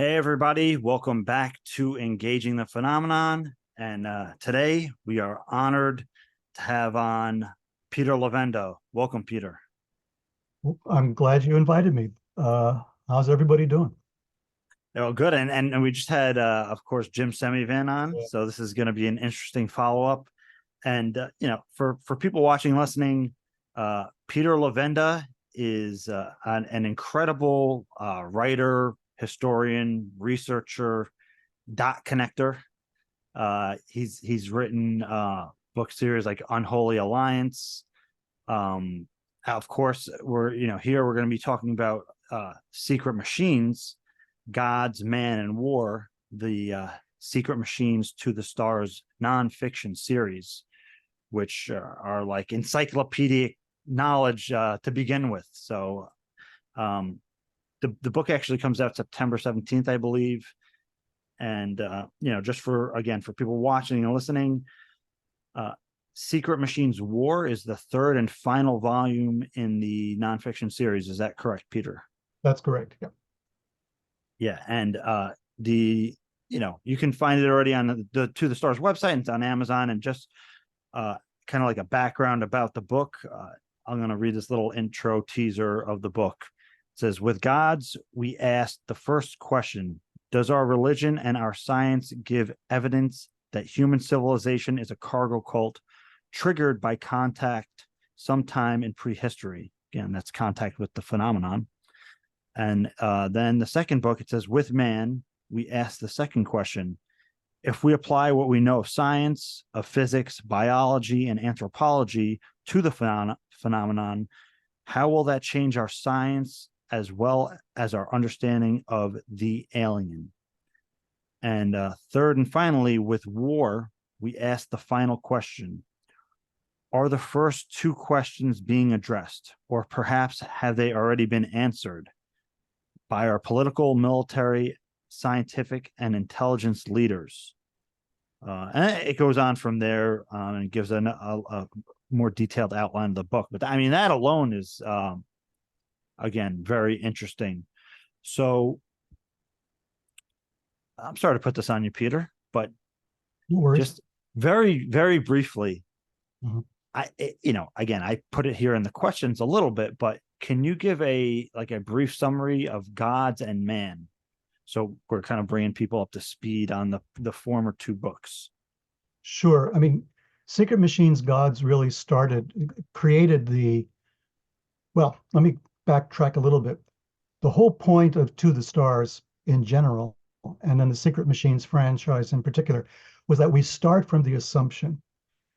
Hey, everybody. Welcome back to Engaging the Phenomenon. And today we are honored to have on Peter Levenda. Welcome, Peter. I'm glad you invited me. How's everybody doing? Oh, good. And we just had, of course, Jim Semivan on. Yeah. So this is going to be an interesting follow up. And, for people watching, listening, Peter Levenda is an incredible writer, historian, researcher, dot connector. He's written book series like Unholy Alliance. Um, of course, we're going to be talking about Sekret Machines, Gods, Man, and War, the Sekret Machines to the Stars nonfiction series, which are like encyclopedic knowledge to begin with. So the book actually comes out September 17th, I believe. And just for people watching and listening, Sekret Machines War is the third and final volume in the nonfiction series. Is that correct, Peter? That's correct. Yeah. Yeah. And you can find it already on the To the Stars website, and it's on Amazon. And just kind of like a background about the book, I'm going to read this little intro teaser of the book. It says, with gods, we asked the first question: does our religion and our science give evidence that human civilization is a cargo cult triggered by contact sometime in prehistory? Again, that's contact with the phenomenon. And then the second book, it says, with man, we ask the second question: if we apply what we know of science, of physics, biology, and anthropology to the phenomenon, how will that change our science as well as our understanding of the alien? And third and finally, with war, we ask the final question: are the first two questions being addressed, or perhaps have they already been answered by our political, military, scientific, and intelligence leaders? And it goes on from there, and gives a more detailed outline of the book. But I mean, that alone is, again, very interesting. So I'm sorry to put this on you, Peter, but No worries. just very, very briefly, Mhm. again, I put it here in the questions a little bit, but can you give a brief summary of gods and man? So we're kind of bringing people up to speed on the former two books. Sure. I mean, Secret Machines Gods really created well, let me backtrack a little bit. The whole point of To the Stars in general, and then the Secret Machines franchise in particular, was that we start from the assumption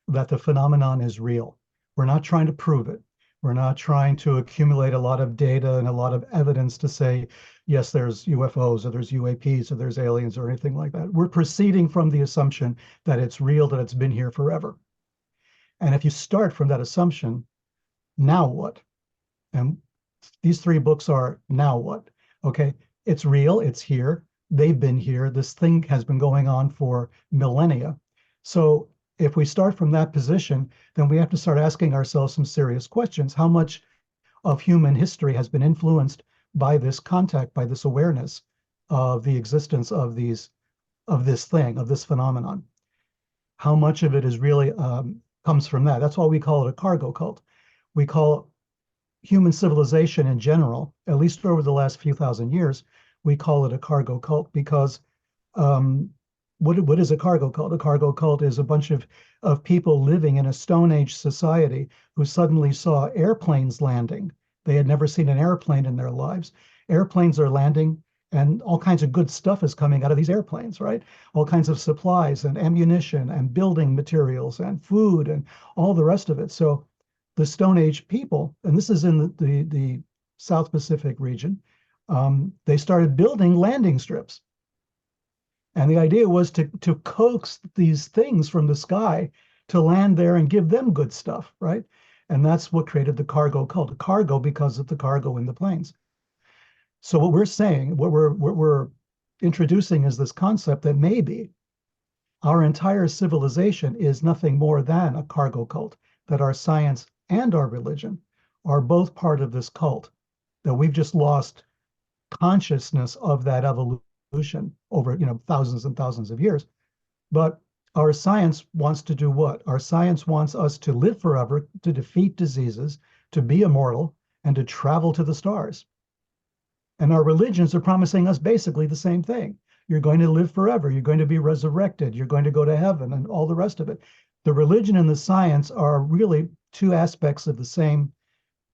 that the phenomenon is real. We're not trying to prove it. We're not trying to accumulate a lot of data and a lot of evidence to say, yes, there's UFOs or there's UAPs or there's aliens or anything like that. We're proceeding from the assumption that it's real, that it's been here forever. And if you start from that assumption, now what? And these three books are now what? Okay, it's real, it's here, they've been here, this thing has been going on for millennia. So if we start from that position, then we have to start asking ourselves some serious questions. How much of human history has been influenced by this contact, by this awareness of the existence of this phenomenon? How much of it is really comes from that? That's why we call it a cargo cult. We call human civilization in general, at least over the last few thousand years, we call it a cargo cult because um, what is a cargo cult? A cargo cult is a bunch of people living in a Stone Age society who suddenly saw airplanes landing. They had never seen an airplane in their lives. Airplanes are landing, and all kinds of good stuff is coming out of these airplanes, right? All kinds of supplies and ammunition and building materials and food and all the rest of it. So the Stone Age people, and this is in the South Pacific region, they started building landing strips. And the idea was to coax these things from the sky to land there and give them good stuff, right? And that's what created the cargo cult. Cargo because of the cargo in the planes. So what we're saying, what we're introducing is this concept that maybe our entire civilization is nothing more than a cargo cult, that our science and our religion are both part of this cult, that we've just lost consciousness of that evolution over, thousands and thousands of years. But our science wants to do what? Our science wants us to live forever, to defeat diseases, to be immortal, and to travel to the stars. And our religions are promising us basically the same thing. You're going to live forever. You're going to be resurrected. You're going to go to heaven and all the rest of it. The religion and the science are really two aspects of the same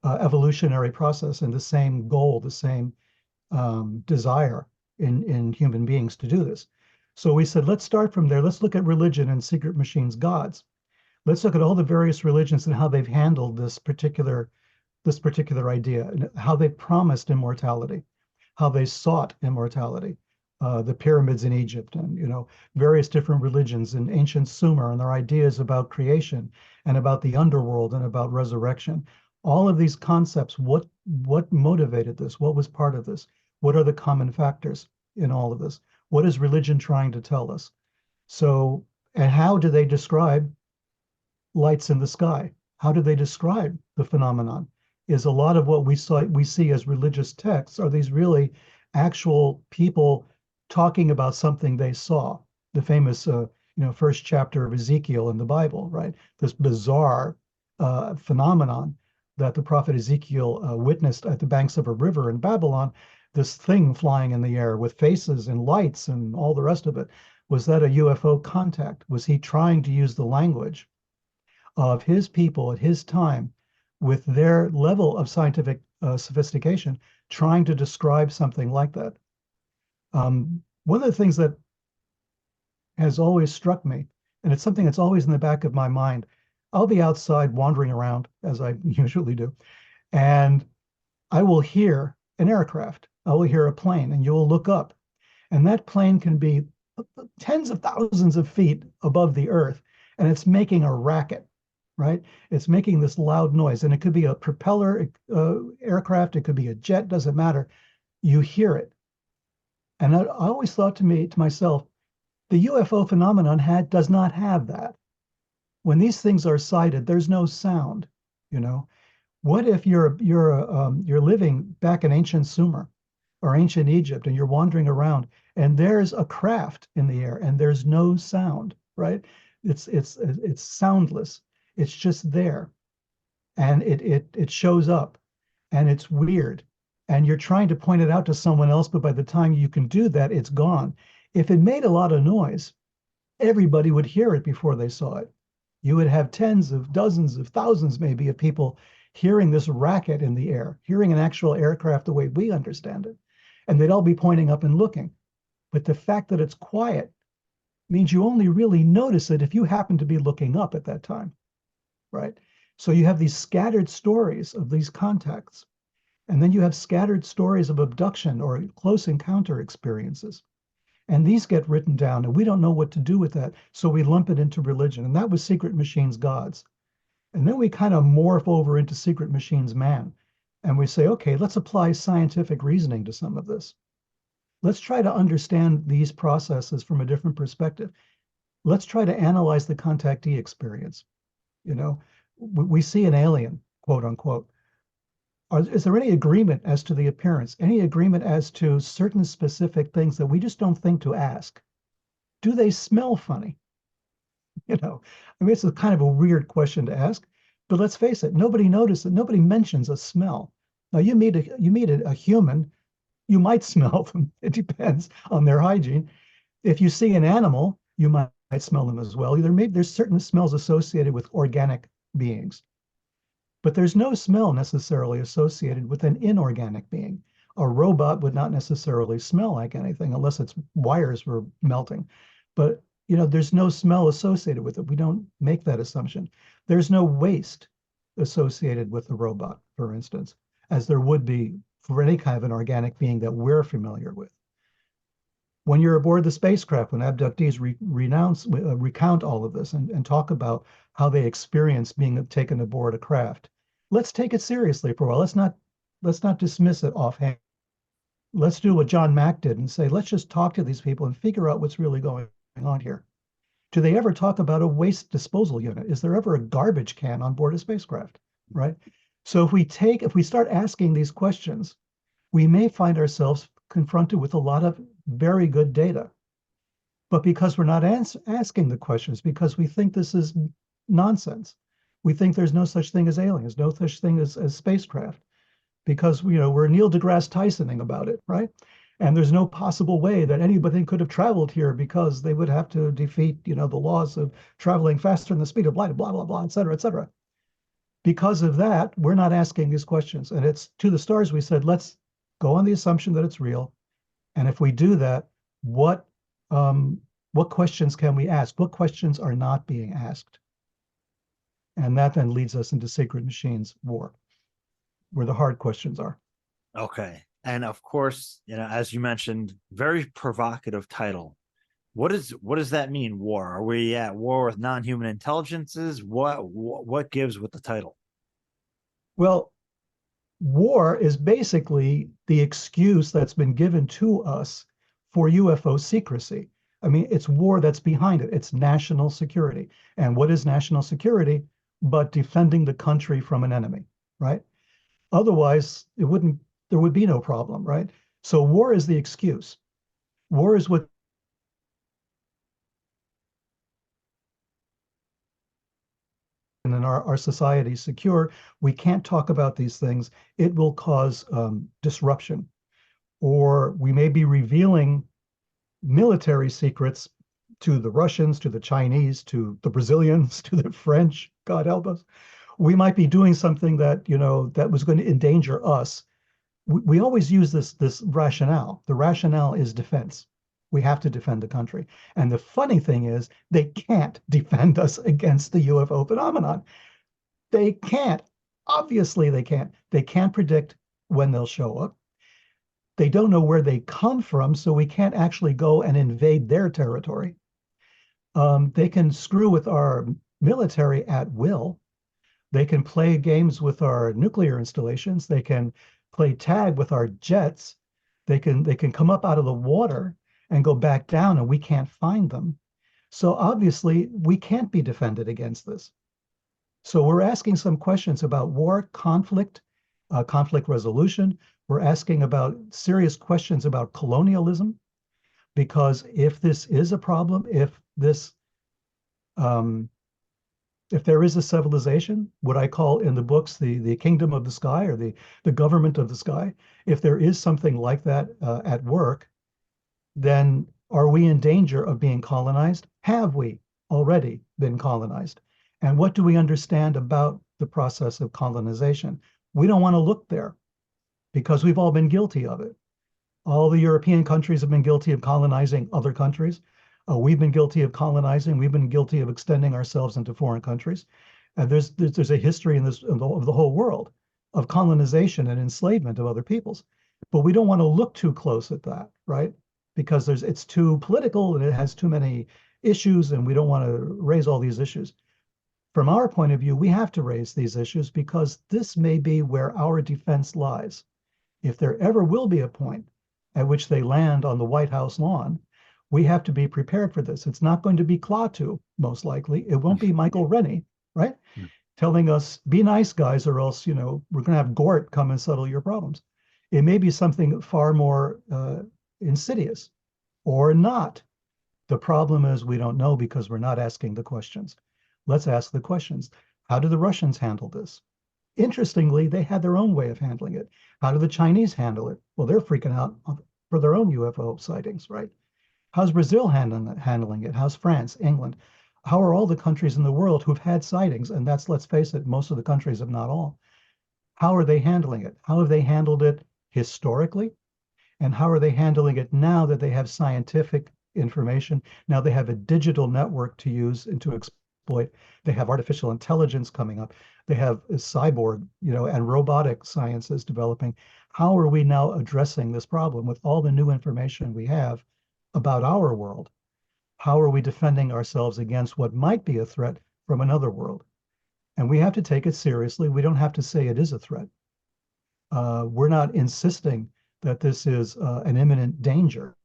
evolutionary process and the same goal, the same desire in human beings to do this. So we said, let's start from there. Let's look at religion and Sekret Machines gods. Let's look at all the various religions and how they've handled this particular idea, and how they promised immortality, how they sought immortality. The pyramids in Egypt, and various different religions in ancient Sumer, and their ideas about creation and about the underworld and about resurrection. All of these concepts, what motivated this? What was part of this? What are the common factors in all of this? What is religion trying to tell us? So, and how do they describe lights in the sky? How do they describe the phenomenon? Is a lot of what we see as religious texts, are these really actual people talking about something they saw? The famous, first chapter of Ezekiel in the Bible, right? This bizarre phenomenon that the prophet Ezekiel witnessed at the banks of a river in Babylon, this thing flying in the air with faces and lights and all the rest of it. Was that a UFO contact? Was he trying to use the language of his people at his time with their level of scientific sophistication, trying to describe something like that? One of the things that has always struck me, and it's something that's always in the back of my mind, I'll be outside wandering around, as I usually do, and I will hear an aircraft. I will hear a plane, and you will look up, and that plane can be tens of thousands of feet above the earth, and it's making a racket, right? It's making this loud noise, and it could be a propeller aircraft, it could be a jet, doesn't matter. You hear it. And I always thought to myself, the UFO phenomenon does not have that. When these things are sighted, there's no sound. What if you're living back in ancient Sumer or ancient Egypt, and you're wandering around, and there's a craft in the air, and there's no sound, right? It's soundless. It's just there, and it shows up, and it's weird, and you're trying to point it out to someone else, but by the time you can do that, it's gone. If it made a lot of noise, everybody would hear it before they saw it. You would have tens of dozens of thousands, maybe, of people hearing this racket in the air, hearing an actual aircraft the way we understand it. And they'd all be pointing up and looking. But the fact that it's quiet means you only really notice it if you happen to be looking up at that time, right? So you have these scattered stories of these contacts. And then you have scattered stories of abduction or close encounter experiences. And these get written down, and we don't know what to do with that. So we lump it into religion. And that was Sekret Machines gods. And then we kind of morph over into Sekret Machines man. And we say, okay, let's apply scientific reasoning to some of this. Let's try to understand these processes from a different perspective. Let's try to analyze the contactee experience. We see an alien, quote unquote. Is there any agreement as to the appearance? Any agreement as to certain specific things that we just don't think to ask? Do they smell funny? It's a kind of a weird question to ask, but let's face it, nobody notices, nobody mentions a smell. Now you meet a human, you might smell them. It depends on their hygiene. If you see an animal, you might smell them as well. There's certain smells associated with organic beings, but there's no smell necessarily associated with an inorganic being. A robot would not necessarily smell like anything unless its wires were melting. But there's no smell associated with it. We don't make that assumption. There's no waste associated with the robot, for instance, as there would be for any kind of an organic being that we're familiar with. When you're aboard the spacecraft, when abductees recount all of this and talk about how they experience being taken aboard a craft, let's take it seriously for a while. Let's not dismiss it offhand. Let's do what John Mack did and say, let's just talk to these people and figure out what's really going on here. Do they ever talk about a waste disposal unit? Is there ever a garbage can on board a spacecraft, right? So if we start asking these questions, we may find ourselves confronted with a lot of very good data. But because we're not asking the questions, because we think this is nonsense, we think there's no such thing as aliens, no such thing as spacecraft, because we're Neil deGrasse Tysoning about it, right? And there's no possible way that anybody could have traveled here because they would have to defeat, the laws of traveling faster than the speed of light, blah, blah, blah, et cetera, et cetera. Because of that, we're not asking these questions. And it's to the stars, we said, let's go on the assumption that it's real. And if we do that, what questions can we ask? What questions are not being asked? And that then leads us into Sekret Machines War, where the hard questions are. Okay. And of course, as you mentioned, very provocative title. What does that mean, war? Are we at war with non-human intelligences? What gives with the title? Well, war is basically the excuse that's been given to us for UFO secrecy. I mean, it's war that's behind it. It's national security. And what is national security but defending the country from an enemy, right? Otherwise, there would be no problem, right? So war is the excuse. War is what and then our society is secure. We can't talk about these things. It will cause disruption. Or we may be revealing military secrets to the Russians, to the Chinese, to the Brazilians, to the French, God help us. We might be doing something that, that was going to endanger us. We always use this rationale. The rationale is defense. We have to defend the country. And the funny thing is, they can't defend us against the UFO phenomenon. They can't. Obviously, they can't. They can't predict when they'll show up. They don't know where they come from, so we can't actually go and invade their territory. They can screw with our military at will. They can play games with our nuclear installations. They can play tag with our jets. They can come up out of the water and go back down, and we can't find them. So obviously, we can't be defended against this. So we're asking some questions about war, conflict, conflict resolution. We're asking about serious questions about colonialism, because if this is a problem, if there is a civilization, what I call in the books the kingdom of the sky, or the government of the sky, if there is something like that at work, then are we in danger of being colonized? Have we already been colonized? And what do we understand about the process of colonization? We don't want to look there because we've all been guilty of it. All the European countries have been guilty of colonizing other countries. We've been guilty of colonizing. We've been guilty of extending ourselves into foreign countries. And there's a history of the whole world of colonization and enslavement of other peoples. But we don't want to look too close at that, right? Because it's too political and it has too many issues, and we don't want to raise all these issues. From our point of view, we have to raise these issues because this may be where our defense lies. If there ever will be a point at which they land on the White House lawn, we have to be prepared for this. It's not going to be Klaatu, most likely. It won't be Michael Rennie, right? Telling us, be nice, guys, or else, we're going to have Gort come and settle your problems. It may be something far more insidious or not. The problem is we don't know because we're not asking the questions. Let's ask the questions. How do the Russians handle this? Interestingly, they had their own way of handling it. How do the Chinese handle it? Well, they're freaking out for their own UFO sightings, right? How's Brazil handling it? How's France, England? How are all the countries in the world who've had sightings? And that's, let's face it, most of the countries, if not all. How are they handling it? How have they handled it historically? And how are they handling it now that they have scientific information? Now they have a digital network to use and to exploit. They have artificial intelligence coming up. They have a cyborg, and robotic sciences developing. How are we now addressing this problem with all the new information we have about our world? How are we defending ourselves against what might be a threat from another world? And we have to take it seriously. We don't have to say it is a threat. We're not insisting that this is an imminent danger.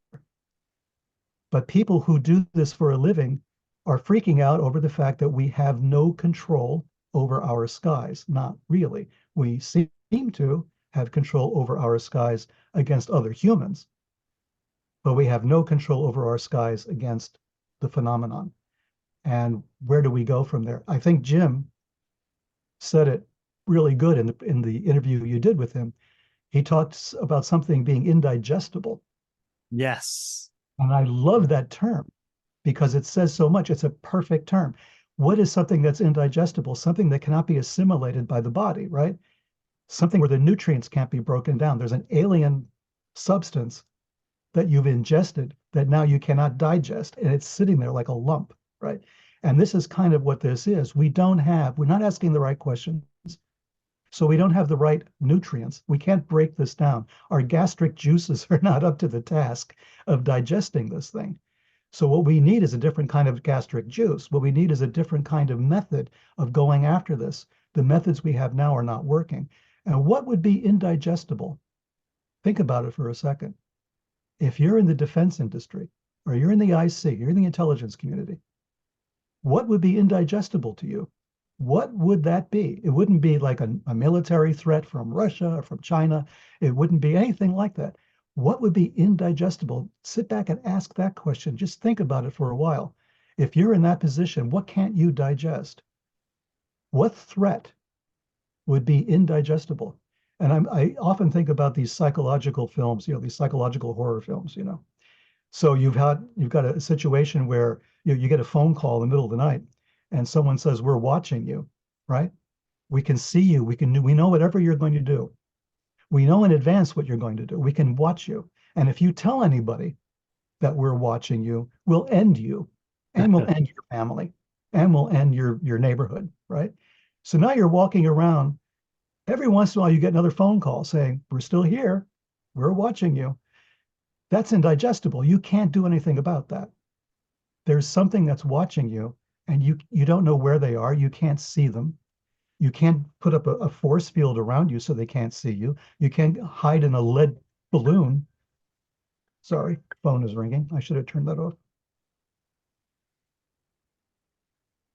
But people who do this for a living are freaking out over the fact that we have no control over our skies. Not really. We seem to have control over our skies against other humans. but we have no control over our skies against the phenomenon. And where do we go from there? I think Jim said it really good in the interview you did with him. He talks about something being indigestible. Yes. And I love that term because it says so much. It's a perfect term. What is something that's indigestible? Something that cannot be assimilated by the body, right? Something where the nutrients can't be broken down. There's an alien substance that you've ingested that now you cannot digest, and it's sitting there like a lump, right? And this is kind of what this is. We're not asking the right questions. So we don't have the right nutrients. We can't break this down. Our gastric juices are not up to the task of digesting this thing. So what we need is a different kind of gastric juice. What we need is a different kind of method of going after this. The methods we have now are not working. And what would be indigestible? Think about it for a second. If you're in the defense industry, or you're in the IC, you're in the intelligence community, what would be indigestible to you? What would that be? It wouldn't be like a military threat from Russia or from China. It wouldn't be anything like that. What would be indigestible? Sit back and ask that question. Just think about it for a while. If you're in that position, what can't you digest? What threat would be indigestible? And I often think about these psychological films, these psychological horror films. So you've got a situation where you get a phone call in the middle of the night and someone says, "We're watching you," right? We can see you. We know whatever you're going to do. We know in advance what you're going to do. We can watch you. And if you tell anybody that we're watching you, we'll end you, and we'll end your family, and we'll end your neighborhood, right? So now you're walking around. Every once in a while, you get another phone call saying, "We're still here. We're watching you." That's indigestible. You can't do anything about that. There's something that's watching you, and you don't know where they are. You can't see them. You can't put up a force field around you so they can't see you. You can't hide in a lead balloon. Sorry, phone is ringing. I should have turned that off.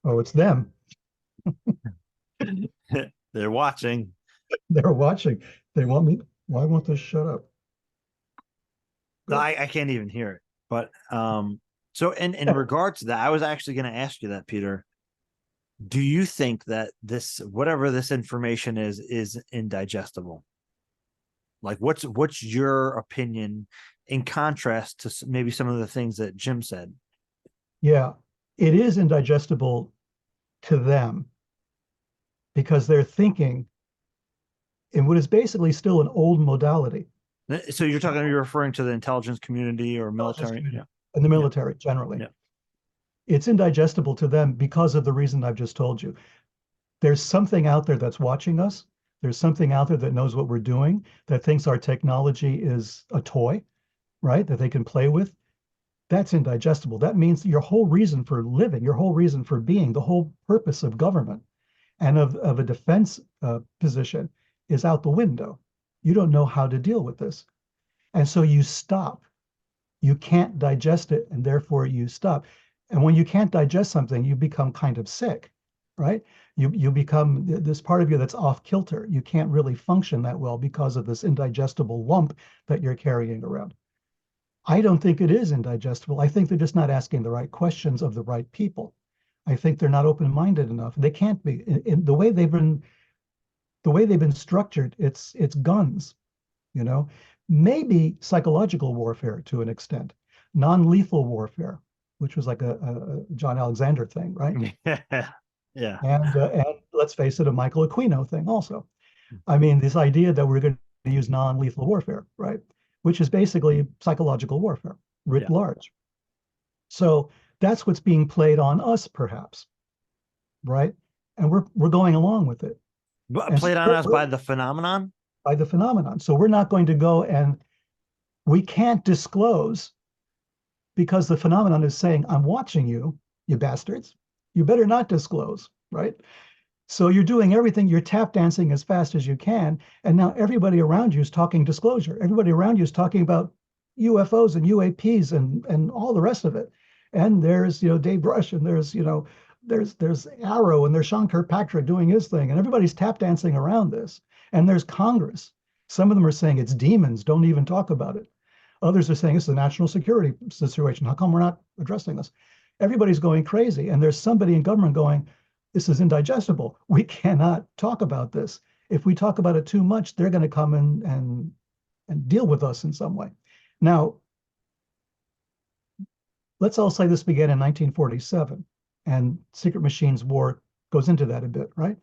Oh, it's them. They're watching. They're watching. They want me. Why won't this shut up? I can't even hear it. But so in regards to that, I was actually going to ask you that, Peter. Do you think that whatever this information is indigestible? Like, what's your opinion in contrast to maybe some of the things that Jim said? Yeah, it is indigestible to them because they're thinking in what is basically still an old modality. So you're referring to the intelligence community or military? Yeah. And the military generally. Yeah. It's indigestible to them because of the reason I've just told you. There's something out there that's watching us. There's something out there that knows what we're doing, that thinks our technology is a toy, right? That they can play with. That's indigestible. That means your whole reason for living, your whole reason for being, the whole purpose of government and of a defense position is out the window. You don't know how to deal with this. And so you stop. You can't digest it, and therefore you stop. And when you can't digest something, you become kind of sick, right? You become this part of you that's off kilter. You can't really function that well because of this indigestible lump that you're carrying around. I don't think it is indigestible. I think they're just not asking the right questions of the right people. I think they're not open-minded enough. They can't be. In the way they've been structured, it's guns, you know, maybe psychological warfare to an extent, non-lethal warfare, which was like a John Alexander thing, right? Yeah. And let's face it, a Michael Aquino thing also. I mean, this idea that we're going to use non-lethal warfare, right? Which is basically psychological warfare writ large. So that's what's being played on us, perhaps, right? And we're going along with it. But played on us by the phenomenon? By the phenomenon. So we're not going to go and we can't disclose because the phenomenon is saying, "I'm watching you, you bastards. You better not disclose," right? So you're doing everything, you're tap dancing as fast as you can. And now everybody around you is talking disclosure. Everybody around you is talking about UFOs and UAPs and all the rest of it. And there's, Dave Rush, and there's Arrow, and there's Sean Kirkpatrick doing his thing. And everybody's tap dancing around this. And there's Congress. Some of them are saying it's demons. Don't even talk about it. Others are saying this is a national security situation. How come we're not addressing this? Everybody's going crazy. And there's somebody in government going, this is indigestible. We cannot talk about this. If we talk about it too much, they're going to come and deal with us in some way. Now, let's all say this began in 1947, and Secret Machines War goes into that a bit, right?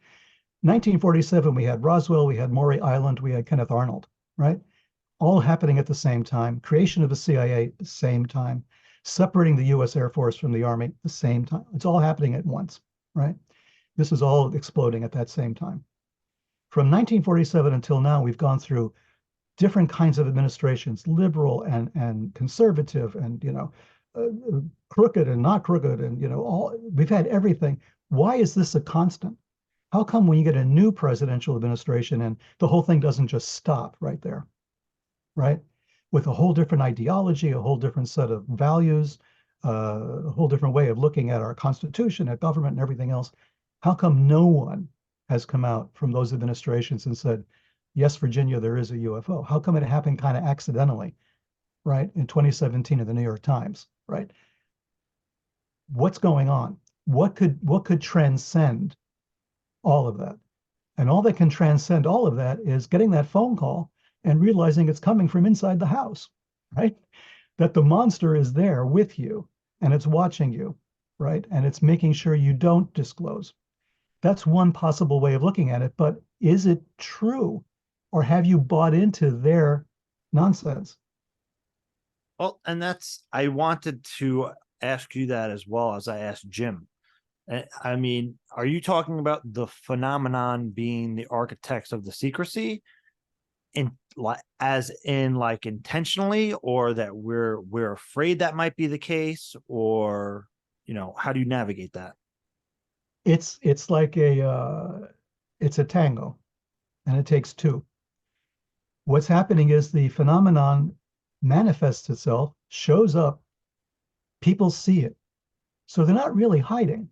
1947, we had Roswell, we had Maury Island, we had Kenneth Arnold, right? All happening at the same time. Creation of the CIA at the same time. Separating the US Air Force from the Army at the same time. It's all happening at once, right? This is all exploding at that same time. From 1947 until now, we've gone through different kinds of administrations, liberal and conservative, and crooked and not crooked, and all we've had everything. Why is this a constant? How come when you get a new presidential administration and the whole thing doesn't just stop right there, right? With a whole different ideology, a whole different set of values, a whole different way of looking at our Constitution, at government, and everything else. How come no one has come out from those administrations and said, yes, Virginia, there is a UFO? How come it happened kind of accidentally, right? In 2017 in the New York Times, right? What's going on? What could transcend all of that? And all that can transcend all of that is getting that phone call and realizing it's coming from inside the house, right? That the monster is there with you and it's watching you, right? And it's making sure you don't disclose. That's one possible way of looking at it, but is it true? Or have you bought into their nonsense? Well, and I wanted to ask you that as well as I asked Jim. I mean, are you talking about the phenomenon being the architects of the secrecy, in as in like intentionally, or that we're afraid that might be the case, or how do you navigate that? It's like it's a tango, and it takes two. What's happening is the phenomenon manifests itself, shows up, people see it. So they're not really hiding.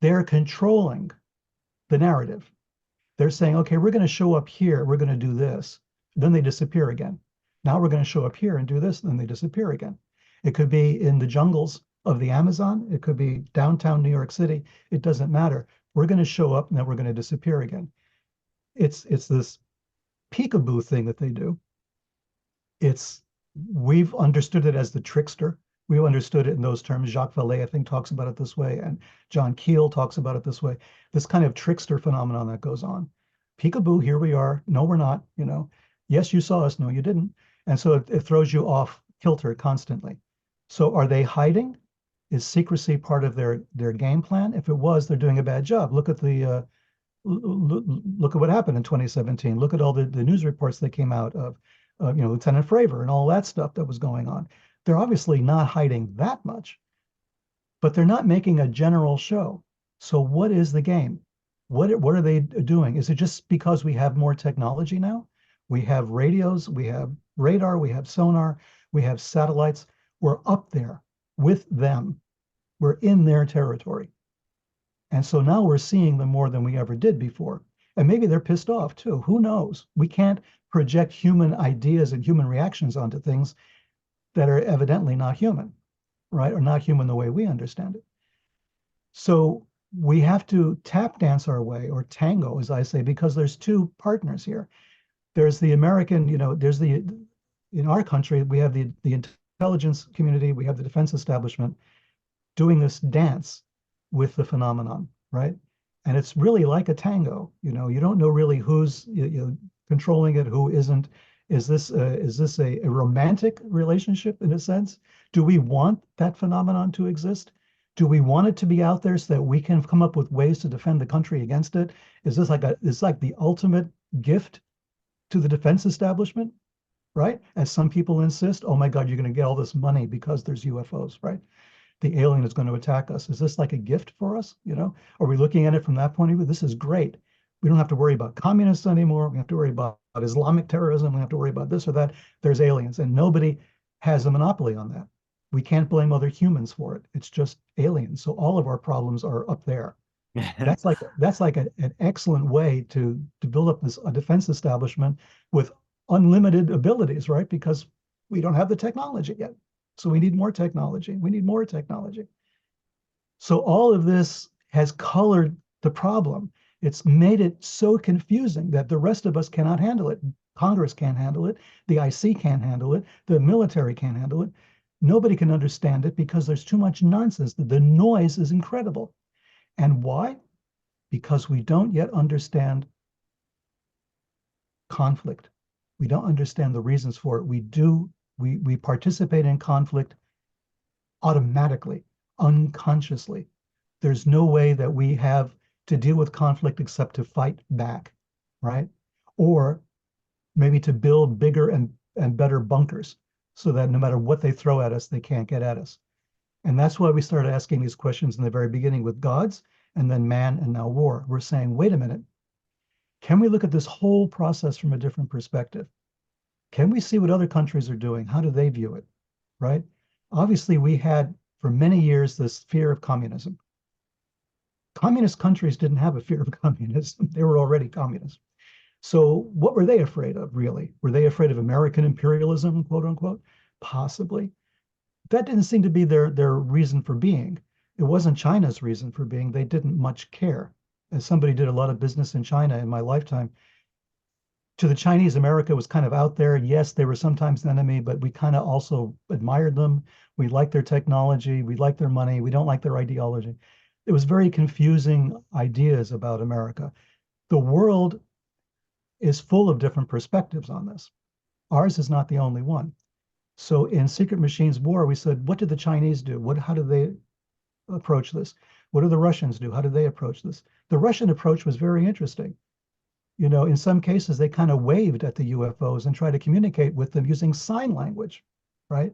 They're controlling the narrative. They're saying, okay, we're going to show up here, we're going to do this. Then they disappear again. Now we're going to show up here and do this, and then they disappear again. It could be in the jungles of the Amazon. It could be downtown New York City. It doesn't matter. We're going to show up and then we're going to disappear again. It's this peekaboo thing that they do. We've understood it as the trickster. We've understood it in those terms. Jacques Vallée, I think, talks about it this way, and John Keel talks about it this way. This kind of trickster phenomenon that goes on. Peekaboo, here we are. No, we're not. Yes, you saw us. No, you didn't. And so it throws you off kilter constantly. So are they hiding? Is secrecy part of their game plan? If it was, they're doing a bad job. Look at look at what happened in 2017. Look at all the news reports that came out of Lieutenant Fravor and all that stuff that was going on. They're obviously not hiding that much, but they're not making a general show. So what is the game? What are they doing? Is it just because we have more technology now? We have radios, we have radar, we have sonar, we have satellites. We're up there with them. We're in their territory. And so now we're seeing them more than we ever did before. And maybe they're pissed off too. Who knows? We can't project human ideas and human reactions onto things that are evidently not human, right? Or not human the way we understand it. So we have to tap dance our way, or tango, as I say, because there's two partners here. There's the American, in our country, we have the intelligence community, we have the defense establishment doing this dance with the phenomenon, right? And it's really like a tango. You don't know really who's controlling it, who isn't. Is this a romantic relationship in a sense? Do we want that phenomenon to exist? Do we want it to be out there so that we can come up with ways to defend the country against it? Is this like the ultimate gift to the defense establishment, right? As some people insist, oh my God, you're going to get all this money because there's UFOs, right? The alien is going to attack us. Is this like a gift for us? Are we looking at it from that point of view? This is great. We don't have to worry about communists anymore. We have to worry about Islamic terrorism. We have to worry about this or that. There's aliens, and nobody has a monopoly on that. We can't blame other humans for it. It's just aliens. So all of our problems are up there. That's like an excellent way to build up a defense establishment with unlimited abilities, right? Because we don't have the technology yet. So we need more technology. We need more technology. So all of this has colored the problem. It's made it so confusing that the rest of us cannot handle it. Congress can't handle it. The IC can't handle it. The military can't handle it. Nobody can understand it because there's too much nonsense. The noise is incredible. And why? Because we don't yet understand conflict. We don't understand the reasons for it. We participate in conflict automatically, unconsciously. There's no way that we have to deal with conflict except to fight back, right? Or maybe to build bigger and better bunkers so that no matter what they throw at us, they can't get at us. And that's why we started asking these questions in the very beginning with gods and then man and now war. We're saying, wait a minute, can we look at this whole process from a different perspective? Can we see what other countries are doing? How do they view it, right? Obviously, we had for many years this fear of communism. Communist countries didn't have a fear of communism. They were already communist. So what were they afraid of, really? Were they afraid of American imperialism, quote unquote? Possibly. That didn't seem to be their reason for being. It wasn't China's reason for being. They didn't much care. As somebody did a lot of business in China in my lifetime, to the Chinese, America was kind of out there. Yes, they were sometimes an enemy, but we kind of also admired them. We liked their technology. We liked their money. We don't like their ideology. It was very confusing ideas about America. The world is full of different perspectives on this. Ours is not the only one. So in Sekret Machines War, we said, what did the Chinese do? How do they approach this? What do the Russians do? How do they approach this? The Russian approach was very interesting. You know, in some cases, they kind of waved at the UFOs and tried to communicate with them using sign language, right?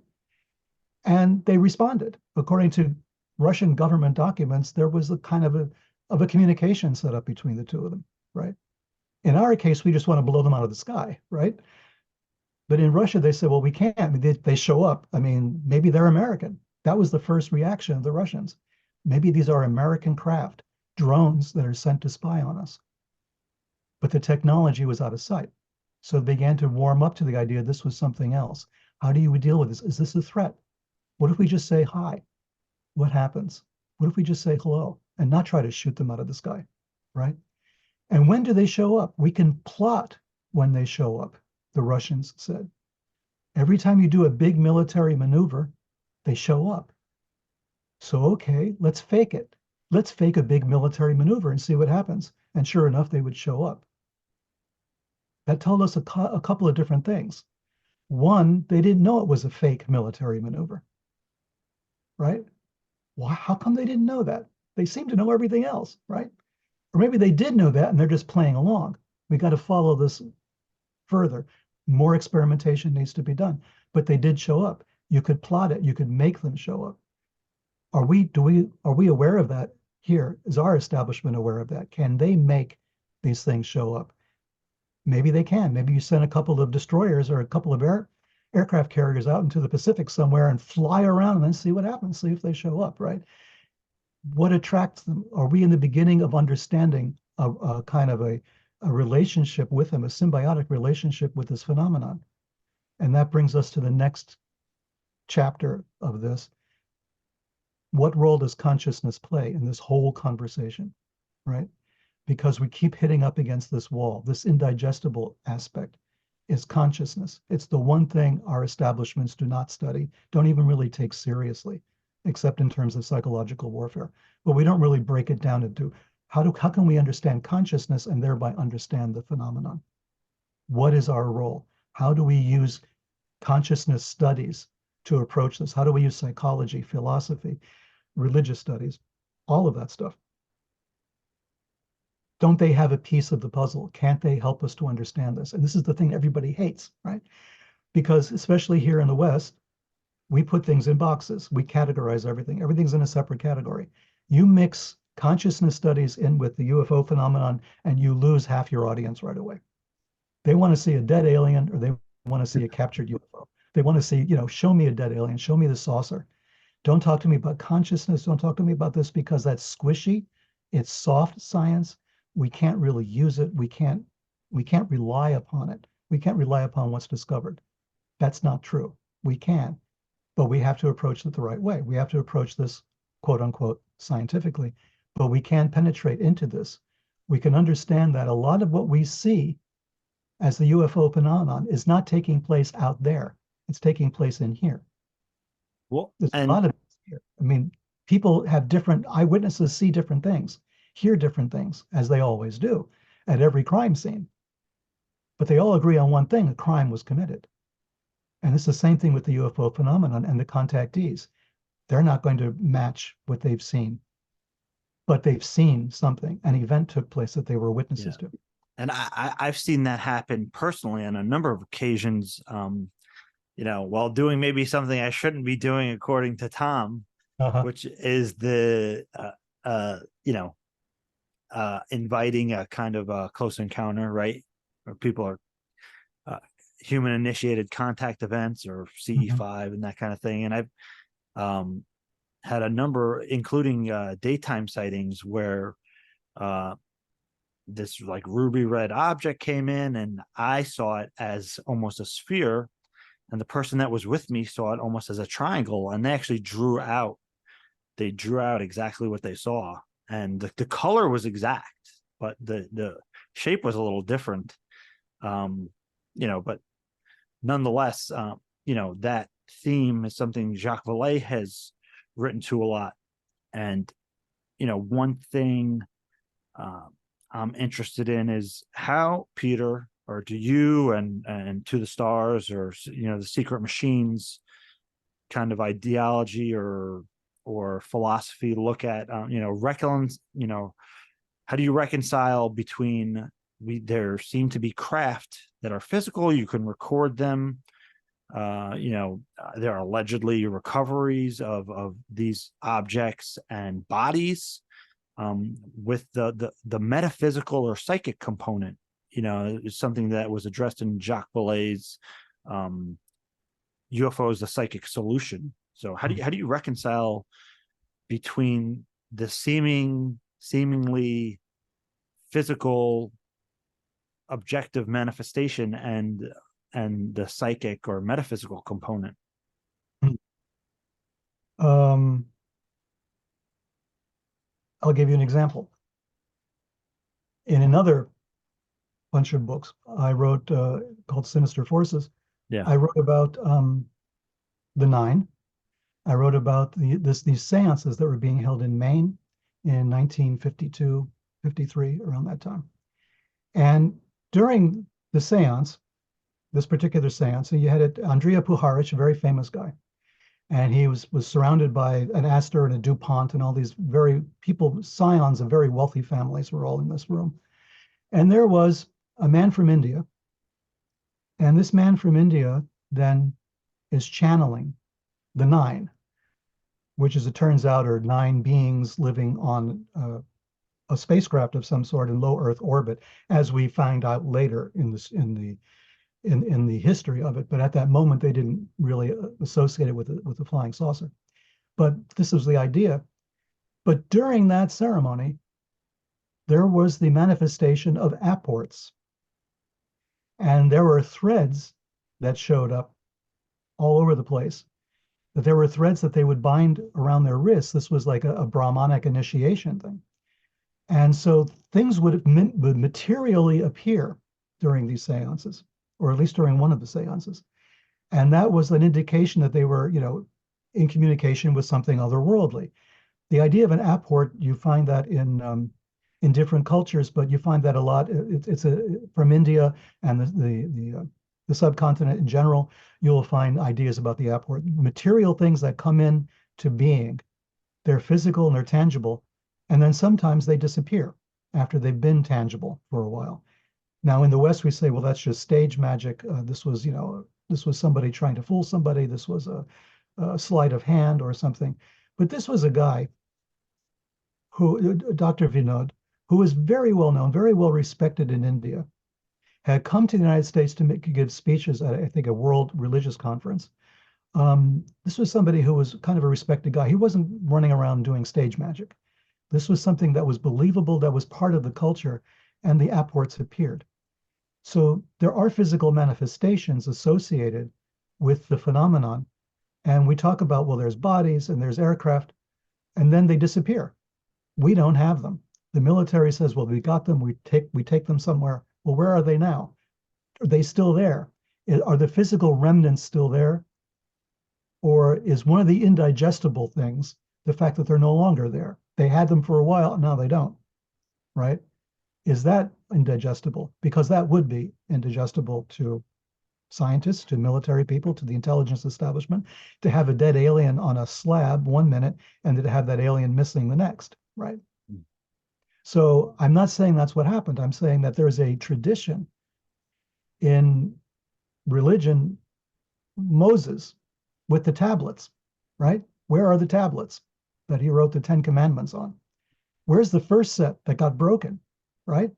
And they responded. According to Russian government documents, there was a kind of a communication set up between the two of them, right? In our case, we just want to blow them out of the sky, right? But in Russia, they said, well, we can't. I mean, they show up. I mean, maybe they're American. That was the first reaction of the Russians. Maybe these are American craft, drones that are sent to spy on us. But the technology was out of sight. So they began to warm up to the idea this was something else. How do you deal with this? Is this a threat? What if we just say hi? What happens? What if we just say hello and not try to shoot them out of the sky, right? And when do they show up? We can plot when they show up, the Russians said. Every time you do a big military maneuver, they show up. So, okay, let's fake it. Let's fake a big military maneuver and see what happens. And sure enough, they would show up. That told us a couple of different things. One, they didn't know it was a fake military maneuver, right? Why, how come they didn't know that? They seem to know everything else, right? Or maybe they did know that and they're just playing along. We got to follow this further. More experimentation needs to be done, but they did show up. You could plot it. You could make them show up. Are we aware of that here? Is our establishment aware of that? Can they make these things show up? Maybe they can. Maybe you send a couple of destroyers or a couple of aircraft carriers out into the Pacific somewhere and fly around and then see what happens, see if they show up, right? What attracts them? Are we in the beginning of understanding a kind of a relationship with them, a symbiotic relationship with this phenomenon? And that brings us to the next chapter of this. What role does consciousness play in this whole conversation, right? Because we keep hitting up against this wall, this indigestible aspect is consciousness. It's the one thing our establishments do not study, don't even really take seriously, except in terms of psychological warfare. But we don't really break it down into how can we understand consciousness and thereby understand the phenomenon? What is our role? How do we use consciousness studies to approach this? How do we use psychology, philosophy, religious studies, all of that stuff? Don't they have a piece of the puzzle? Can't they help us to understand this? And this is the thing everybody hates, right? Because especially here in the West, we put things in boxes. We categorize everything. Everything's in a separate category. You mix consciousness studies in with the UFO phenomenon and you lose half your audience right away. They want to see a dead alien or they want to see a captured UFO. They want to see, show me a dead alien, show me the saucer. Don't talk to me about consciousness. Don't talk to me about this because that's squishy. It's soft science. We can't really use it. We can't rely upon it. We can't rely upon what's discovered. That's not true. We can, but we have to approach it the right way. We have to approach this, quote unquote, scientifically, but we can penetrate into this. We can understand that a lot of what we see as the UFO phenomenon is not taking place out there. It's taking place in here. Well, There's a and lot of it here. I mean, people have different eyewitnesses, see different things, hear different things, as they always do at every crime scene. But they all agree on one thing: a crime was committed. And it's the same thing with the UFO phenomenon and the contactees. They're not going to match what they've seen, but they've seen something. An event took place that they were witnesses to. and I've seen that happen personally on a number of occasions. While doing maybe something I shouldn't be doing, according to Tom, Uh-huh. which is the inviting a kind of a close encounter, right? Where people are human initiated contact events or CE5 and that kind of thing. And I've had a number, including daytime sightings, where this like ruby red object came in, and I saw it as almost a sphere, and the person that was with me saw it almost as a triangle, and they actually drew out exactly what they saw, and the color was exact, but the shape was a little different. But nonetheless, that theme is something Jacques Vallée has written to a lot. And one thing I'm interested in is how, Peter, or do you and To the Stars, or the Sekret Machines kind of ideology or philosophy look at how do you reconcile between there seem to be craft that are physical, you can record them, there are allegedly recoveries of these objects and bodies, with the metaphysical or psychic component, is something that was addressed in Jacques Vallée's UFOs, the Psychic Solution. So how do you reconcile between the seemingly physical objective manifestation and the psychic or metaphysical component? I'll give you an example. In another bunch of books I wrote called Sinister Forces, I wrote about the Nine. I wrote about these seances that were being held in Maine in 1952, 53, around that time. And during the seance, this particular seance, you had Andrija Puharich, a very famous guy. And he was surrounded by an Astor and a DuPont, and all these scions of very wealthy families were all in this room. And there was a man from India. And this man from India then is channeling the Nine, which, as it turns out, are 9 beings living on a spacecraft of some sort in low Earth orbit, as we find out later in the history of it. But at that moment, they didn't really associate it with the flying saucer. But this was the idea. But during that ceremony, there was the manifestation of apports. And there were threads that showed up all over the place. That there were threads that they would bind around their wrists. This was like a Brahmanic initiation thing. And so things would materially appear during these seances, or at least during one of the seances. And that was an indication that they were, in communication with something otherworldly. The idea of an apport, you find that in different cultures, but you find that a lot. It's from India and the subcontinent in general. You'll find ideas about the apport, material things that come in to being. They're physical and they're tangible, and then sometimes they disappear after they've been tangible for a while. Now in the West, we say, well, that's just stage magic. This was somebody trying to fool somebody. This was a sleight of hand or something. But this was a guy Dr. Vinod, who was very well known, very well respected in India, had come to the United States to give speeches at, I think, a world religious conference. This was somebody who was kind of a respected guy. He wasn't running around doing stage magic. This was something that was believable, that was part of the culture, and the apports appeared. So there are physical manifestations associated with the phenomenon. And we talk about, well, there's bodies and there's aircraft, and then they disappear. We don't have them. The military says, well, we got them, we take them somewhere. Well, where are they now? Are they still there? Are the physical remnants still there? Or is one of the indigestible things the fact that they're no longer there? They had them for a while, now they don't, right? Is that indigestible? Because that would be indigestible to scientists, to military people, to the intelligence establishment, to have a dead alien on a slab 1 minute and to have that alien missing the next, right? So I'm not saying that's what happened. I'm saying that there's a tradition in religion, Moses with the tablets, right? Where are the tablets that he wrote the 10 Commandments on? Where's the first set that got broken, right?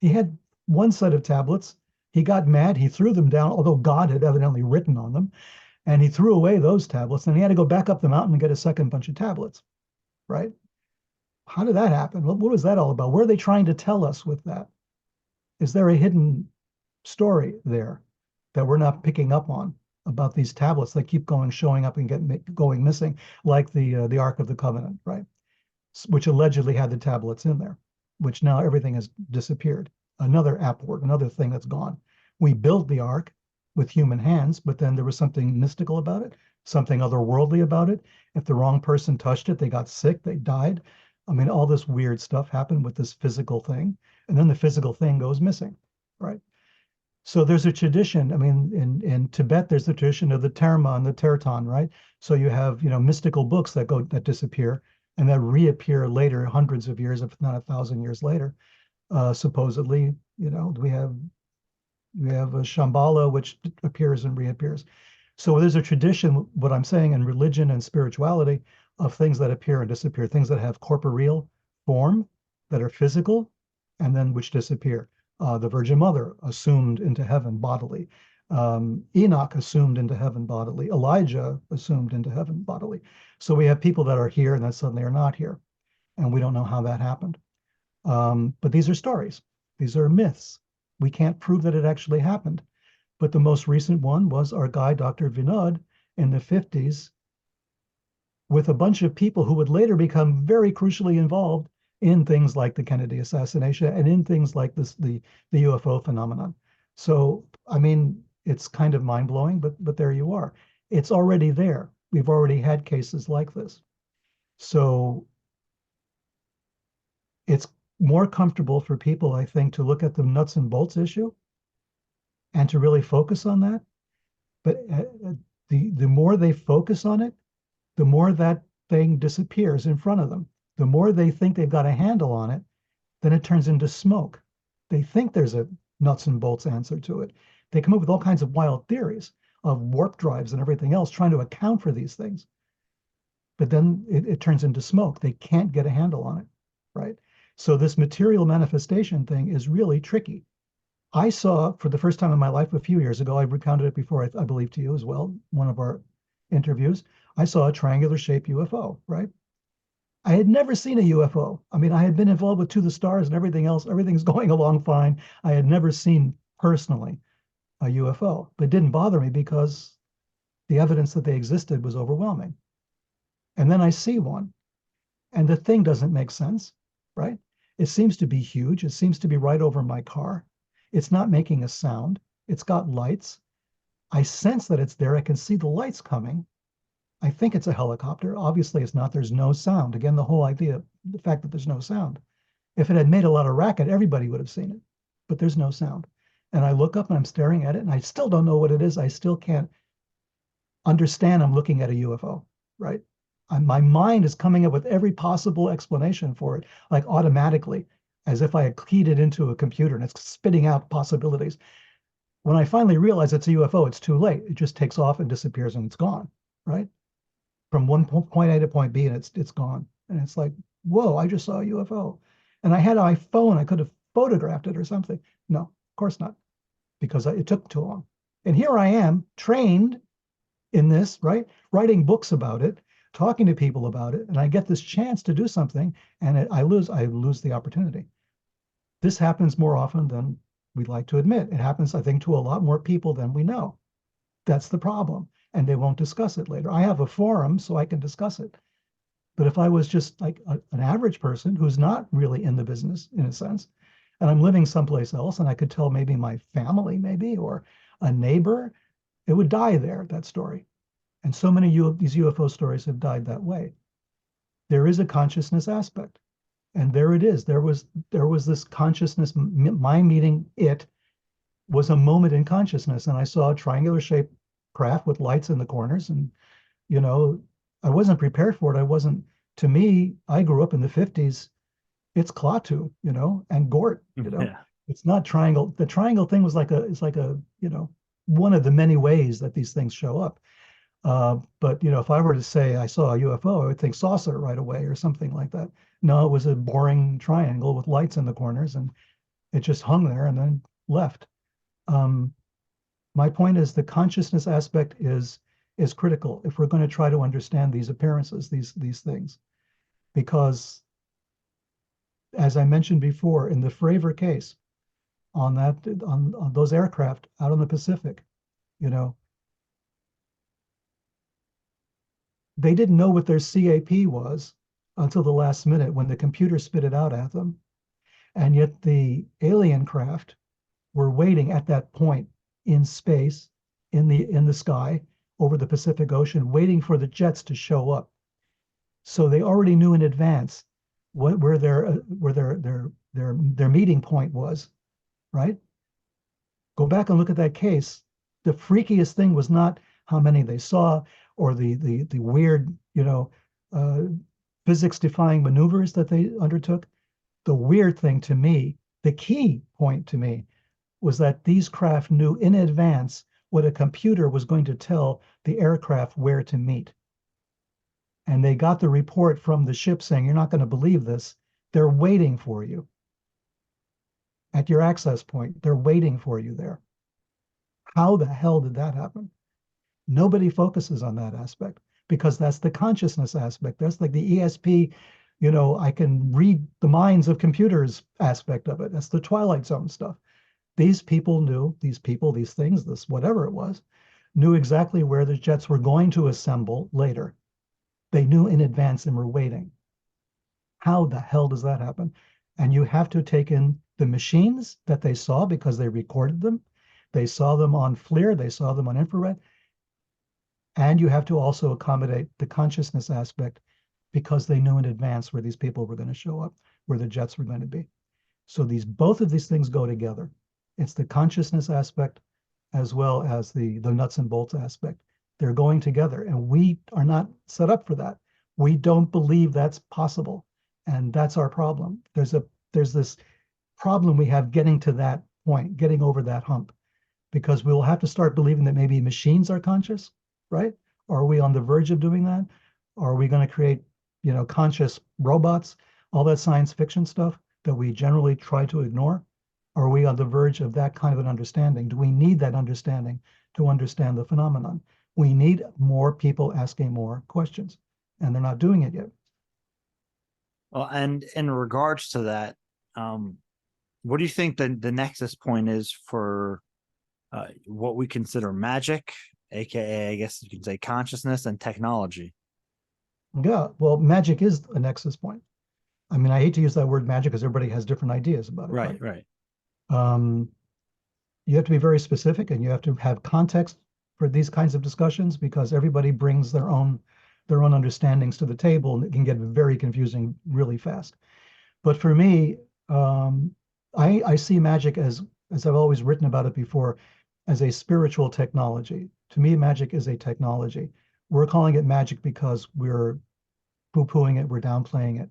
He had one set of tablets. He got mad. He threw them down, although God had evidently written on them. And he threw away those tablets. And he had to go back up the mountain and get a second bunch of tablets, right? How did that happen? What was that all about? What are they trying to tell us with that? Is there a hidden story there that we're not picking up on about these tablets that keep showing up and going missing, like the Ark of the Covenant, right? Which allegedly had the tablets in there, which now everything has disappeared. Another apport, another thing that's gone. We built the Ark with human hands, but then there was something mystical about it, something otherworldly about it. If the wrong person touched it, they got sick, they died. I mean, all this weird stuff happened with this physical thing, and then the physical thing goes missing, right? So there's a tradition. I mean, in Tibet, there's the tradition of the terma and the terton, right? So you have, mystical books that disappear and that reappear later, hundreds of years, if not 1,000 years later. Supposedly, we have a Shambhala, which appears and reappears. So there's a tradition, what I'm saying, in religion and spirituality, of things that appear and disappear, things that have corporeal form, that are physical, and then which disappear. The Virgin Mother assumed into heaven bodily. Enoch assumed into heaven bodily. Elijah assumed into heaven bodily. So we have people that are here and then suddenly are not here. And we don't know how that happened. But these are stories. These are myths. We can't prove that it actually happened. But the most recent one was our guy, Dr. Vinod, in the 50s, with a bunch of people who would later become very crucially involved in things like the Kennedy assassination and in things like the UFO phenomenon. So, I mean, it's kind of mind-blowing, but there you are. It's already there. We've already had cases like this. So it's more comfortable for people, I think, to look at the nuts and bolts issue and to really focus on that. But the more they focus on it, the more that thing disappears in front of them. The more they think they've got a handle on it, then it turns into smoke. They think there's a nuts and bolts answer to it. They come up with all kinds of wild theories of warp drives and everything else trying to account for these things. But then it turns into smoke. They can't get a handle on it, right? So this material manifestation thing is really tricky. I saw for the first time in my life a few years ago, I recounted it before, I believe to you as well, one of our interviews, I saw a triangular shaped UFO, right? I had never seen a UFO. I mean, I had been involved with To the Stars and everything else. Everything's going along fine. I had never seen personally a UFO, but it didn't bother me because the evidence that they existed was overwhelming. And then I see one, and the thing doesn't make sense, right? It seems to be huge. It seems to be right over my car. It's not making a sound. It's got lights. I sense that it's there. I can see the lights coming. I think it's a helicopter. Obviously, it's not. There's no sound. Again, the whole idea, the fact that there's no sound. If it had made a lot of racket, everybody would have seen it, but there's no sound. And I look up and I'm staring at it, and I still don't know what it is. I still can't understand I'm looking at a UFO, right? My mind is coming up with every possible explanation for it, like automatically, as if I had keyed it into a computer and it's spitting out possibilities. When I finally realize it's a UFO, it's too late. It just takes off and disappears and it's gone, right? From point A to point B, and it's gone. And it's like, whoa, I just saw a UFO. And I had my phone, I could have photographed it or something. No, of course not, because it took too long. And here I am, trained in this, right? Writing books about it, talking to people about it, and I get this chance to do something, and I lose the opportunity. This happens more often than we'd like to admit. It happens, I think, to a lot more people than we know. That's the problem. And they won't discuss it later. I have a forum so I can discuss it. But if I was just like an average person who's not really in the business in a sense, and I'm living someplace else and I could tell maybe my family, maybe, or a neighbor, it would die there, that story. And so many these UFO stories have died that way. There is a consciousness aspect. And there it is. There was this consciousness, my meeting it was a moment in consciousness. And I saw a triangular shaped craft with lights in the corners. And, you know, I wasn't prepared for it. I wasn't, to me, I grew up in the 50s. It's Klaatu, and Gort, Yeah. It's not triangle. The triangle thing was it's like a, one of the many ways that these things show up. But if I were to say I saw a UFO, I would think saucer right away or something like that. No, it was a boring triangle with lights in the corners, and it just hung there and then left. Um, my point is the consciousness aspect is critical if we're going to try to understand these appearances, these things, because as I mentioned before, in the Fravor case, on those aircraft out on the Pacific, you know, they didn't know what their CAP was until the last minute when the computer spit it out at them. And yet the alien craft were waiting at that point in space, in the sky, over the Pacific Ocean, waiting for the jets to show up. So they already knew in advance where their meeting point was, right? Go back and look at that case. The freakiest thing was not how many they saw or the weird, uh, physics-defying maneuvers that they undertook. The weird thing to me, the key point to me, was that these craft knew in advance what a computer was going to tell the aircraft where to meet. And they got the report from the ship saying, "You're not going to believe this. They're waiting for you at your access point. They're waiting for you there." How the hell did that happen? Nobody focuses on that aspect because that's the consciousness aspect. That's like the ESP, I can read the minds of computers aspect of it. That's the Twilight Zone stuff. These people knew, these things, this whatever it was, knew exactly where the jets were going to assemble later. They knew in advance and were waiting. How the hell does that happen? And you have to take in the machines that they saw because they recorded them. They saw them on FLIR, they saw them on infrared. And you have to also accommodate the consciousness aspect because they knew in advance where these people were going to show up, where the jets were going to be. So both of these things go together. It's the consciousness aspect as well as the nuts and bolts aspect. They're going together, and we are not set up for that. We don't believe that's possible, and that's our problem. There's this problem we have getting to that point, getting over that hump, because we'll have to start believing that maybe machines are conscious, right? Are we on the verge of doing that? Are we going to create, conscious robots? All that science fiction stuff that we generally try to ignore? Are we on the verge of that kind of an understanding? Do we need that understanding to understand the phenomenon? We need more people asking more questions, and they're not doing it yet. Well, and in regards to that, what do you think the nexus point is for what we consider magic, aka I guess you can say consciousness, and technology? Yeah, well, magic is a nexus point. I mean, I hate to use that word magic because everybody has different ideas about it, Right, but right. um, you have to be very specific and you have to have context for these kinds of discussions because everybody brings their own understandings to the table and it can get very confusing really fast. But for me, I see magic as I've always written about it before, as a spiritual technology. To me, magic is a technology. We're calling it magic because we're poo-pooing it, we're downplaying it.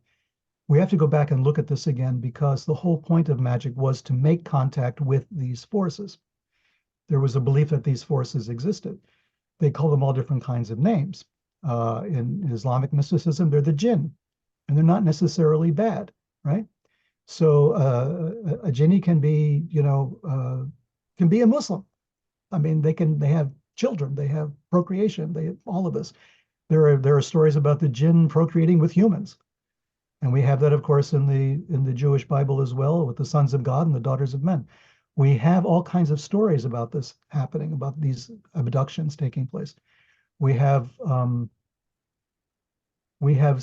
We have to go back and look at this again because the whole point of magic was to make contact with these forces. There was a belief that these forces existed. They call them all different kinds of names. In Islamic mysticism, they're the jinn, and they're not necessarily bad, right? So a jinni can be, can be a Muslim. I mean, they have children, they have procreation, they have all of this. There are stories about the jinn procreating with humans. And we have that, of course, in the Jewish Bible as well, with the sons of God and the daughters of men. We have all kinds of stories about this happening, about these abductions taking place. We have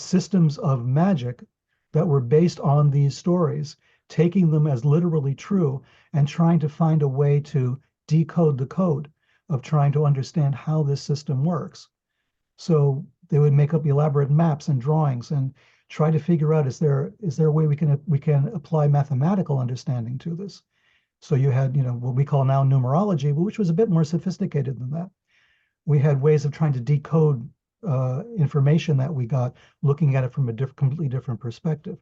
systems of magic that were based on these stories, taking them as literally true and trying to find a way to decode the code of trying to understand how this system works. So they would make up elaborate maps and drawings and try to figure out, is there a way we can apply mathematical understanding to this? So you had, what we call now numerology, which was a bit more sophisticated than that. We had ways of trying to decode information that we got, looking at it from a completely different perspective,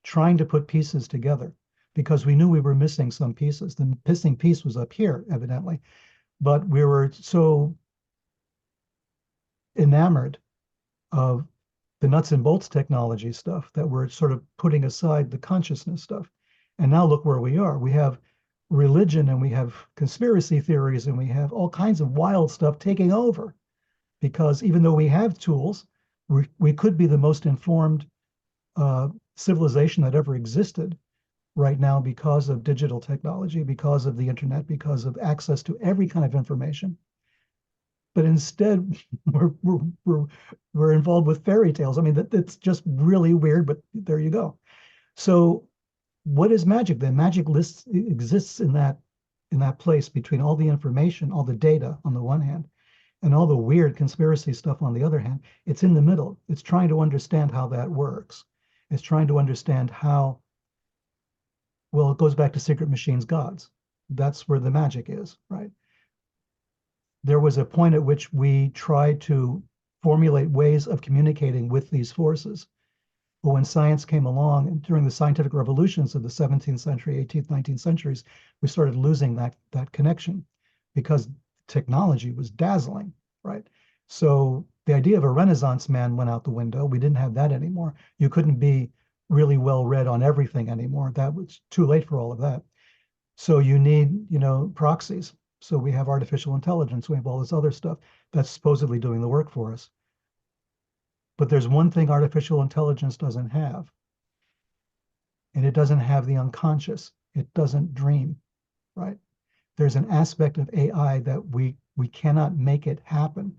trying to put pieces together because we knew we were missing some pieces. The missing piece was up here, evidently, but we were so enamored of the nuts and bolts technology stuff that we're sort of putting aside the consciousness stuff. And now look where we are. We have religion and we have conspiracy theories and we have all kinds of wild stuff taking over because even though we have tools, we could be the most informed civilization that ever existed right now because of digital technology, because of the internet, because of access to every kind of information. But instead, we're involved with fairy tales. I mean, that's just really weird, but there you go. So what is magic then? Magic exists in that place between all the information, all the data on the one hand, and all the weird conspiracy stuff on the other hand. It's in the middle. It's trying to understand how that works. It's trying to understand how, well, it goes back to Sekret Machines gods. That's where the magic is, right? There was a point at which we tried to formulate ways of communicating with these forces. But when science came along and during the scientific revolutions of the 17th century, 18th, 19th centuries, we started losing that connection because technology was dazzling, right? So the idea of a Renaissance man went out the window. We didn't have that anymore. You couldn't be really well read on everything anymore. That was too late for all of that. So you need, proxies. So we have artificial intelligence. We have all this other stuff that's supposedly doing the work for us. But there's one thing artificial intelligence doesn't have, and it doesn't have the unconscious. It doesn't dream, right? There's an aspect of AI that we cannot make it happen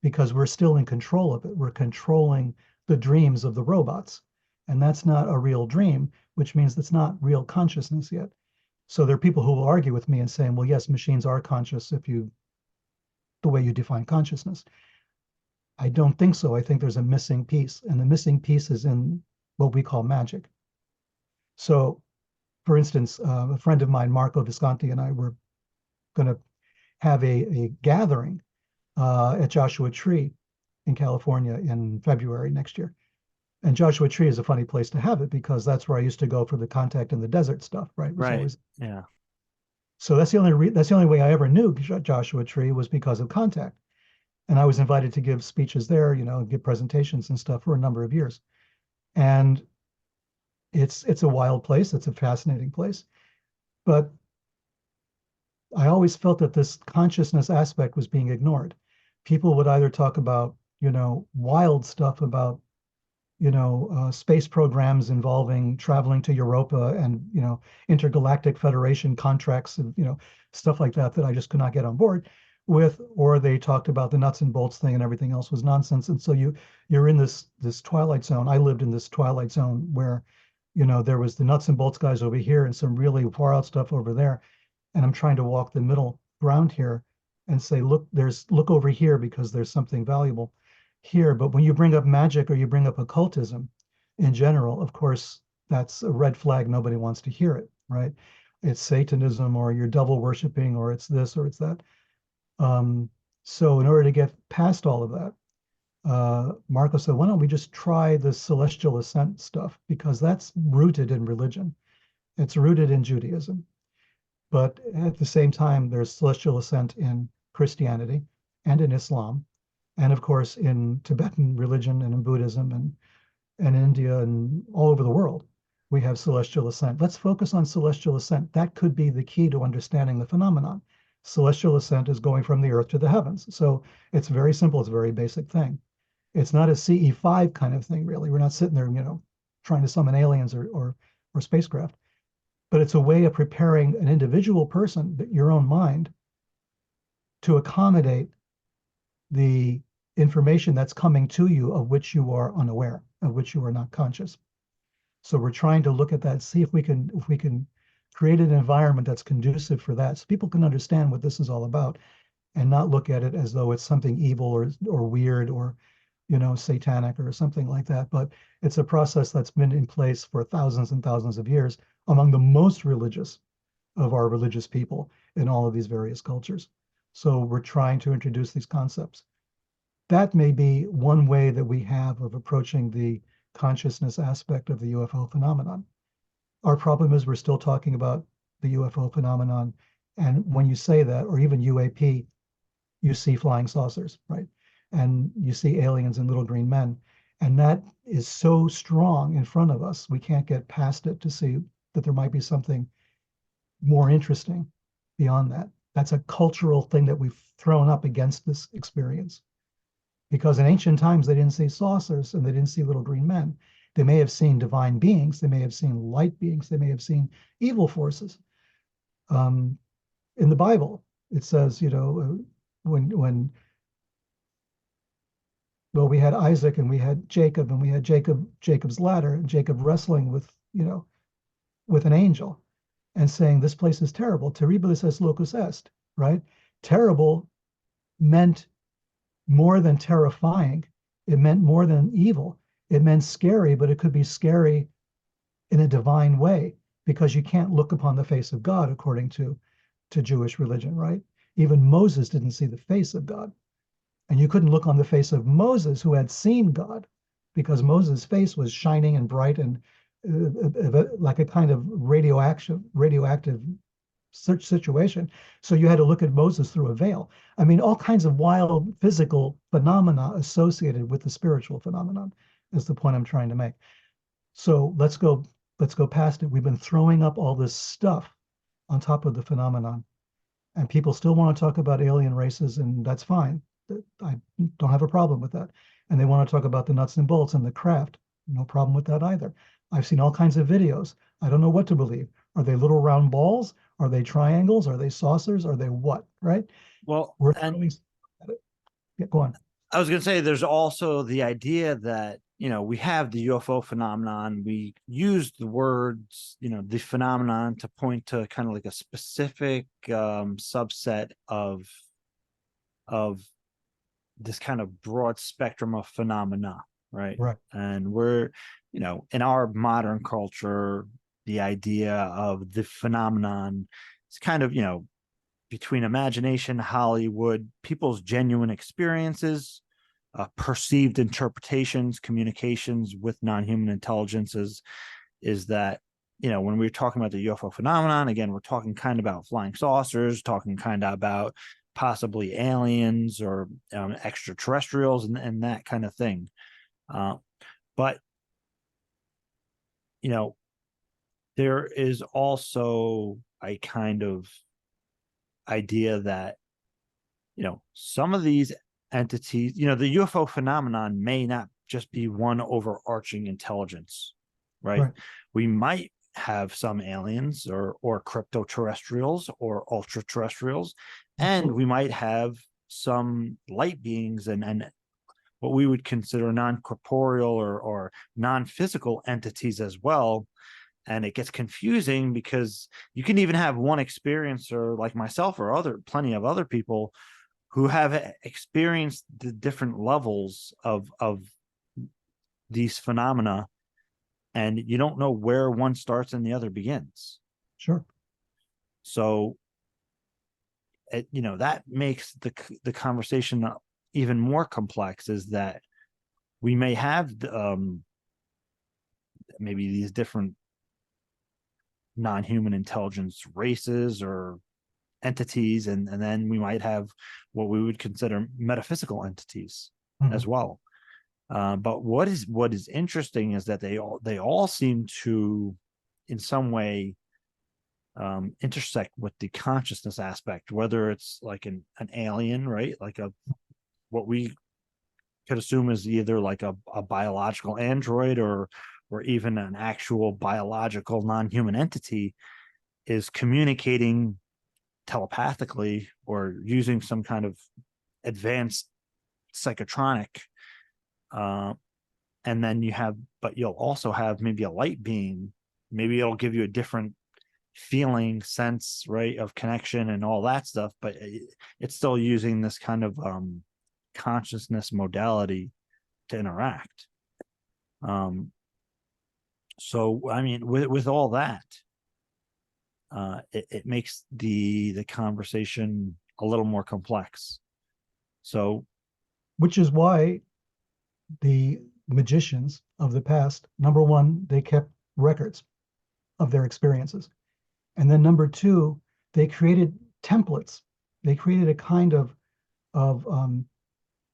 because we're still in control of it. We're controlling the dreams of the robots, and that's not a real dream, which means it's not real consciousness yet. So there are people who will argue with me and saying, well, yes, machines are conscious the way you define consciousness. I don't think so. I think there's a missing piece, and the missing piece is in what we call magic. So, for instance, a friend of mine, Marco Visconti, and I were going to have a gathering at Joshua Tree in California in February next year. And Joshua Tree is a funny place to have it because that's where I used to go for the contact in the desert stuff, right? It was Right. always... Yeah. So that's the only way I ever knew Joshua Tree was because of contact. And I was invited to give speeches there, give presentations and stuff for a number of years. And it's a wild place. It's a fascinating place. But I always felt that this consciousness aspect was being ignored. People would either talk about, wild stuff about, space programs involving traveling to Europa and, intergalactic federation contracts and, stuff like that I just could not get on board with, or they talked about the nuts and bolts thing and everything else was nonsense. And so you're in this twilight zone. I lived in this twilight zone where, there was the nuts and bolts guys over here and some really far out stuff over there. And I'm trying to walk the middle ground here and say, look over here because there's something valuable here. But when you bring up magic or you bring up occultism in general, of course, that's a red flag. Nobody wants to hear it, right? It's Satanism or you're devil worshiping or it's this or it's that. So in order to get past all of that, Marco said, why don't we just try the celestial ascent stuff? Because that's rooted in religion. It's rooted in Judaism. But at the same time, there's celestial ascent in Christianity and in Islam. And of course, in Tibetan religion and in Buddhism and India and all over the world, we have celestial ascent. Let's focus on celestial ascent. That could be the key to understanding the phenomenon. Celestial ascent is going from the earth to the heavens. So it's very simple. It's a very basic thing. It's not a CE5 kind of thing, really. We're not sitting there, trying to summon aliens or spacecraft. but it's a way of preparing an individual person, your own mind, to accommodate the information that's coming to you of which you are unaware, of which you are not conscious. So we're trying to look at that, see if we can create an environment that's conducive for that, so people can understand what this is all about, and not look at it as though it's something evil or weird or satanic or something like that. But it's a process that's been in place for thousands and thousands of years among the most religious of our religious people in all of these various cultures. So we're trying to introduce these concepts. That may be one way that we have of approaching the consciousness aspect of the UFO phenomenon. Our problem is we're still talking about the UFO phenomenon. And when you say that, or even UAP, you see flying saucers, right? And you see aliens and little green men. And that is so strong in front of us, we can't get past it to see that there might be something more interesting beyond that. That's a cultural thing that we've thrown up against this experience. Because in ancient times, they didn't see saucers and they didn't see little green men. They may have seen divine beings, they may have seen light beings, they may have seen evil forces. In the Bible, it says, when well, we had Isaac and we had Jacob and we had Jacob's ladder, and Jacob wrestling with an angel and saying, this place is terrible. Terribilis est locus est, right? Terrible meant more than terrifying. It meant more than evil. It meant scary, but it could be scary in a divine way, because you can't look upon the face of God according to Jewish religion, right? Even Moses didn't see the face of God. And you couldn't look on the face of Moses, who had seen God, because Moses' face was shining and bright and like a kind of radioactive situation. So you had to look at Moses through a veil. I mean, all kinds of wild physical phenomena associated with the spiritual phenomenon is the point I'm trying to make. So let's go past it. We've been throwing up all this stuff on top of the phenomenon, and people still want to talk about alien races, and that's fine. I don't have a problem with that. And they want to talk about the nuts and bolts and the craft. No problem with that either. I've seen all kinds of videos. I don't know what to believe. Are they little round balls? Are they triangles? Are they saucers? Are they what? Right? Well, We're and throwing at it. Yeah, go on. I was going to say there's also the idea that, we have the UFO phenomenon. We use the words, the phenomenon to point to kind of like a specific subset of this kind of broad spectrum of phenomena, right? Right. And we're, in our modern culture, the idea of the phenomenon is kind of, between imagination, Hollywood, people's genuine experiences, perceived interpretations, communications with non-human intelligences, is that, when we're talking about the UFO phenomenon, again, we're talking kind of about flying saucers, talking kind of about possibly aliens or extraterrestrials and that kind of thing. But, there is also a kind of idea that, some of these entities, the UFO phenomenon may not just be one overarching intelligence, right? Right. We might have some aliens or crypto terrestrials or ultra terrestrials, and we might have some light beings and what we would consider non-corporeal or non-physical entities as well. And it gets confusing because you can even have one experiencer like myself or plenty of other people who have experienced the different levels of these phenomena, and you don't know where one starts and the other begins. Sure. So, that makes the conversation even more complex. Is that we may have maybe these different non-human intelligence races or entities, and then we might have what we would consider metaphysical entities as well. But what is interesting is that they all seem to, in some way, intersect with the consciousness aspect, whether it's like an alien, right? Like what we could assume is either like a biological android or even an actual biological non-human entity. is communicating telepathically or using some kind of advanced psychotronic. And then but you'll also have maybe a light being. Maybe it'll give you a different feeling, sense, right, of connection and all that stuff, but it's still using this kind of consciousness modality to interact. So I mean, with all that, it makes the conversation a little more complex. So, which is why the magicians of the past, number one, they kept records of their experiences. And then number two, they created templates. They created a kind of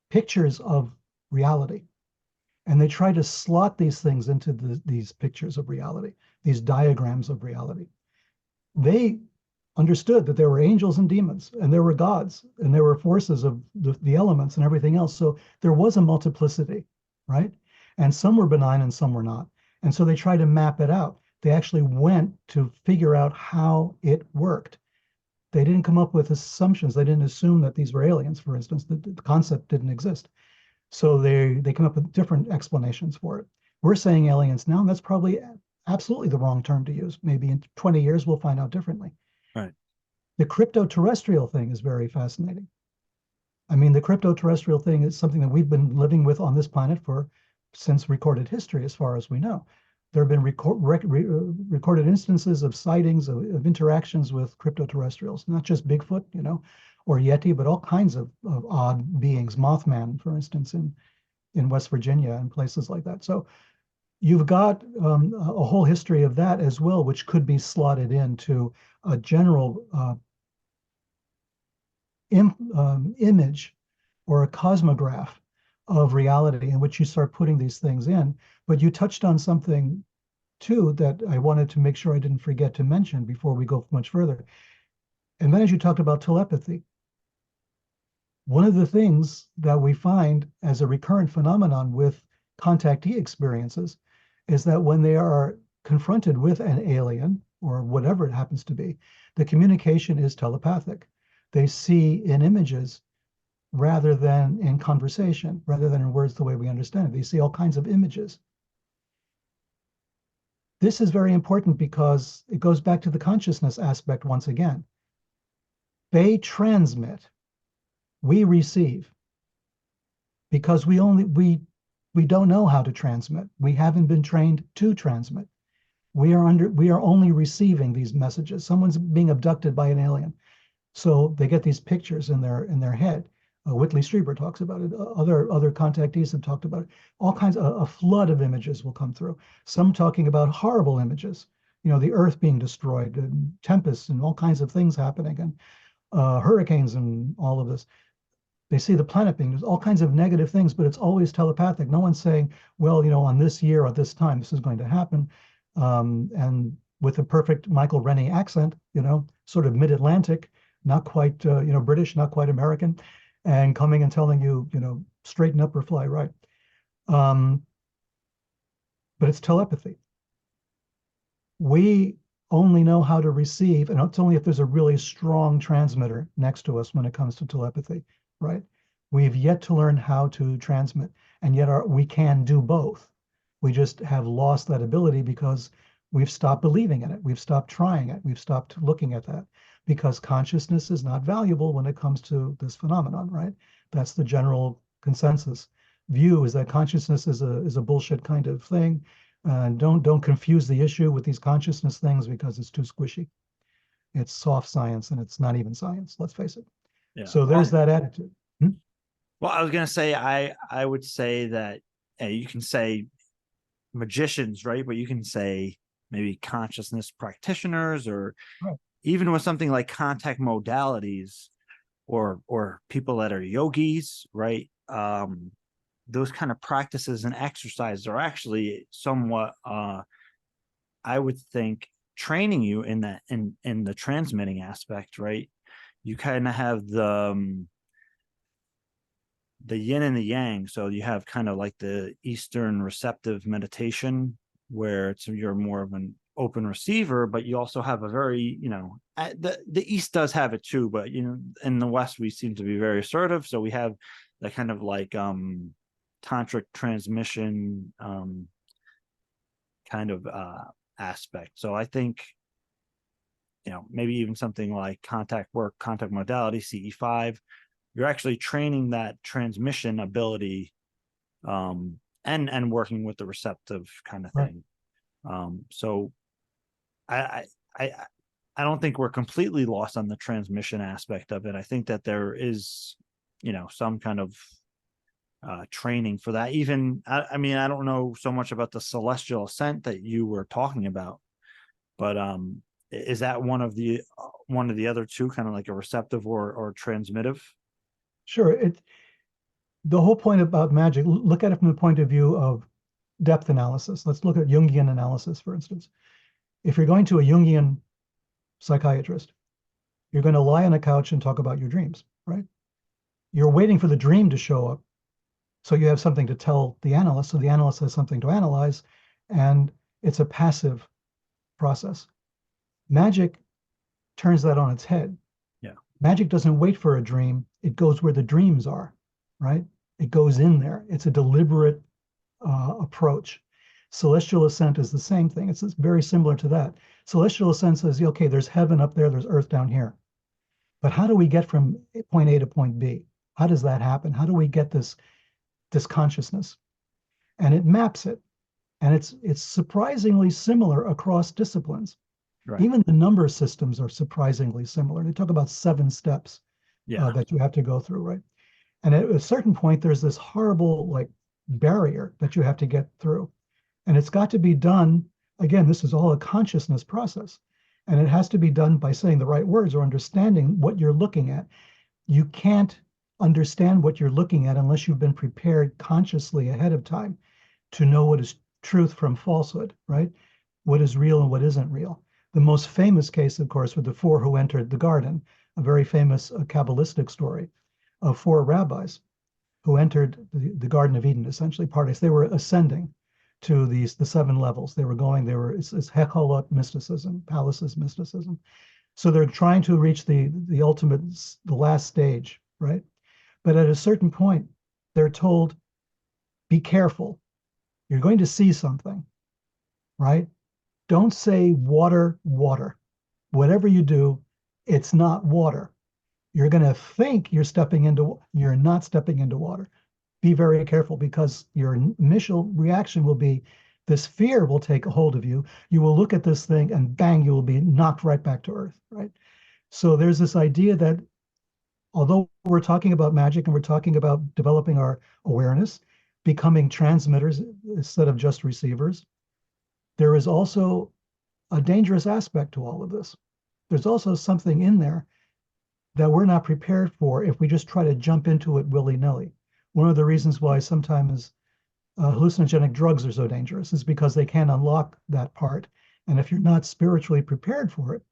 pictures of reality. And they tried to slot these things into these pictures of reality, these diagrams of reality. They understood that there were angels and demons, and there were gods, and there were forces of the elements and everything else. So there was a multiplicity, right? And some were benign and some were not. And so they tried to map it out. They actually went to figure out how it worked. They didn't come up with assumptions. They didn't assume that these were aliens, for instance. The concept didn't exist. So they come up with different explanations for it. We're saying aliens now, and that's probably absolutely the wrong term to use. Maybe in 20 years, we'll find out differently. right. The crypto-terrestrial thing is very fascinating. I mean, the crypto-terrestrial thing is something that we've been living with on this planet since recorded history, as far as we know. There have been recorded instances of sightings of interactions with crypto-terrestrials, not just Bigfoot, or Yeti, but all kinds of odd beings, Mothman, for instance, in West Virginia and places like that. So you've got a whole history of that as well, which could be slotted into a general image or a cosmograph of reality in which you start putting these things in. But you touched on something too that I wanted to make sure I didn't forget to mention before we go much further. And then as you talked about telepathy, one of the things that we find as a recurrent phenomenon with contactee experiences is that when they are confronted with an alien or whatever it happens to be, the communication is telepathic. They see in images rather than in conversation, rather than in words the way we understand it. They see all kinds of images. This is very important because it goes back to the consciousness aspect once again. They transmit, we receive, because we don't know how to transmit. We haven't been trained to transmit. We are only receiving these messages. Someone's being abducted by an alien. So they get these pictures in their head. Whitley Strieber talks about it. Other contactees have talked about it. All kinds of a flood of images will come through. Some talking about horrible images, the earth being destroyed, and tempests, and all kinds of things happening, and hurricanes, and all of this. They see the planet being, there's all kinds of negative things, but it's always telepathic. No one's saying, well, on this year or this time, this is going to happen. And with a perfect Michael Rennie accent, sort of mid-Atlantic, not quite, British, not quite American, and coming and telling you, straighten up or fly right. But it's telepathy. We only know how to receive, and it's only if there's a really strong transmitter next to us when it comes to telepathy, right? We've yet to learn how to transmit, and yet we can do both. We just have lost that ability because we've stopped believing in it. We've stopped trying it. We've stopped looking at that because consciousness is not valuable when it comes to this phenomenon, right? That's the general consensus view, is that consciousness is a bullshit kind of thing. And don't confuse the issue with these consciousness things because it's too squishy. It's soft science and it's not even science, let's face it. Yeah. So there's that attitude. Well, I was going to say, I would say that you can say magicians, right? But you can say maybe consciousness practitioners, or right. Even with something like contact modalities, or people that are yogis, right? Those kind of practices and exercises are actually somewhat, I would think, training you in that, in the transmitting aspect, right? You kind of have the yin and the yang. So you have kind of like the Eastern receptive meditation, where you're more of an open receiver, but you also have a very, the East does have it too, but in the West we seem to be very assertive. So we have that kind of like tantric transmission kind of aspect. So I think, maybe even something like contact work, contact modality, CE5, you're actually training that transmission ability, and working with the receptive kind of Right. thing. So I I I don't think we're completely lost on the transmission aspect of it. I think that there is, some kind of training for that. Even I mean, I don't know so much about the celestial ascent that you were talking about, but is that one of the other two, kind of like a receptive or transmittive? Sure. The whole point about magic, look at it from the point of view of depth analysis. Let's look at Jungian analysis, for instance. If you're going to a Jungian psychiatrist, you're going to lie on a couch and talk about your dreams, right? You're waiting for the dream to show up. So you have something to tell the analyst. So the analyst has something to analyze. And it's a passive process. Magic turns that on its head. Yeah. Magic doesn't wait for a dream. It goes where the dreams are, right? It goes in there. It's a deliberate approach. Celestial ascent is the same thing. It's very similar to that. Celestial ascent says, okay, there's heaven up there, there's earth down here. But how do we get from point A to point B? How does that happen? How do we get this consciousness? And it maps it. And it's surprisingly similar across disciplines. Right. Even the number systems are surprisingly similar. They talk about 7 steps that you have to go through, right? And at a certain point, there's this horrible like barrier that you have to get through. And it's got to be done. Again, this is all a consciousness process. And it has to be done by saying the right words or understanding what you're looking at. You can't understand what you're looking at unless you've been prepared consciously ahead of time to know what is truth from falsehood, right? What is real and what isn't real. The most famous case, of course, were the 4 who entered the garden, a very famous Kabbalistic story of 4 rabbis who entered the Garden of Eden, essentially paradise. They were ascending to the 7 levels. It's Hecholot mysticism, palaces mysticism. So they're trying to reach the ultimate, the last stage, right? But at a certain point, they're told, be careful. You're going to see something, right? Don't say water, water. Whatever you do, it's not water. You're going to think you're not stepping into water. Be very careful, because your initial reaction will be this fear will take a hold of you. You will look at this thing and bang, you will be knocked right back to earth, right? So there's this idea that although we're talking about magic and we're talking about developing our awareness, becoming transmitters instead of just receivers, there is also a dangerous aspect to all of this. There's also something in there that we're not prepared for if we just try to jump into it willy-nilly. One of the reasons why sometimes hallucinogenic drugs are so dangerous is because they can't unlock that part. And if you're not spiritually prepared for it,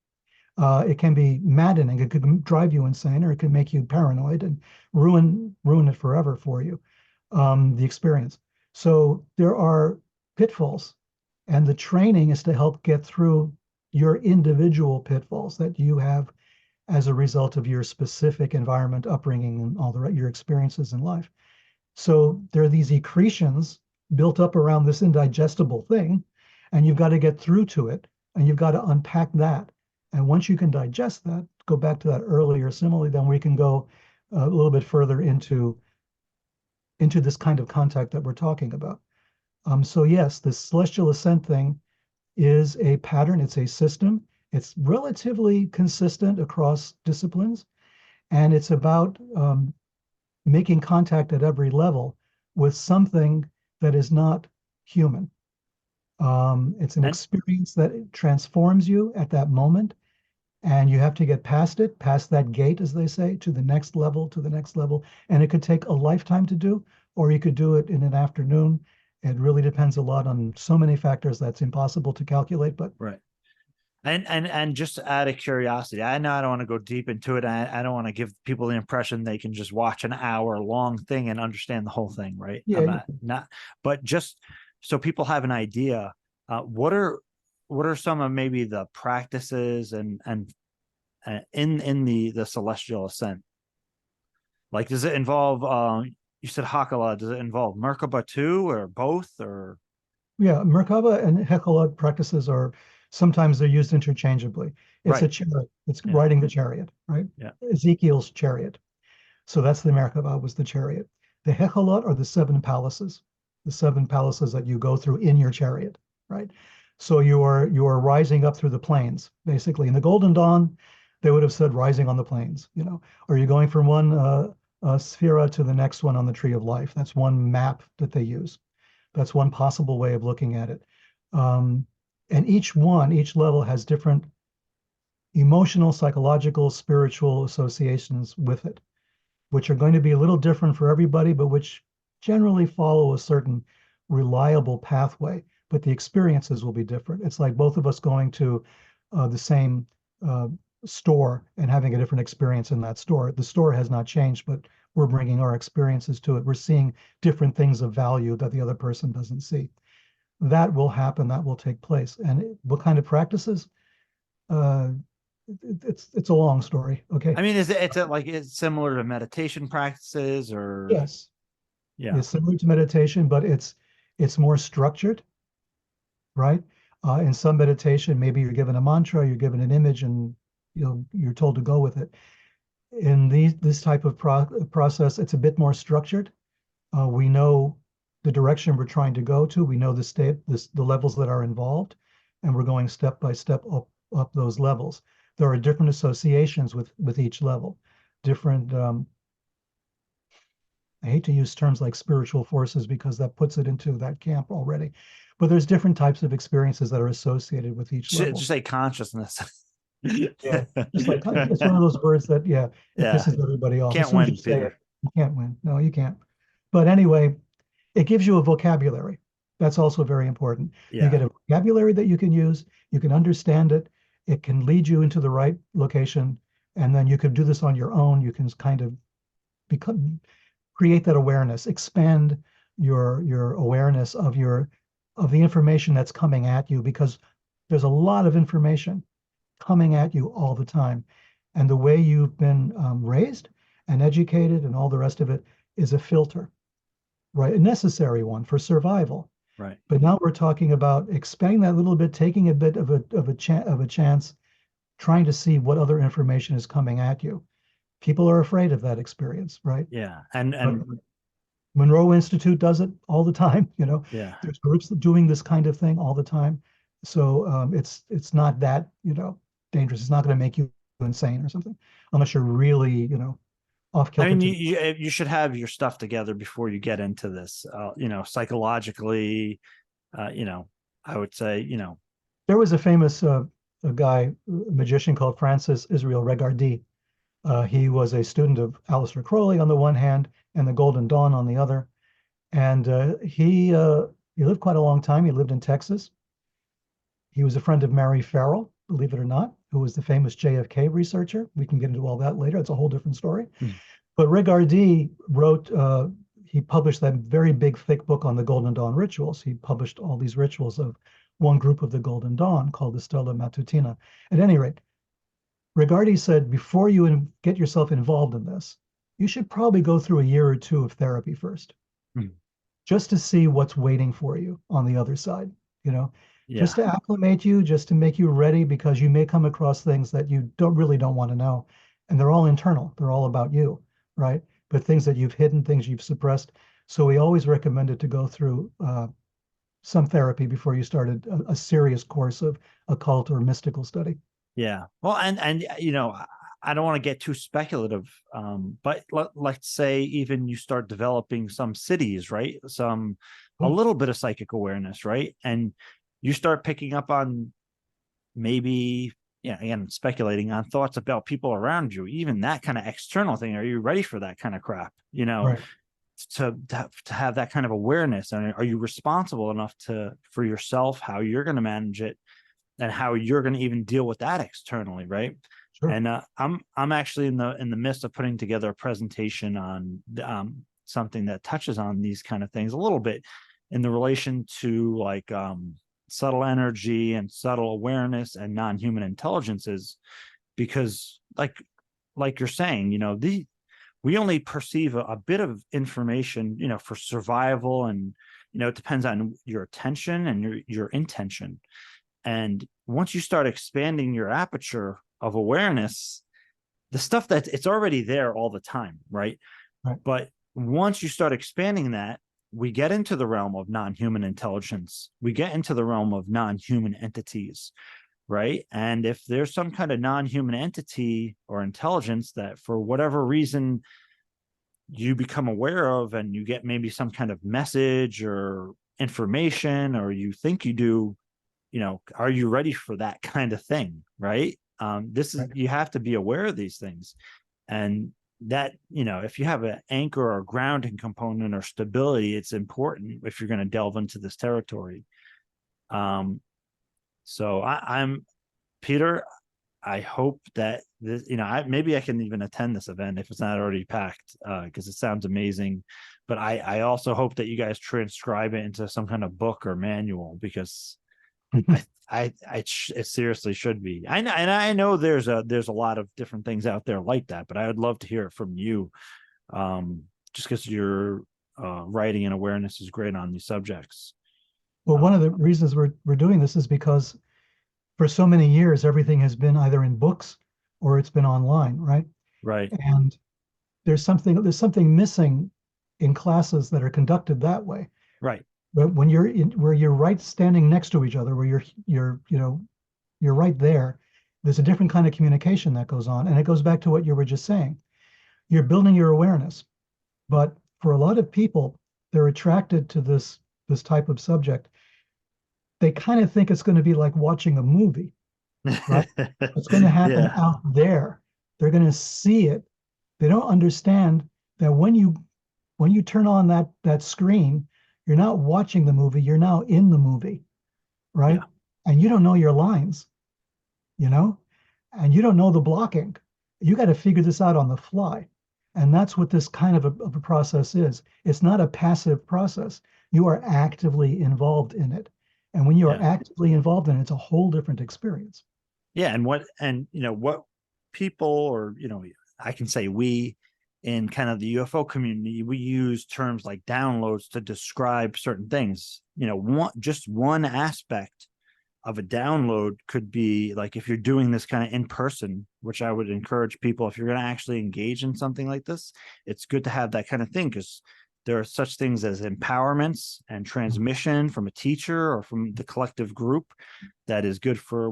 it can be maddening. It could drive you insane, or it can make you paranoid and ruin it forever for you, the experience. So there are pitfalls, and the training is to help get through your individual pitfalls that you have as a result of your specific environment, upbringing, and all your experiences in life. So there are these accretions built up around this indigestible thing, and you've got to get through to it, and you've got to unpack that. And once you can digest that, go back to that earlier simile, then we can go a little bit further into this kind of contact that we're talking about. So yes, the celestial ascent thing is a pattern. It's a system. It's relatively consistent across disciplines, and it's about making contact at every level with something that is not human. It's an experience that transforms you at that moment, and you have to get past it, past that gate, as they say, to the next level, to the next level. And it could take a lifetime to do, or you could do it in an afternoon. It really depends a lot on so many factors that's impossible to calculate. But right. And just out of curiosity, I know I don't want to go deep into it. I don't want to give people the impression they can just watch an hour long thing and understand the whole thing, right? yeah, I'm not, but just so people have an idea, what are what are some of maybe the practices and in the celestial ascent? Like, does it involve you said Hakala, does it involve Merkaba too, or both, or Yeah, Merkaba and Hechelot practices are sometimes they're used interchangeably. It's a right? chariot. It's Yeah, riding the chariot, right? yeah, Ezekiel's chariot. So that's the Merkaba was the chariot. The Hechelot are the seven palaces that you go through in your chariot, right? So you are rising up through the plains, basically. In the Golden Dawn, they would have said rising on the plains, or you're going from one sphera to the next one on the tree of life. That's one map that they use. That's one possible way of looking at it. Um, and each level has different emotional, psychological, spiritual associations with it, which are going to be a little different for everybody, but which generally follow a certain reliable pathway. But the experiences will be different. It's like both of us going to the same uh, store and having a different experience in that store. The store has not changed, but we're bringing our experiences to it. We're seeing different things of value that the other person doesn't see. That will happen. That will take place. And what kind of practices? Uh, it's a long story. Okay. I mean, is it's like it's similar to meditation practices, or Yes, yeah, it's similar to meditation, but it's more structured, right? In some meditation, maybe you're given a mantra, you're given an image, and you're told to go with it. In this type of process, it's a bit more structured. We know the direction we're trying to go to. We know the levels that are involved, and we're going step by step up those levels. There are different associations with each level, different. I hate to use terms like spiritual forces because that puts it into that camp already, but there's different types of experiences that are associated with each just level. say consciousness. Yeah, just like it's one of those words that, yeah, it Yeah, pisses everybody off. As can't soon as you win, say it, Peter. you can't win. No, you can't. But anyway, it gives you a vocabulary. That's also very important. You Yeah, get a vocabulary that you can use, you can understand it, it can lead you into the right location, and then you can do this on your own. You can kind of become create that awareness, expand your awareness of the information that's coming at you, because there's a lot of information coming at you all the time. And the way you've been raised and educated and all the rest of it is a filter, right? A necessary one for survival. right. But now we're talking about expanding that a little bit, taking a bit of a chance, trying to see what other information is coming at you. People are afraid of that experience, right? Yeah, But and Monroe Institute does it all the time. yeah. There's groups doing this kind of thing all the time. So it's not that dangerous. It's not going to make you insane or something, unless you're really off I kilter mean, to. you should have your stuff together before you get into this. Psychologically, I would say, There was a famous a guy, a magician called Francis Israel Regardi. He was a student of Aleister Crowley on the one hand and the Golden Dawn on the other. And he lived quite a long time. He lived in Texas. He was a friend of Mary Farrell, believe it or not, who was the famous JFK researcher. We can get into all that later. It's a whole different story. mm, But Regardi wrote, he published that very big, thick book on the Golden Dawn rituals. He published all these rituals of one group of the Golden Dawn called the Stella Matutina. At any rate, Regardi said, before you get yourself involved in this, you should probably go through a year or two of therapy first, mm, just to see what's waiting for you on the other side, you know, just yeah, to acclimate you, just to make you ready, because you may come across things that you don't want to know. And they're all internal, they're all about you, right? But things that you've hidden, things you've suppressed. So we always recommended to go through some therapy before you started a serious course of occult or mystical study. yeah. Well, and I don't want to get too speculative, but let's say even you start developing some cities, right? A Yeah, little bit of psychic awareness, right? And you start picking up on maybe, yeah, again, speculating on thoughts about people around you, even that kind of external thing. Are you ready for that kind of crap? right. To have that kind of awareness, and are you responsible enough for yourself, how you're going to manage it, and how you're going to even deal with that externally, right? Sure. And I'm actually in the midst of putting together a presentation on something that touches on these kind of things a little bit in the relation to like subtle energy and subtle awareness and non-human intelligences, because like you're saying, we only perceive a bit of information, for survival, and it depends on your attention and your intention. And once you start expanding your aperture of awareness, the stuff that it's already there all the time, right? Right. But once you start expanding that, we get into the realm of non-human intelligence. We get into the realm of non-human entities, right? And if there's some kind of non-human entity or intelligence that for whatever reason you become aware of, and you get maybe some kind of message or information, or you think you do, are you ready for that kind of thing, right? This is, Right. you have to be aware of these things. And that, if you have an anchor or grounding component or stability, it's important if you're going to delve into this territory. So I'm Peter. I hope that this, maybe I can even attend this event if it's not already packed, because it sounds amazing. But I also hope that you guys transcribe it into some kind of book or manual, because it seriously should be. I know there's a lot of different things out there like that, but I would love to hear it from you, just because your writing and awareness is great on these subjects. Well, one of the reasons we're doing this is because for so many years, everything has been either in books or it's been online, right? Right, And there's something missing in classes that are conducted that way. right, But when where you're right standing next to each other, where you're right there, there's a different kind of communication that goes on. And it goes back to what you were just saying. You're building your awareness. But for a lot of people, they're attracted to this type of subject. They kind of think it's going to be like watching a movie, right? It's going to happen yeah, out there. They're going to see it. They don't understand that when you turn on that screen, you're not watching the movie, you're now in the movie, right? yeah, And you don't know your lines, you know, and you don't know the blocking. You got to figure this out on the fly. And that's what this kind of a process is. It's not a passive process. You are actively involved in it. And when you are yeah. actively involved in it, it's a whole different experience. Yeah, what people, or I can say we, in kind of the UFO community, we use terms like downloads to describe certain things. One aspect of a download could be like, if you're doing this kind of in person, which I would encourage people, if you're going to actually engage in something like this, it's good to have that kind of thing, because there are such things as empowerments and transmission from a teacher or from the collective group that is good for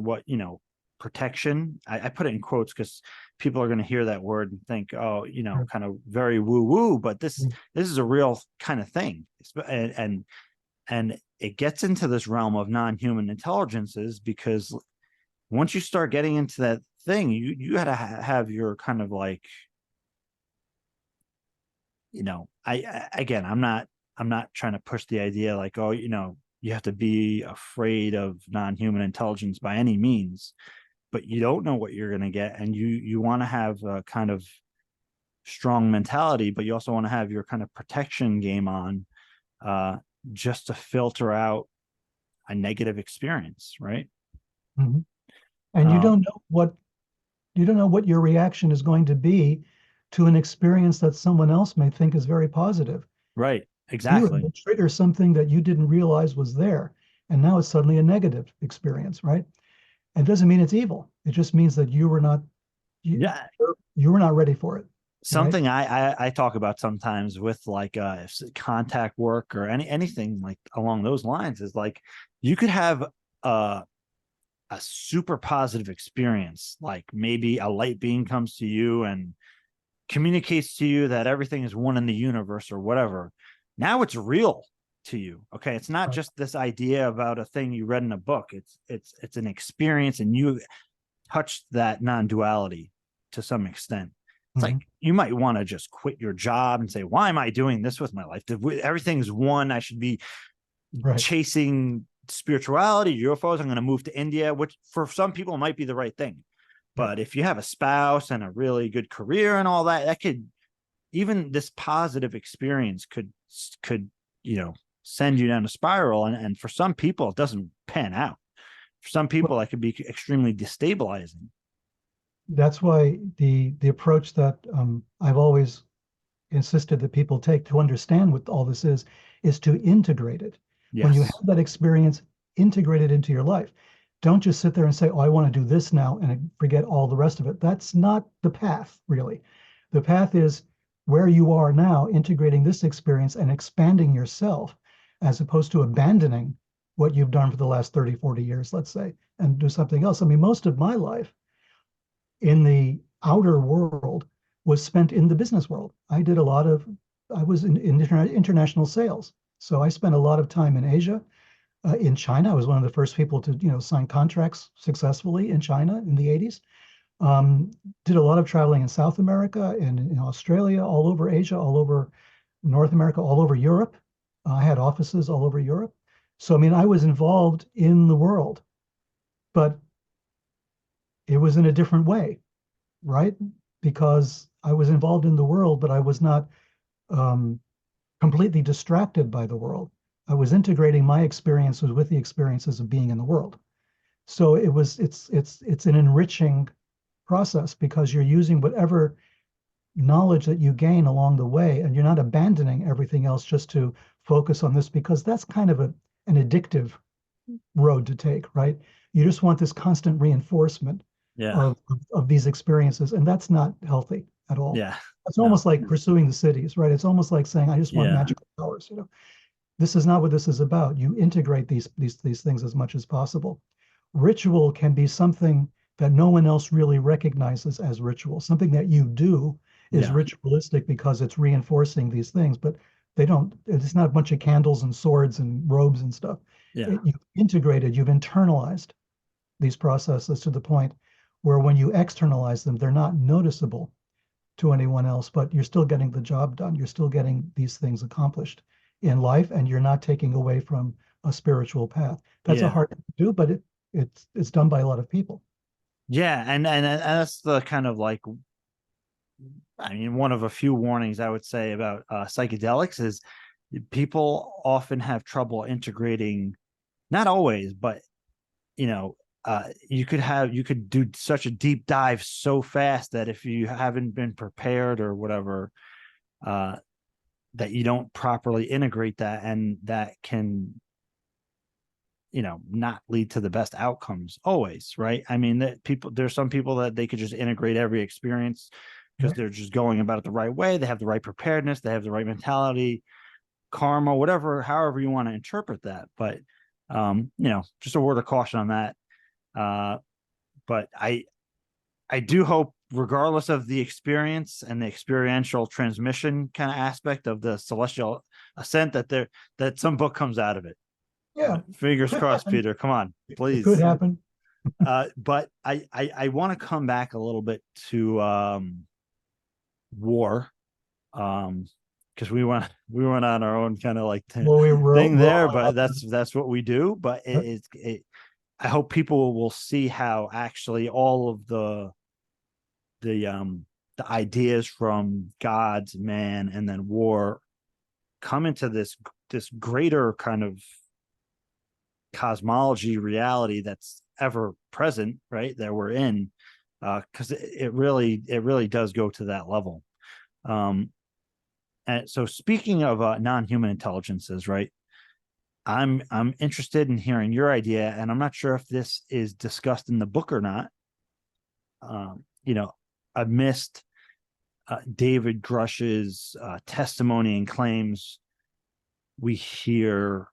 protection. I put it in quotes because people are going to hear that word and think, oh, kind of very woo woo, but this is a real kind of thing. And it gets into this realm of non-human intelligences, because once you start getting into that thing, you got to have your kind of like, again, I'm not trying to push the idea like, oh, you have to be afraid of non-human intelligence by any means, but you don't know what you're going to get, and you want to have a kind of strong mentality, but you also want to have your kind of protection game on, uh, just to filter out a negative experience, right? Mhm. And Um, you don't know what your reaction is going to be to an experience that someone else may think is very positive. right, You exactly. will trigger something that you didn't realize was there, and now it's suddenly a negative experience, right? It doesn't mean it's evil. It just means that you, Yeah, you were not ready for it, right? something I talk about sometimes with like contact work or anything like along those lines is like, you could have a a super positive experience, like maybe a light being comes to you and communicates to you that everything is one in the universe or whatever. Now it's real to you. Okay, it's not Right. just this idea about a thing you read in a book. It's an experience, and you touched that non-duality to some extent. It's like Mhm. you might want to just quit your job and say, why am I doing this with my life? Everything's one. I should be Right. chasing spirituality, UFOs. I'm going to move to India, which for some people might be the right thing. Right. But if you have a spouse and a really good career and all that, that could, even this positive experience could send you down a spiral. And for some people, it doesn't pan out. For some people, that could be extremely destabilizing. That's why the approach that I've always insisted that people take to understand what all this is to integrate it. When you Yes. have that experience, integrate it into your life. Don't just sit there and say, oh, I want to do this now and forget all the rest of it. That's not the path, really. The path is where you are now, integrating this experience and expanding yourself, as opposed to abandoning what you've done for the last 30, 40 years, let's say, and do something else. I mean, most of my life in the outer world was spent in the business world. I was in international sales. So I spent a lot of time in Asia, in China. I was one of the first people to, sign contracts successfully in China in the 80s. Did a lot of traveling in South America and in Australia, all over Asia, all over North America, all over Europe. I had offices all over Europe. So, I mean, I was involved in the world, but it was in a different way, right? Because I was involved in the world, but I was not um, completely distracted by the world. I was integrating my experiences with the experiences of being in the world. So it's an enriching process because you're using whatever knowledge that you gain along the way, and you're not abandoning everything else just to focus on this, because that's kind of an addictive road to take, right? You just want this constant reinforcement Yeah. of these experiences, and that's not healthy at all. Yeah. It's No. almost like pursuing the cities, right? It's almost like saying, I just want Yeah. magical powers, This is not what this is about. You integrate these things as much as possible. Ritual can be something that no one else really recognizes as ritual. Something that you do is Yeah. ritualistic because it's reinforcing these things, but they don't, it's not a bunch of candles and swords and robes and stuff. Yeah. You've integrated, you've internalized these processes to the point where when you externalize them, they're not noticeable to anyone else, but you're still getting the job done. You're still getting these things accomplished in life, and you're not taking away from a spiritual path. That's a Yeah. hard thing to do, but it's done by a lot of people. Yeah. And that's the kind of like, I mean, one of a few warnings I would say about psychedelics is people often have trouble integrating, not always, but you know, you could do such a deep dive so fast that if you haven't been prepared or whatever, uh, that you don't properly integrate that, and that can, not lead to the best outcomes always, right? I mean, there's some people that they could just integrate every experience because Yeah. they're just going about it the right way. They have the right preparedness, they have the right mentality, karma, whatever, however you want to interpret that. But just a word of caution on that. But I do hope, regardless of the experience and the experiential transmission kind of aspect of the celestial ascent, that some book comes out of it. Yeah, Fingers could crossed, happen. Peter. Come on, It could please. happen. But I want to come back a little bit to war, because we went on our own kind of like Well, thing we're there, all but about that's what we do. But that. I hope people will see how actually all of the ideas from gods, man, and then war come into this greater kind of cosmology reality that's ever present, right? That we're in, because it really does go to that level. And so, speaking of non-human intelligences, right? I'm interested in hearing your idea, and I'm not sure if this is discussed in the book or not. I missed David Grush's testimony and claims. We hear,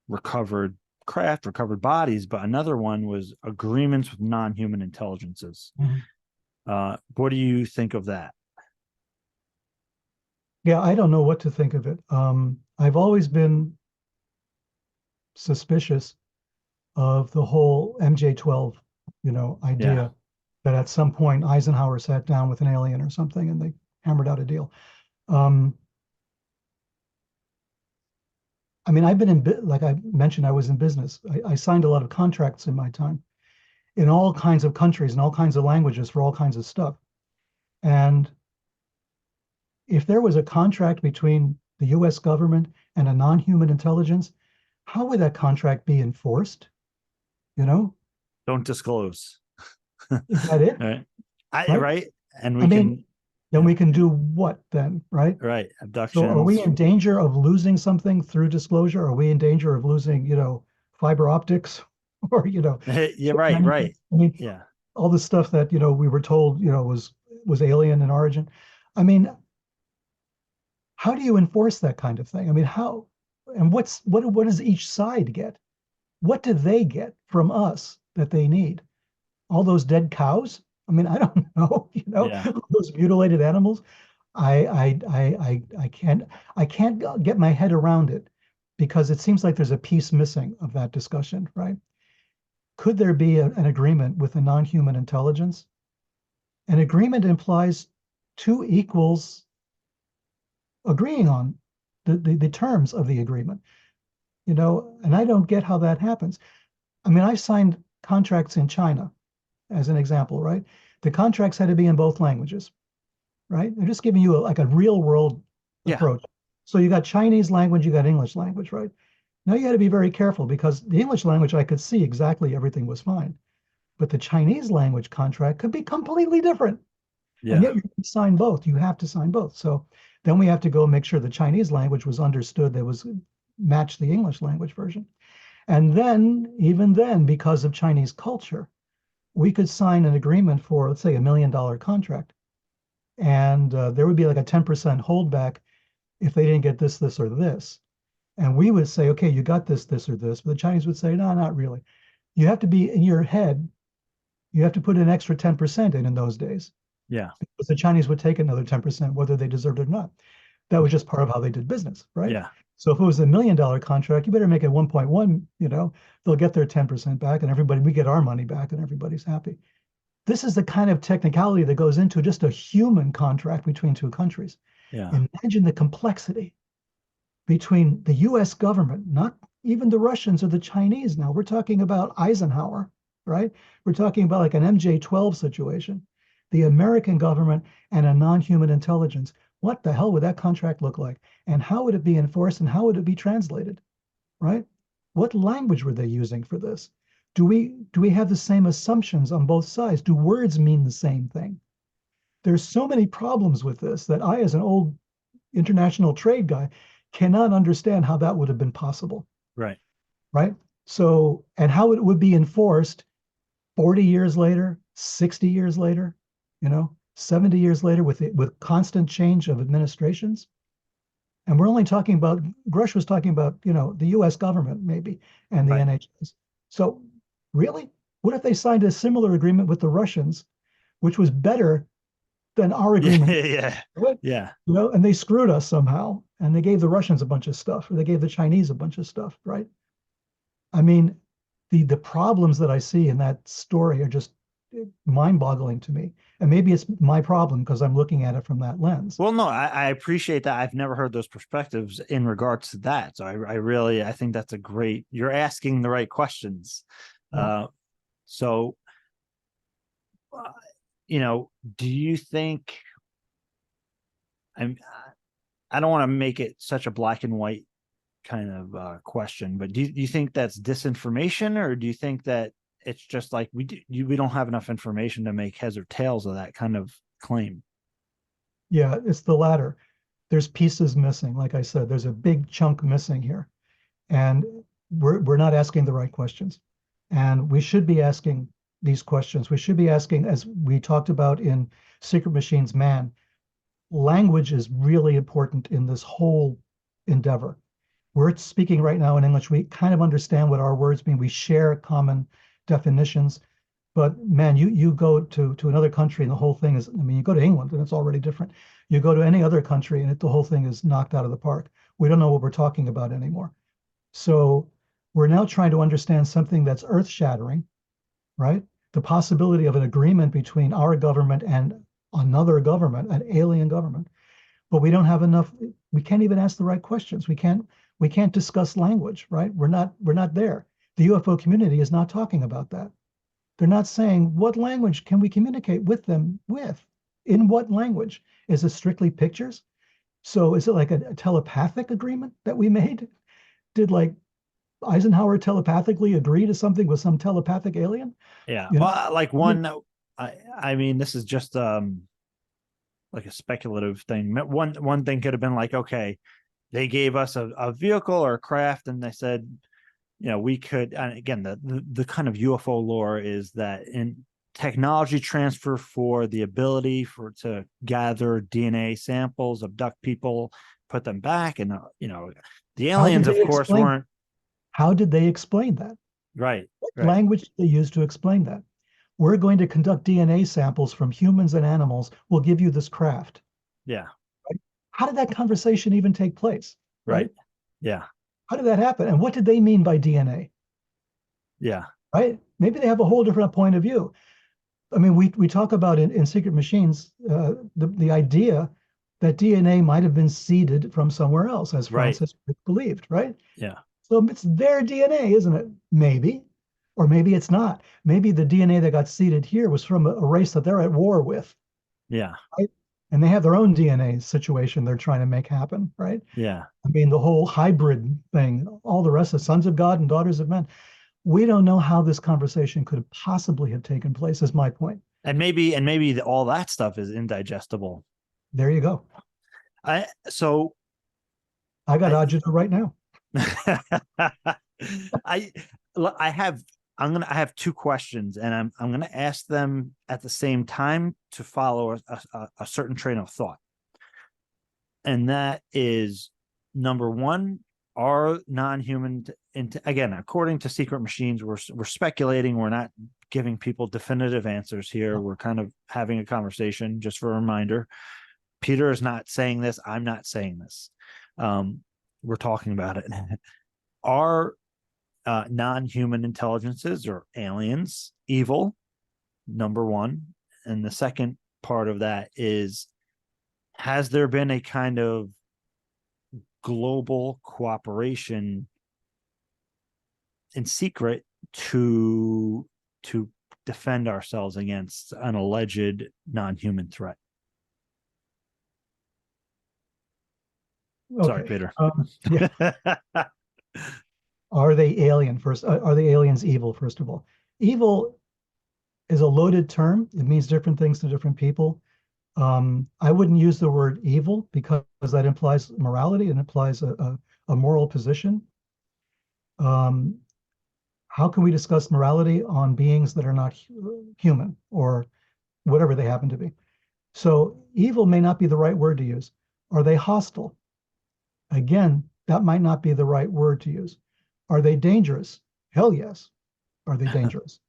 recovered craft, recovered bodies, but another one was agreements with non-human intelligences. Mhm. What do you think of that? Yeah, I don't know what to think of it. I've always been suspicious of the whole MJ-12, Yeah, idea that at some point Eisenhower sat down with an alien or something and they hammered out a deal. Um, I mean, like I mentioned, I was in business. I signed a lot of contracts in my time in all kinds of countries and all kinds of languages for all kinds of stuff. And if there was a contract between the US government and a non-human intelligence, how would that contract be enforced? You know, Don't disclose. is that it? Right. Right? Right. And I we mean, can, then yeah, we can do what then, right? right. So are we Abductions. in danger of losing something through disclosure? Are we in danger of losing, fiber optics or, Yeah, chip right, right. I mean, Yeah. all the stuff that, we were told, was alien in origin. I mean, how do you enforce that kind of thing? I mean, how and what does each side get? What do they get from us that they need? All those dead cows? I mean, I don't know, Yeah. those mutilated animals. I can't get my head around it because it seems like there's a piece missing of that discussion, right? Could there be an agreement with a non-human intelligence? An agreement implies two equals agreeing on the terms of the agreement, and I don't get how that happens. I mean, I've signed contracts in China as an example, right? The contracts had to be in both languages, right? They're just giving you like a real world Yeah. approach. So you got Chinese language, you got English language, right? Now you had to be very careful because the English language, I could see exactly everything was fine. But the Chinese language contract could be completely different. And Yeah. yet you can sign both. You have to sign both. So then we have to go make sure the Chinese language was understood that was matched the English language version. And then, even then, because of Chinese culture, we could sign an agreement for, let's say, $1 million contract. And there would be like a 10% holdback if they didn't get this, this, or this. And we would say, okay, you got this, this, or this. But the Chinese would say, no, not really. You have to be in your head, you have to put an extra 10% in those days Yeah. because the Chinese would take another 10%, whether they deserved it or not. That was just part of how they did business, right? Yeah. So if it was $1 million contract, you better make it 1.1, they'll get their 10% back and we get our money back and everybody's happy. This is the kind of technicality that goes into just a human contract between two countries. Yeah. Imagine the complexity between the US government, not even the Russians or the Chinese now. We're talking about Eisenhower, right? We're talking about like an MJ-12 situation. The American government and a non-human intelligence. What the hell would that contract look like? And how would it be enforced and how would it be translated, right? What language were they using for this? Do we have the same assumptions on both sides? Do words mean the same thing? There's so many problems with this that I, as an old international trade guy, cannot understand how that would have been possible, Right. right? So, and how it would be enforced 40 years later, 60 years later, 70 years later with constant change of administrations. And we're only talking about, Grush was talking about, the US government maybe and the Right. NHS. So really, what if they signed a similar agreement with the Russians, which was better than our Yeah. agreement? Yeah. What? Yeah. And they screwed us somehow, and they gave the Russians a bunch of stuff, or they gave the Chinese a bunch of stuff, right? I mean, the problems that I see in that story are just mind-boggling to me. And maybe it's my problem because I'm looking at it from that lens. Well, no, I appreciate that. I've never heard those perspectives in regards to that. So I really, I think that's a great, you're asking the right questions. Yeah. Uh, so, uh, do you think, I'm, I don't want to make it such a black and white kind of question, but do you think that's disinformation, or do you think that it's just like we don't have enough information to make heads or tails of that kind of claim? Yeah, it's the latter. There's pieces missing. Like I said, there's a big chunk missing here. And we're not asking the right questions. And we should be asking these questions. We should be asking, as we talked about in Secret Machines Man, language is really important in this whole endeavor. We're speaking right now in English. We kind of understand what our words mean. We share common definitions. But man, you go to another country and the whole thing is, I mean, you go to England and it's already different. You go to any other country and the whole thing is knocked out of the park. We don't know what we're talking about anymore. So we're now trying to understand something that's earth shattering, right? The possibility of an agreement between our government and another government, an alien government. But we don't have enough, we can't even ask the right questions. We can't discuss language, right? We're not there. The UFO community is not talking about that. They're not saying what language can we communicate with them with? In what language? Is it strictly pictures? So is it like a telepathic agreement that we made? Did like Eisenhower telepathically agree to something with some telepathic alien? Yeah. You know, Well, like I mean, I mean, this is just like a speculative thing. One thing could have been like, okay, they gave us a vehicle or a craft, and they said, we could. And again, the kind of UFO lore is that in technology transfer for the ability for to gather DNA samples, abduct people, put them back, and the how did aliens, of they course, explain? weren't How did they explain that? right. What Right. language did they use to explain that? We're going to conduct DNA samples from humans and animals. We'll give you this craft. Yeah. Right? How did that conversation even take place? Right. Right? Yeah. How did that happen? And what did they mean by DNA? Yeah. Right? Maybe they have a whole different point of view. I mean, we talk about in Sekret Machines the idea that DNA might have been seeded from somewhere else, as Right. Francis believed, right? Yeah. So it's their DNA, isn't it? Maybe, or maybe it's not. Maybe the DNA that got seeded here was from a race that they're at war with, Yeah. right? And they have their own DNA situation they're trying to make happen, right? Yeah. I mean, the whole hybrid thing, all the rest of sons of God and daughters of men. We don't know how this conversation could possibly have taken place, is my point. And maybe all that stuff is indigestible. There you go. I so I got I agita right now. I I have I have two questions, and I'm gonna ask them at the same time to follow a certain train of thought. And that is number one, are non-human again, according to Sekret Machines, we're speculating, we're not giving people definitive answers here. We're kind of having a conversation, just for a reminder. Peter is not saying this, I'm not saying this. We're talking about it. Are non-human intelligences or aliens evil? Number one. And the second part of that is, has there been a kind of global cooperation in secret to defend ourselves against an alleged non-human threat? Sorry, Okay. Peter. Yeah. Are they alien first? Are the aliens evil, first of all? Evil is a loaded term. It means different things to different people. I wouldn't use the word evil because that implies morality and implies a moral position. Um, how can we discuss morality on beings that are not human or whatever they happen to be? So evil may not be the right word to use. Are they hostile? Again, that might not be the right word to use. Are they dangerous? Hell yes. Are they dangerous?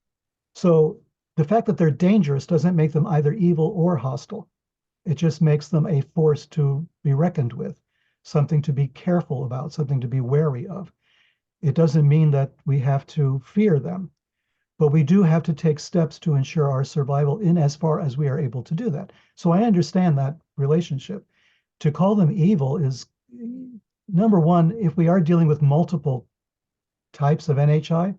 So the fact that they're dangerous doesn't make them either evil or hostile. It just makes them a force to be reckoned with, something to be careful about, something to be wary of. It doesn't mean that we have to fear them, but we do have to take steps to ensure our survival in as far as we are able to do that. So I understand that relationship. To call them evil is, number one, if we are dealing with multiple types of NHI,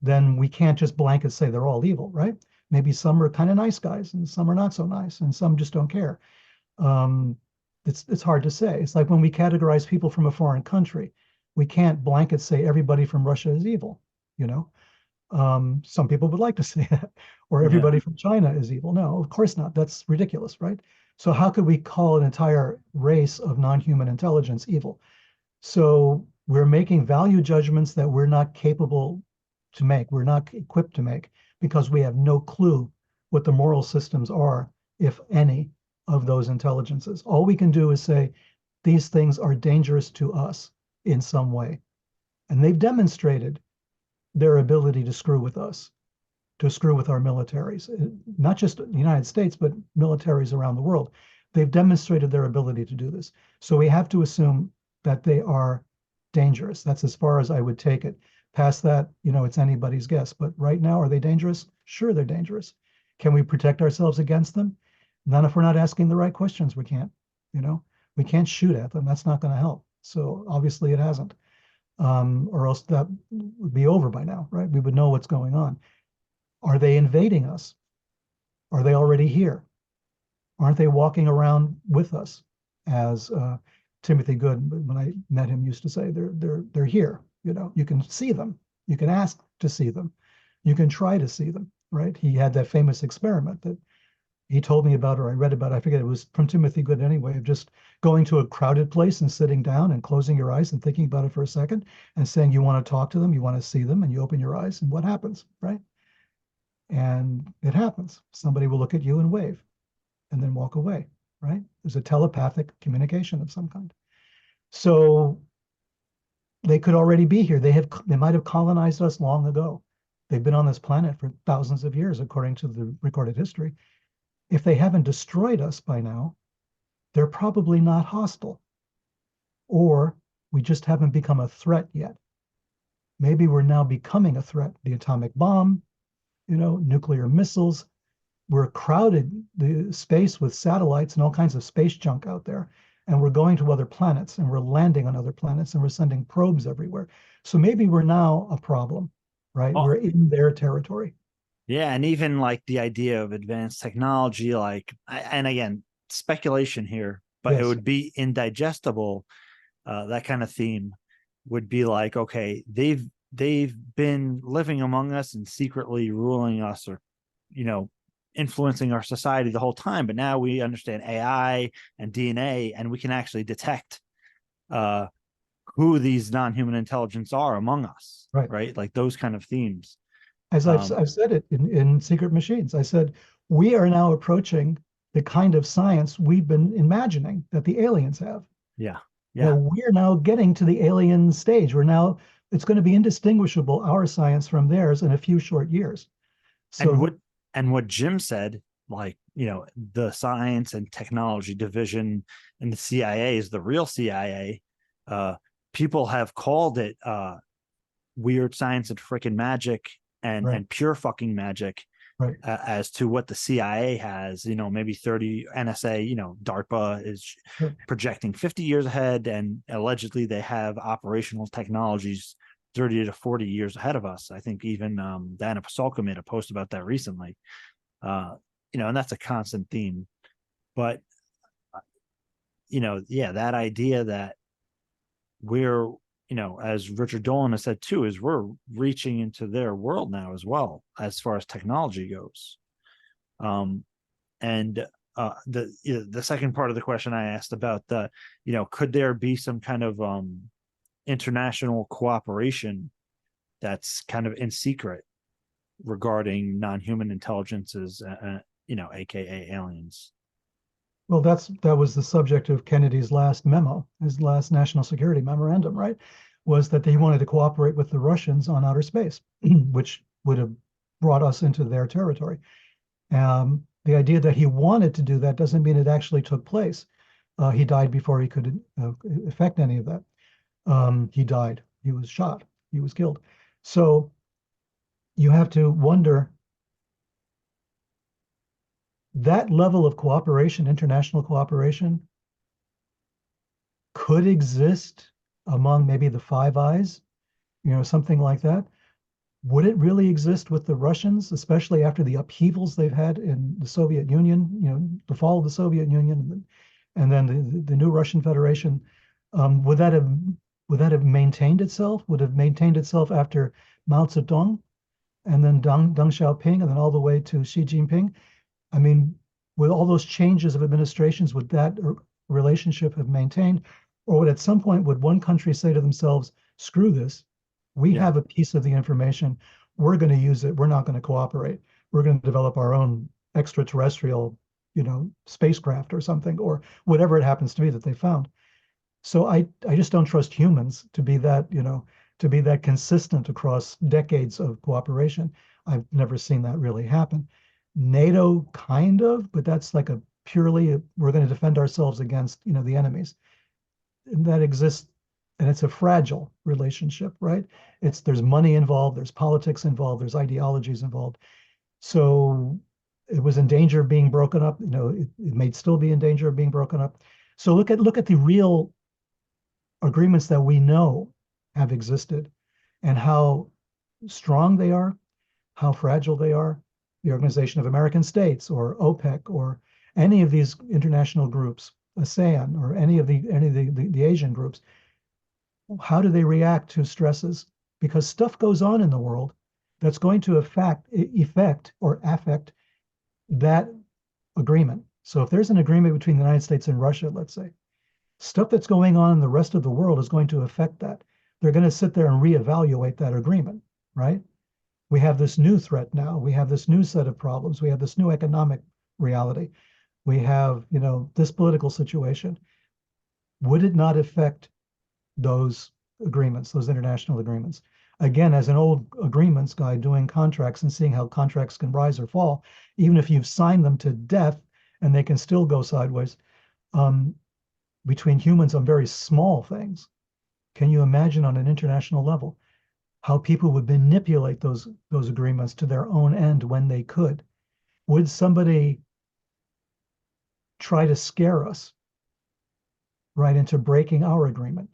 then we can't just blanket say they're all evil, right? Maybe some are kind of nice guys and some are not so nice and some just don't care. Um, it's hard to say. It's like when we categorize people from a foreign country, we can't blanket say everybody from Russia is evil, you know? Some people would like to say that, or Yeah. everybody from China is evil. No, of course not. That's ridiculous, right? So how could we call an entire race of non-human intelligence evil? So we're making value judgments that we're not capable to make. We're not equipped to make because we have no clue what the moral systems are, if any, of those intelligences. All we can do is say these things are dangerous to us in some way. And they've demonstrated their ability to screw with us, to screw with our militaries, not just the United States, but militaries around the world. They've demonstrated their ability to do this. So we have to assume that they are dangerous. That's as far as I would take it. Past that, it's anybody's guess. But right now, are they dangerous? Sure, they're dangerous. Can we protect ourselves against them? None if we're not asking the right questions. We can't, you know, we can't shoot at them. That's not going to help. So obviously it hasn't. Or else that would be over by now, right? We would know what's going on. Are they invading us? Are they already here? Aren't they walking around with us? As Timothy Good, when I met him, used to say, they're here. You can see them. You can ask to see them. You can try to see them, right? He had that famous experiment that he told me about, or I read about, I forget, it was from Timothy Good anyway, of just going to a crowded place and sitting down and closing your eyes and thinking about it for a second and saying you want to talk to them, you want to see them, and you open your eyes, and what happens, right? And it happens. Somebody will look at you and wave and then walk away, right? There's a telepathic communication of some kind. So they could already be here. They might have colonized us long ago. They've been on this planet for thousands of years, according to the recorded history. If they haven't destroyed us by now, they're probably not hostile. Or we just haven't become a threat yet. Maybe we're now becoming a threat. The atomic bomb, nuclear missiles. We're crowded the space with satellites and all kinds of space junk out there. And we're going to other planets and we're landing on other planets and we're sending probes everywhere. So maybe we're now a problem, right? Oh, We're in their territory. yeah, and even like the idea of advanced technology, and again, speculation here, but it Yes, would be indigestible. That kind of theme would be like, okay, they've been living among us and secretly ruling us, or you know, influencing our society the whole time. But now we understand AI and DNA, and we can actually detect uh, who these non-human intelligence are among us, right. right? Like those kind of themes. As Um, I've said it in Sekret Machines, I said, we are now approaching the kind of science we've been imagining that the aliens have. yeah, yeah. We're now getting to the alien stage. It's going to be indistinguishable, our science from theirs, in a few short years. and So, what and what Jim said, like, the science and technology division in the CIA is the real CIA. uh People have called it weird science and freaking magic, right, and pure fucking magic, right, as to what the CIA has, maybe 30. NSA, DARPA is sure. projecting 50 years ahead, and allegedly they have operational technologies 30 to 40 years ahead of us. I think even Dana Pasolka made a post about that recently. uh and that's a constant theme. But yeah, that idea that we're, as Richard Dolan has said too, is we're reaching into their world now as well, as far as technology goes. And the second part of the question I asked about could there be some kind of international cooperation that's kind of in secret regarding non-human intelligences, aka aliens? Well, that was the subject of Kennedy's last memo, his last national security memorandum, right? Was that they wanted to cooperate with the Russians on outer space, which would have brought us into their territory. The idea that he wanted to do that doesn't mean it actually took place. He died before he could effect any of that. He died. He was shot. He was killed. So you have to wonder, that level of cooperation, international cooperation, could exist among maybe the Five Eyes, something like that. Would it really exist with the Russians, especially after the upheavals they've had in the Soviet Union, the fall of the Soviet Union, and then the new Russian Federation? Would that have maintained itself? Would have maintained itself after Mao Zedong, and then Deng Xiaoping, and then all the way to Xi Jinping? I mean, with all those changes of administrations, would that relationship have maintained? Or would at some point, would one country say to themselves, screw this, we Yeah. have a piece of the information, we're going to use it, we're not going to cooperate, we're going to develop our own extraterrestrial, spacecraft or something, or whatever it happens to be that they found. So I just don't trust humans to be that consistent across decades of cooperation. I've never seen that really happen. NATO kind of, but that's like a purely, we're going to defend ourselves against, the enemies. And that exists, and it's a fragile relationship, right? There's money involved, there's politics involved, there's ideologies involved. So it was in danger of being broken up. It may still be in danger of being broken up. So look at the real agreements that we know have existed, and how strong they are, how fragile they are. The Organization of American States, or OPEC, or any of these international groups, ASEAN, or any of the Asian groups, how do they react to stresses? Because stuff goes on in the world that's going to affect that agreement. So if there's an agreement between the United States and Russia, let's say, stuff that's going on in the rest of the world is going to affect that. They're going to sit there and reevaluate that agreement, right? We have this new threat now. We have this new set of problems. We have this new economic reality. We have, this political situation. Would it not affect those agreements, those international agreements? Again, as an old agreements guy doing contracts and seeing how contracts can rise or fall, even if you've signed them to death and they can still go sideways, between humans on very small things. Can you imagine on an international level how people would manipulate those agreements to their own end when they could? Would somebody try to scare us right into breaking our agreement?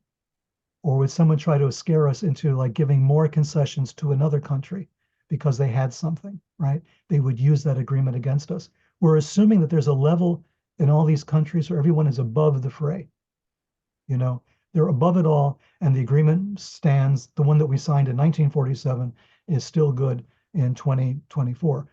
Or would someone try to scare us into like giving more concessions to another country because they had something, right? They would use that agreement against us. We're assuming that there's a level in all these countries where everyone is above the fray. They're above it all, and the agreement stands. The one that we signed in 1947 is still good in 2024.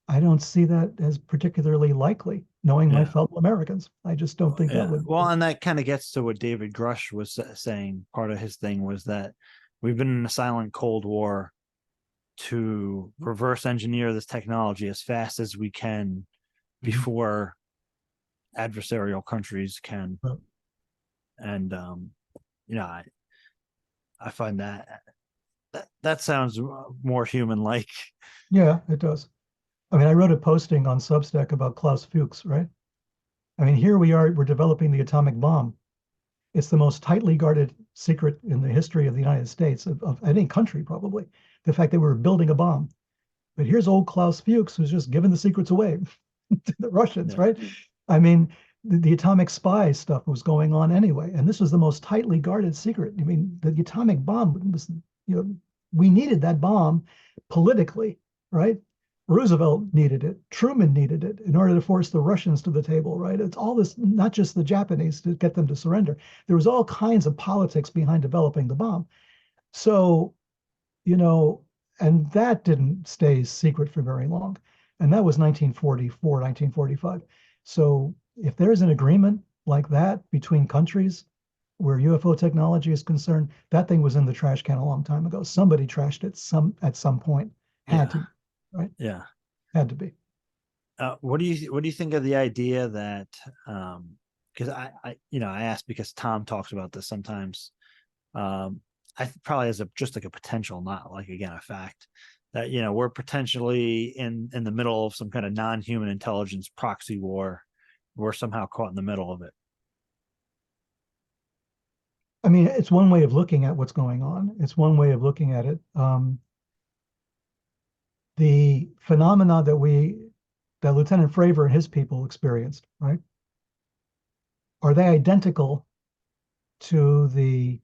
I don't see that as particularly likely, knowing my Yeah. fellow Americans. I just don't think that Yeah. would. Well, and that kind of gets to what David Grush was saying. Part of his thing was that we've been in a silent Cold War to reverse engineer this technology as fast as we can before adversarial countries can. And I find that sounds more human like. Yeah, it does. I mean, I wrote a posting on Substack about Klaus Fuchs, right? I mean, here we are, we're developing the atomic bomb. It's the most tightly guarded secret in the history of the United States, of any country, probably. The fact that we were building a bomb. But here's old Klaus Fuchs who's just giving the secrets away to the Russians, Yeah. right? I mean, the atomic spy stuff was going on anyway, and this was the most tightly guarded secret. I mean, the atomic bomb was, we needed that bomb politically, right? Roosevelt needed it. Truman needed it in order to force the Russians to the table, right? It's all this, not just the Japanese to get them to surrender. There was all kinds of politics behind developing the bomb. So, and that didn't stay secret for very long. And that was 1944, 1945. So if there's an agreement like that between countries where UFO technology is concerned, that thing was in the trash can a long time ago. Somebody trashed it at some point. Had to, right? Yeah. Had to be. What do you think of the idea that because I asked because Tom talks about this sometimes. I probably as just like a potential, not like again a fact that we're potentially in the middle of some kind of non-human intelligence proxy war. We're somehow caught in the middle of it. I mean, it's one way of looking at what's going on. It's one way of looking at it. The phenomena that Lieutenant Fravor and his people experienced, right? Are they identical to the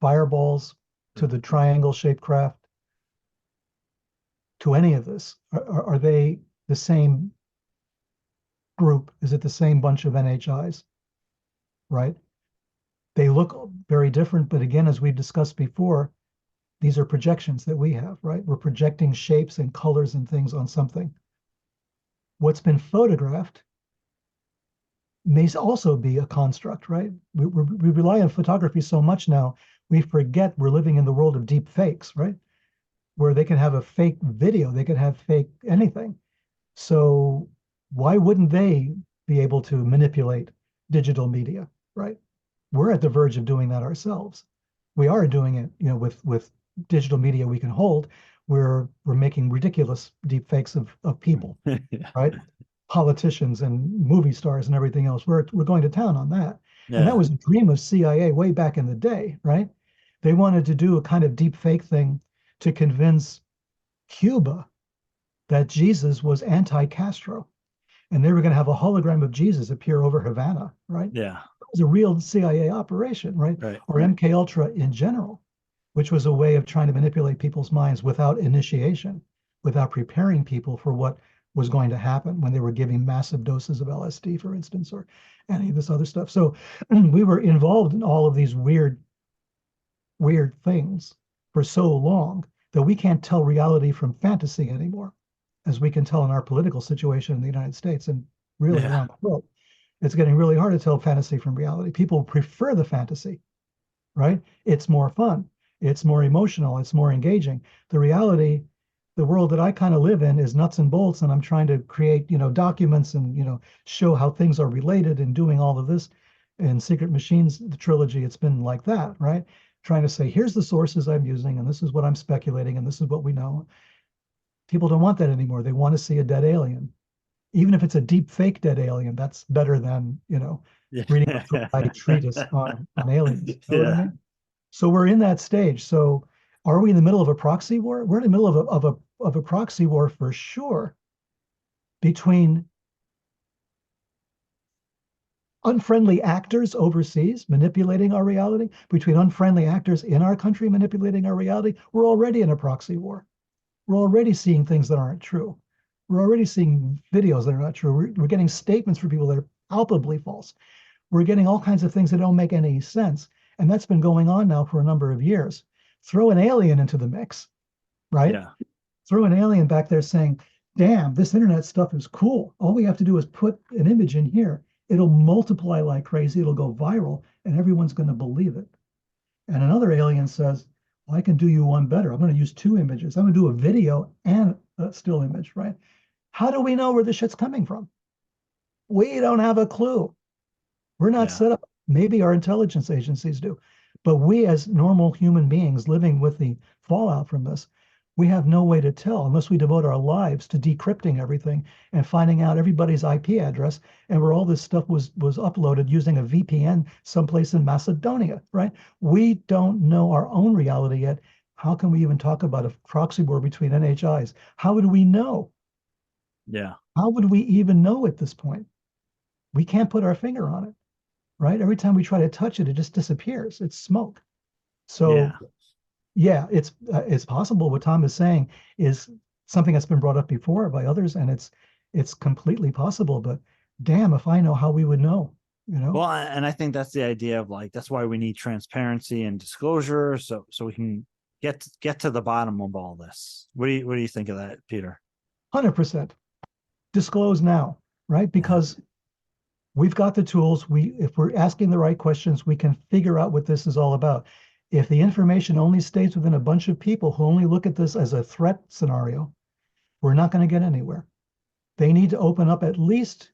fireballs, to the triangle-shaped craft, to any of this? Are they the same group? Is it the same bunch of NHIs, right? They look very different, but again, as we've discussed before, these are projections that we have, right? We're projecting shapes and colors and things on something. What's been photographed may also be a construct, right? We rely on photography so much now, we forget we're living in the world of deep fakes, right? Where they can have a fake video, they could have fake anything. So why wouldn't they be able to manipulate digital media, right? We're at the verge of doing that ourselves. We are doing it, with digital media we can hold. We're making ridiculous deep fakes of people, right? Politicians and movie stars and everything else. We're going to town on that. And that was a dream of CIA way back in the day, right? They wanted to do a kind of deep fake thing to convince Cuba that Jesus was anti-Castro. And they were going to have a hologram of Jesus appear over Havana, right? Yeah. It was a real CIA operation, right? Or MK Ultra in general, which was a way of trying to manipulate people's minds without initiation, without preparing people for what was going to happen when they were giving massive doses of LSD, for instance, or any of this other stuff. So we were involved in all of these weird things for so long that we can't tell reality from fantasy anymore, as we can tell in our political situation in the United States and really Yeah. around the world. It's getting really hard to tell fantasy from reality. People prefer the fantasy, right? It's more fun. It's more emotional. It's more engaging. The reality, the world that I kind of live in is nuts and bolts, and I'm trying to create, documents and, show how things are related and doing all of this. In Sekret Machines, the trilogy, it's been like that, right? Trying to say, here's the sources I'm using, and this is what I'm speculating, and this is what we know. People don't want that anymore. They want to see a dead alien. Even if it's a deep fake dead alien, that's better than, reading a Yeah. dry treatise on aliens. You know what I Yeah. mean? So we're in that stage. So are we in the middle of a proxy war? We're in the middle of a proxy war for sure between unfriendly actors overseas manipulating our reality, between unfriendly actors in our country manipulating our reality. We're already in a proxy war. We're already seeing things that aren't true. We're already seeing videos that are not true. We're getting statements from people that are palpably false. We're getting all kinds of things that don't make any sense. And that's been going on now for a number of years. Throw an alien into the mix, right? Yeah. Throw an alien back there saying, damn, this internet stuff is cool. All we have to do is put an image in here. It'll multiply like crazy. It'll go viral, and everyone's going to believe it. And another alien says, well, I can do you one better. I'm going to use two images. I'm going to do a video and a still image, right? How do we know where this shit's coming from? We don't have a clue. We're not Yeah. set up. Maybe our intelligence agencies do. But we, as normal human beings living with the fallout from this, we have no way to tell unless we devote our lives to decrypting everything and finding out everybody's IP address and where all this stuff was uploaded using a VPN someplace in Macedonia, right? We don't know our own reality yet. How can we even talk about a proxy war between NHIs? How would we know? Yeah. How would we even know at this point? We can't put our finger on it, right? Every time we try to touch it, it just disappears. It's smoke. So Yeah. yeah, it's possible. What Tom is saying is something that's been brought up before by others, and it's completely possible. But damn, if I know how we would know, you know? Well, and I think that's the idea of like that's why we need transparency and disclosure, so we can get to the bottom of all this. What do you think of that, Peter? 100% disclose now, right? Yeah. Because we've got the tools. If we're asking the right questions, we can figure out what this is all about. If the information only stays within a bunch of people who only look at this as a threat scenario, we're not going to get anywhere. They need to open up at least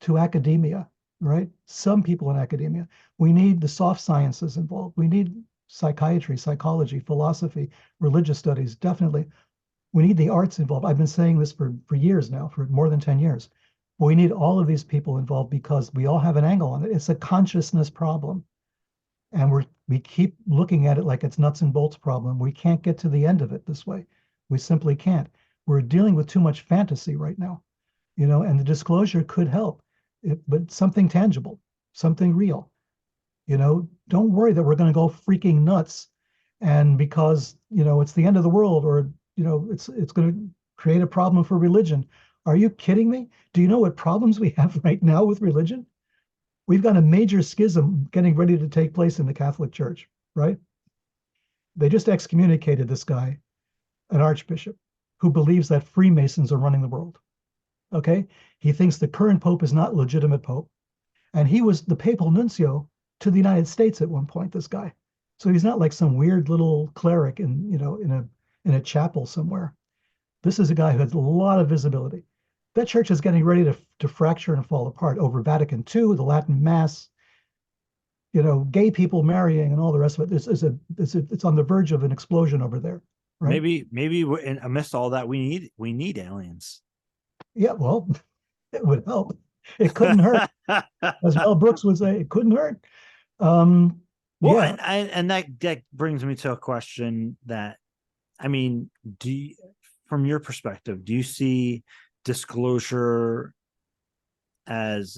to academia, right? Some people in academia. We need the soft sciences involved. We need psychiatry, psychology, philosophy, religious studies, definitely. We need the arts involved. I've been saying this for years now, for more than 10 years. But we need all of these people involved because we all have an angle on it. It's a consciousness problem. And we keep looking at it like it's nuts and bolts problem. We can't get to the end of it this way. We simply can't. We're dealing with too much fantasy right now, and the disclosure could help, but something tangible, something real. Don't worry that we're going to go freaking nuts, and because it's the end of the world, or it's going to create a problem for religion. Are you kidding me? Do you know what problems we have right now with religion? We've got a major schism getting ready to take place in the Catholic Church, right? They just excommunicated this guy, an archbishop, who believes that Freemasons are running the world. Okay, he thinks the current pope is not legitimate pope, and he was the papal nuncio to the United States at one point. This guy, so he's not like some weird little cleric in a chapel somewhere. This is a guy who has a lot of visibility. That church is getting ready to fracture and fall apart over Vatican II, the Latin Mass, gay people marrying and all the rest of it. It's on the verge of an explosion over there, right? Maybe amidst all that, we need aliens. Yeah, well, it would help. It couldn't hurt, as Mel Brooks would say. It couldn't hurt. Um, Well, yeah, and that brings me to a question that, I mean, from your perspective, do you see disclosure as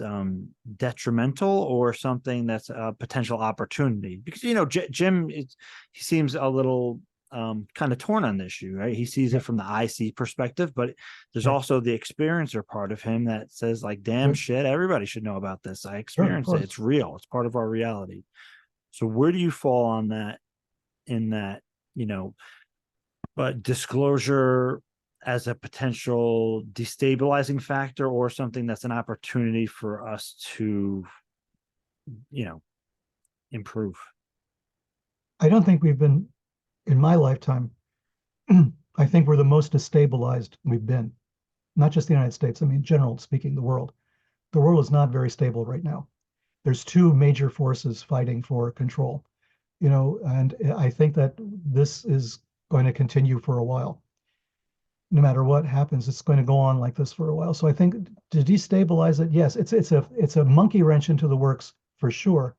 detrimental or something that's a potential opportunity? Because Jim, he seems a little kind of torn on the issue, right? He sees Yeah. it from the IC perspective, but there's Sure. also the experiencer part of him that says, like, damn Sure. shit, everybody should know about this. I Sure. Of experience it. course. It's real. It's part of our reality. So where do you fall on that, in that, you know, but disclosure as a potential destabilizing factor, or something that's an opportunity for us to, you know, improve? I don't think we've been, in my lifetime, I think we're the most destabilized we've been. Not just the United States. I mean, general speaking, the world. The world is not very stable right now. There's two major forces fighting for control, and I think that this is going to continue for a while. No matter what happens, it's going to go on like this for a while. So I think to destabilize it, yes, it's a monkey wrench into the works for sure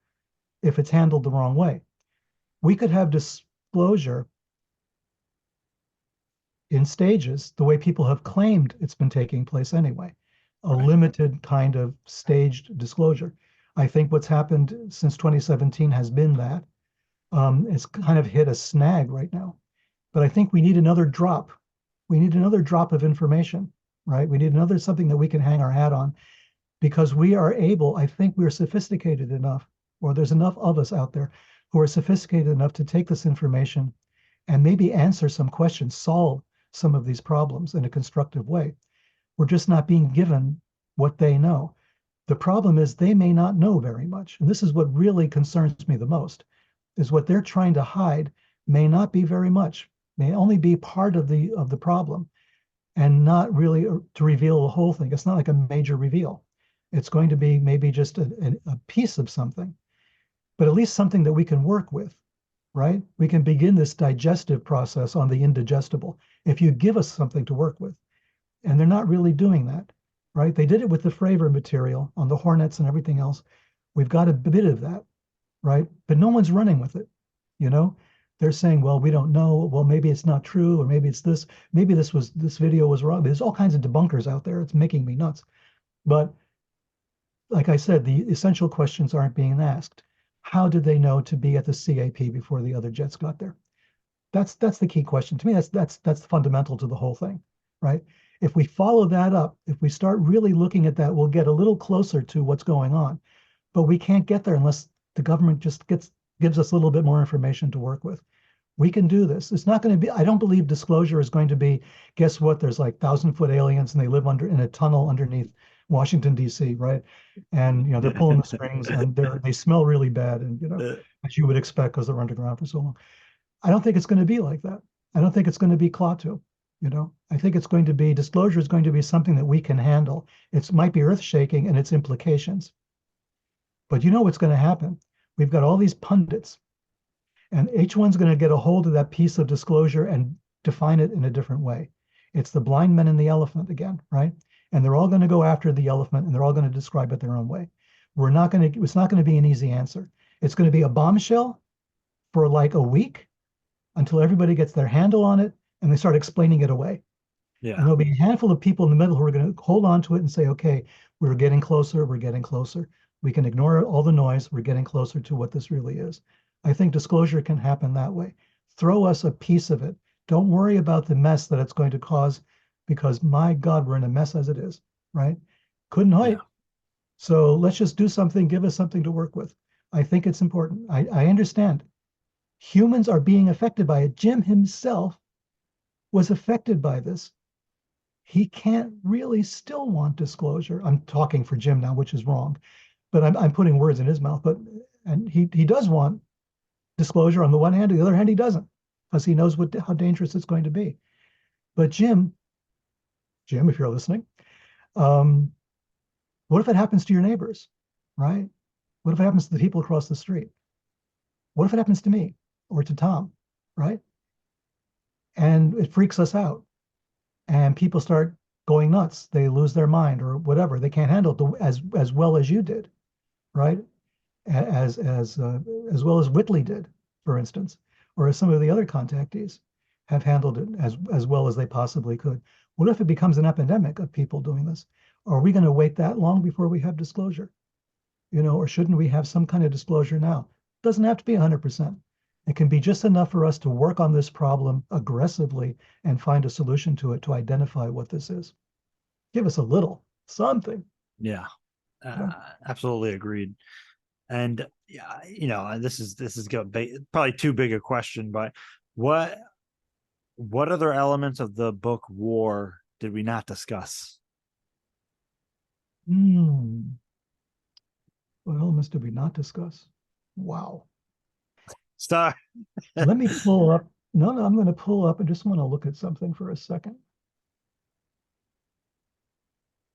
if it's handled the wrong way. We could have disclosure in stages, the way people have claimed it's been taking place anyway, a Right. limited kind of staged disclosure. I think what's happened since 2017 has been that it's kind of hit a snag right now. But I think we need another drop. We need another drop of information, right? We need another something that we can hang our hat on because we are able, I think we're sophisticated enough, or there's enough of us out there who are sophisticated enough to take this information and maybe answer some questions, solve some of these problems in a constructive way. We're just not being given what they know. The problem is they may not know very much. And this is what really concerns me the most, is what they're trying to hide may not be very much, may only be part of the problem and not really to reveal the whole thing. It's not like a major reveal. It's going to be maybe just a piece of something, but at least something that we can work with, right? We can begin this digestive process on the indigestible if you give us something to work with. And they're not really doing that, right? They did it with the Fravor material on the Hornets and everything else. We've got a bit of that, right? But no one's running with it, you know? They're saying, well, we don't know. Well, maybe it's not true, or maybe it's this. Maybe this video was wrong. There's all kinds of debunkers out there. It's making me nuts. But like I said, the essential questions aren't being asked. How did they know to be at the CAP before the other jets got there? That's the key question to me. That's fundamental to the whole thing, right? If we follow that up, if we start really looking at that, we'll get a little closer to what's going on. But we can't get there unless the government just gives us a little bit more information to work with. We can do this. It's not going to be, I don't believe disclosure is going to be, guess what? There's like 1,000-foot aliens and they live in a tunnel underneath Washington, D.C., right? And they're pulling the strings and they smell really bad, and as you would expect because they're underground for so long. I don't think it's going to be like that. I don't think it's going to be Klaatu. I think it's going to be, disclosure is going to be something that we can handle. It might be earth shaking in its implications, but you know what's going to happen? We've got all these pundits, and each one's going to get a hold of that piece of disclosure and define it in a different way. It's the blind men and the elephant again, right? And they're all going to go after the elephant, and they're all going to describe it their own way. It's not going to be an easy answer. It's going to be a bombshell for like a week until everybody gets their handle on it and they start explaining it away. Yeah. And there'll be a handful of people in the middle who are going to hold on to it and say, okay, we're getting closer, we're getting closer. We can ignore all the noise, we're getting closer to what this really is. I think disclosure can happen that way. Throw us a piece of it. Don't worry about the mess that it's going to cause, because my God, we're in a mess as it is, right? Couldn't Yeah. wait. So let's just do something, give us something to work with. I think it's important. I understand. Humans are being affected by it. Jim himself was affected by this. He can't really still want disclosure. I'm talking for Jim now, which is wrong, but I'm putting words in his mouth. And he does want disclosure on the one hand, on the other hand, he doesn't, because he knows how dangerous it's going to be. But Jim, if you're listening, what if it happens to your neighbors, right? What if it happens to the people across the street? What if it happens to me or to Tom, right? And it freaks us out, and people start going nuts. They lose their mind or whatever. They can't handle it as well as you did, right? As well as Whitley did, for instance, or as some of the other contactees have handled it as well as they possibly could. What if it becomes an epidemic of people doing this? Are we going to wait that long before we have disclosure? Or shouldn't we have some kind of disclosure now? It doesn't have to be 100%. It can be just enough for us to work on this problem aggressively and find a solution to it, to identify what this is. Give us a little something. Yeah, Yeah. absolutely agreed. And yeah, this is probably too big a question, but what other elements of the book War did we not discuss? What elements did we not discuss? Wow. Start. Let me pull up. No, I'm going to pull up. I just want to look at something for a second.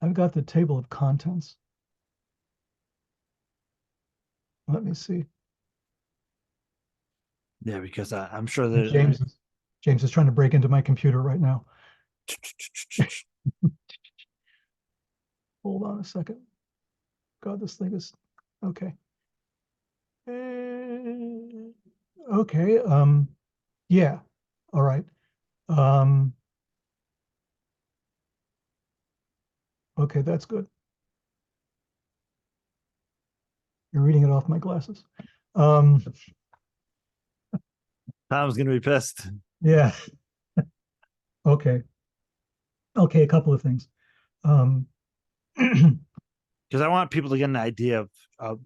I've got the table of contents. Let me see. Yeah, because I'm sure that James is trying to break into my computer right now. Hold on a second. God, this thing is okay. Okay. Yeah. All right. Um, okay, that's good. You're reading it off my glasses. Um, Tom's gonna be pissed. yeah. Okay. Okay, a couple of things. Um, Because I want people to get an idea of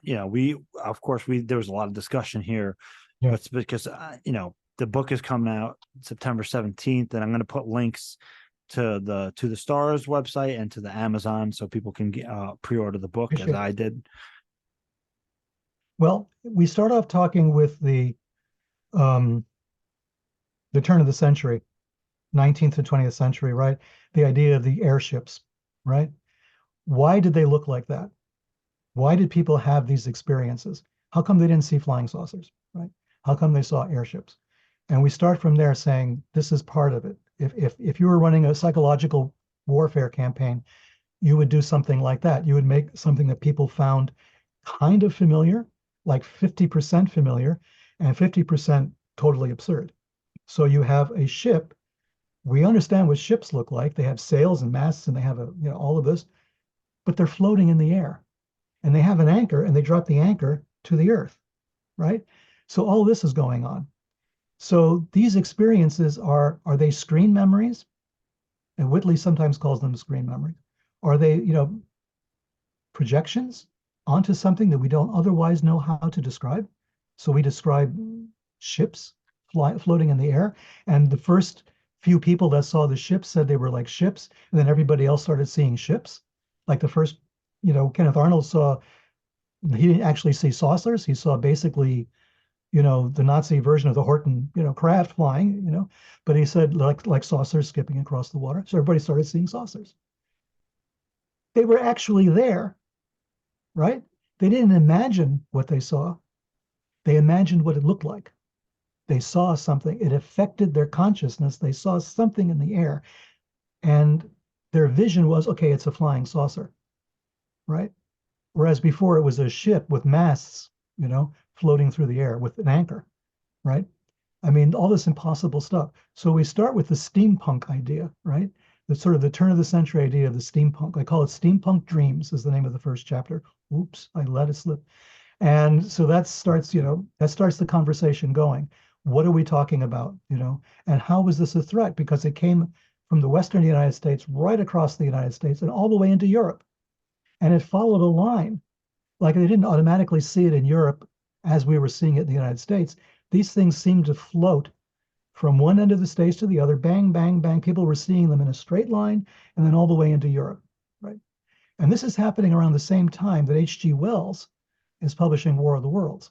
yeah, we of course there was a lot of discussion here, yeah, but it's because the book is coming out September 17th, and I'm going to put links to the Stars website and to the Amazon so people can pre-order the book as appreciate I it. did. Well, we start off talking with um, the turn of the century, 19th to 20th century, right? The idea of the airships, right? Why did they look like that? Why did people have these experiences? How come they didn't see flying saucers, right? How come they saw airships? And we start from there saying this is part of it. If you were running a psychological warfare campaign, you would do something like that. You would make something that people found kind of familiar, like 50% familiar, and 50% totally absurd. So you have a ship. We understand what ships look like. They have sails and masts and they have all of this, but they're floating in the air. And they have an anchor and they drop the anchor to the earth, right? So all this is going on. So these experiences are they screen memories? And Whitley sometimes calls them screen memories. Are they, projections onto something that we don't otherwise know how to describe? So we describe ships floating in the air. And the first few people that saw the ships said they were like ships. And then everybody else started seeing ships. Like the first, Kenneth Arnold he didn't actually see saucers. He saw basically, the Nazi version of the Horton, craft flying, but he said like saucers skipping across the water. So everybody started seeing saucers. They were actually there, right? They didn't imagine what they saw. They imagined what it looked like. They saw something. It affected their consciousness. They saw something in the air, and their vision was, okay, it's a flying saucer, right? Whereas before it was a ship with masts, floating through the air with an anchor, right? I mean, all this impossible stuff. So we start with the steampunk idea, right? The sort of the turn of the century idea of the steampunk. I call it Steampunk Dreams is the name of the first chapter. Oops, I let it slip. And so that starts the conversation going. What are we talking about, and how was this a threat? Because it came from the Western United States right across the United States and all the way into Europe. And it followed a line. Like they didn't automatically see it in Europe as we were seeing it in the United States. These things seemed to float from one end of the States to the other, bang, bang, bang. People were seeing them in a straight line and then all the way into Europe, right? And this is happening around the same time that H.G. Wells is publishing War of the Worlds,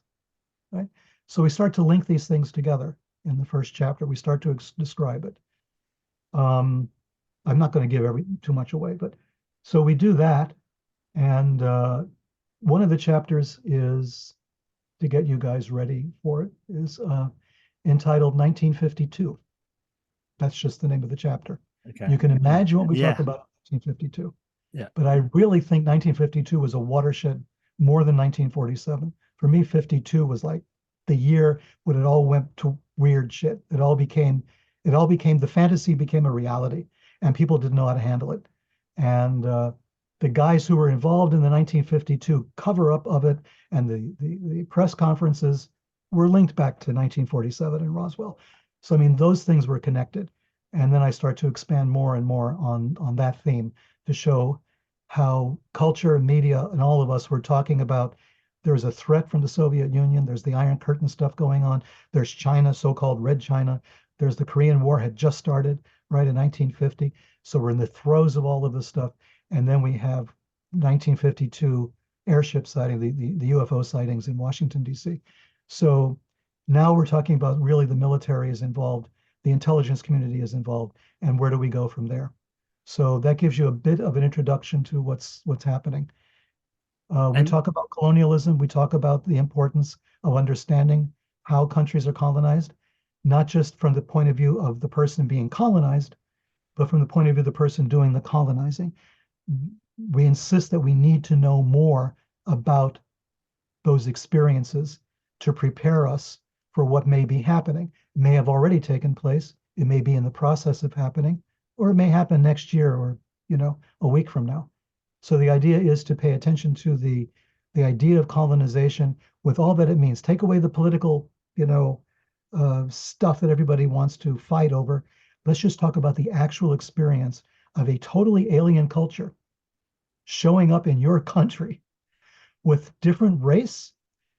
right? So we start to link these things together in the first chapter. We start to describe it. I'm not going to give too much away, but so we do that. And one of the chapters is to get you guys ready for it is entitled 1952. That's just the name of the chapter. Okay. You can imagine what we Yeah. talk about in 1952. Yeah. But I really think 1952 was a watershed more than 1947. For me, 52 was like the year when it all went to weird shit. The fantasy became a reality and people didn't know how to handle it. And the guys who were involved in the 1952 cover up of it and the press conferences were linked back to 1947 and Roswell. So I mean, those things were connected. And then I start to expand more and more on that theme to show how culture and media and all of us were talking about there's a threat from the Soviet Union, there's the Iron Curtain stuff going on, there's China, so-called Red China, there's the Korean War had just started, right, in 1950. So we're in the throes of all of this stuff. And then we have 1952 airship sighting, the UFO sightings in Washington, D.C. So now we're talking about really the military is involved, the intelligence community is involved, and where do we go from there? So that gives you a bit of an introduction to what's happening. We And talk about colonialism. We talk about the importance of understanding how countries are colonized, not just from the point of view of the person being colonized, but from the point of view of the person doing the colonizing. We insist that we need to know more about those experiences to prepare us for what may be happening. It may have already taken place, it may be in the process of happening, or it may happen next year or a week from now. So the idea is to pay attention to the idea of colonization with all that it means. Take away the political, stuff that everybody wants to fight over. Let's just talk about the actual experience of a totally alien culture showing up in your country with different race,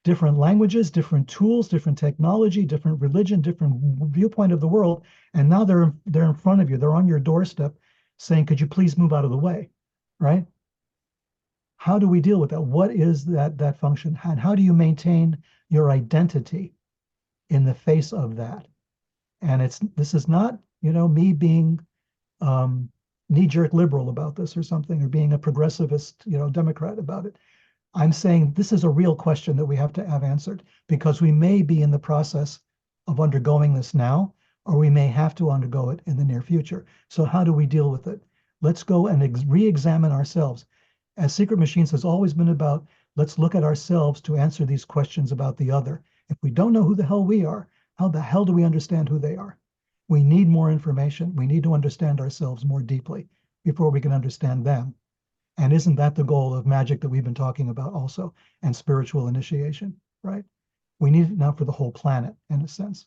different languages, different tools, different technology, different religion, different viewpoint of the world. And now they're in front of you. They're on your doorstep saying, could you please move out of the way? Right? How do we deal with that? What is that function? And how do you maintain your identity in the face of that? And this is not, me being knee-jerk liberal about this or something, or being a progressivist, Democrat about it. I'm saying this is a real question that we have to have answered because we may be in the process of undergoing this now, or we may have to undergo it in the near future. So how do we deal with it? Let's go and re-examine ourselves. As Sekret Machines has always been about, let's look at ourselves to answer these questions about the other. If we don't know who the hell we are, how the hell do we understand who they are? We need more information. We need to understand ourselves more deeply before we can understand them. And isn't that the goal of magic that we've been talking about also, and spiritual initiation, right? We need it now for the whole planet, in a sense.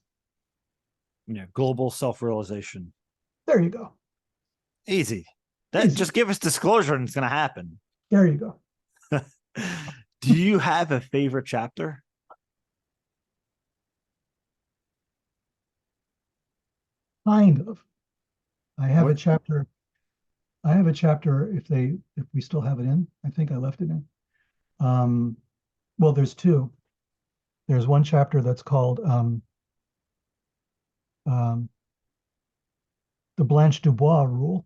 global self-realization. There you go. Easy. That Easy. just give us disclosure and it's going to happen. There you go. Do you have a favorite chapter? Kind of. I have What? a chapter. I have a chapter if we still have it in. I think I left it in. Well, there's two. There's one chapter that's called um, the Blanche Dubois rule,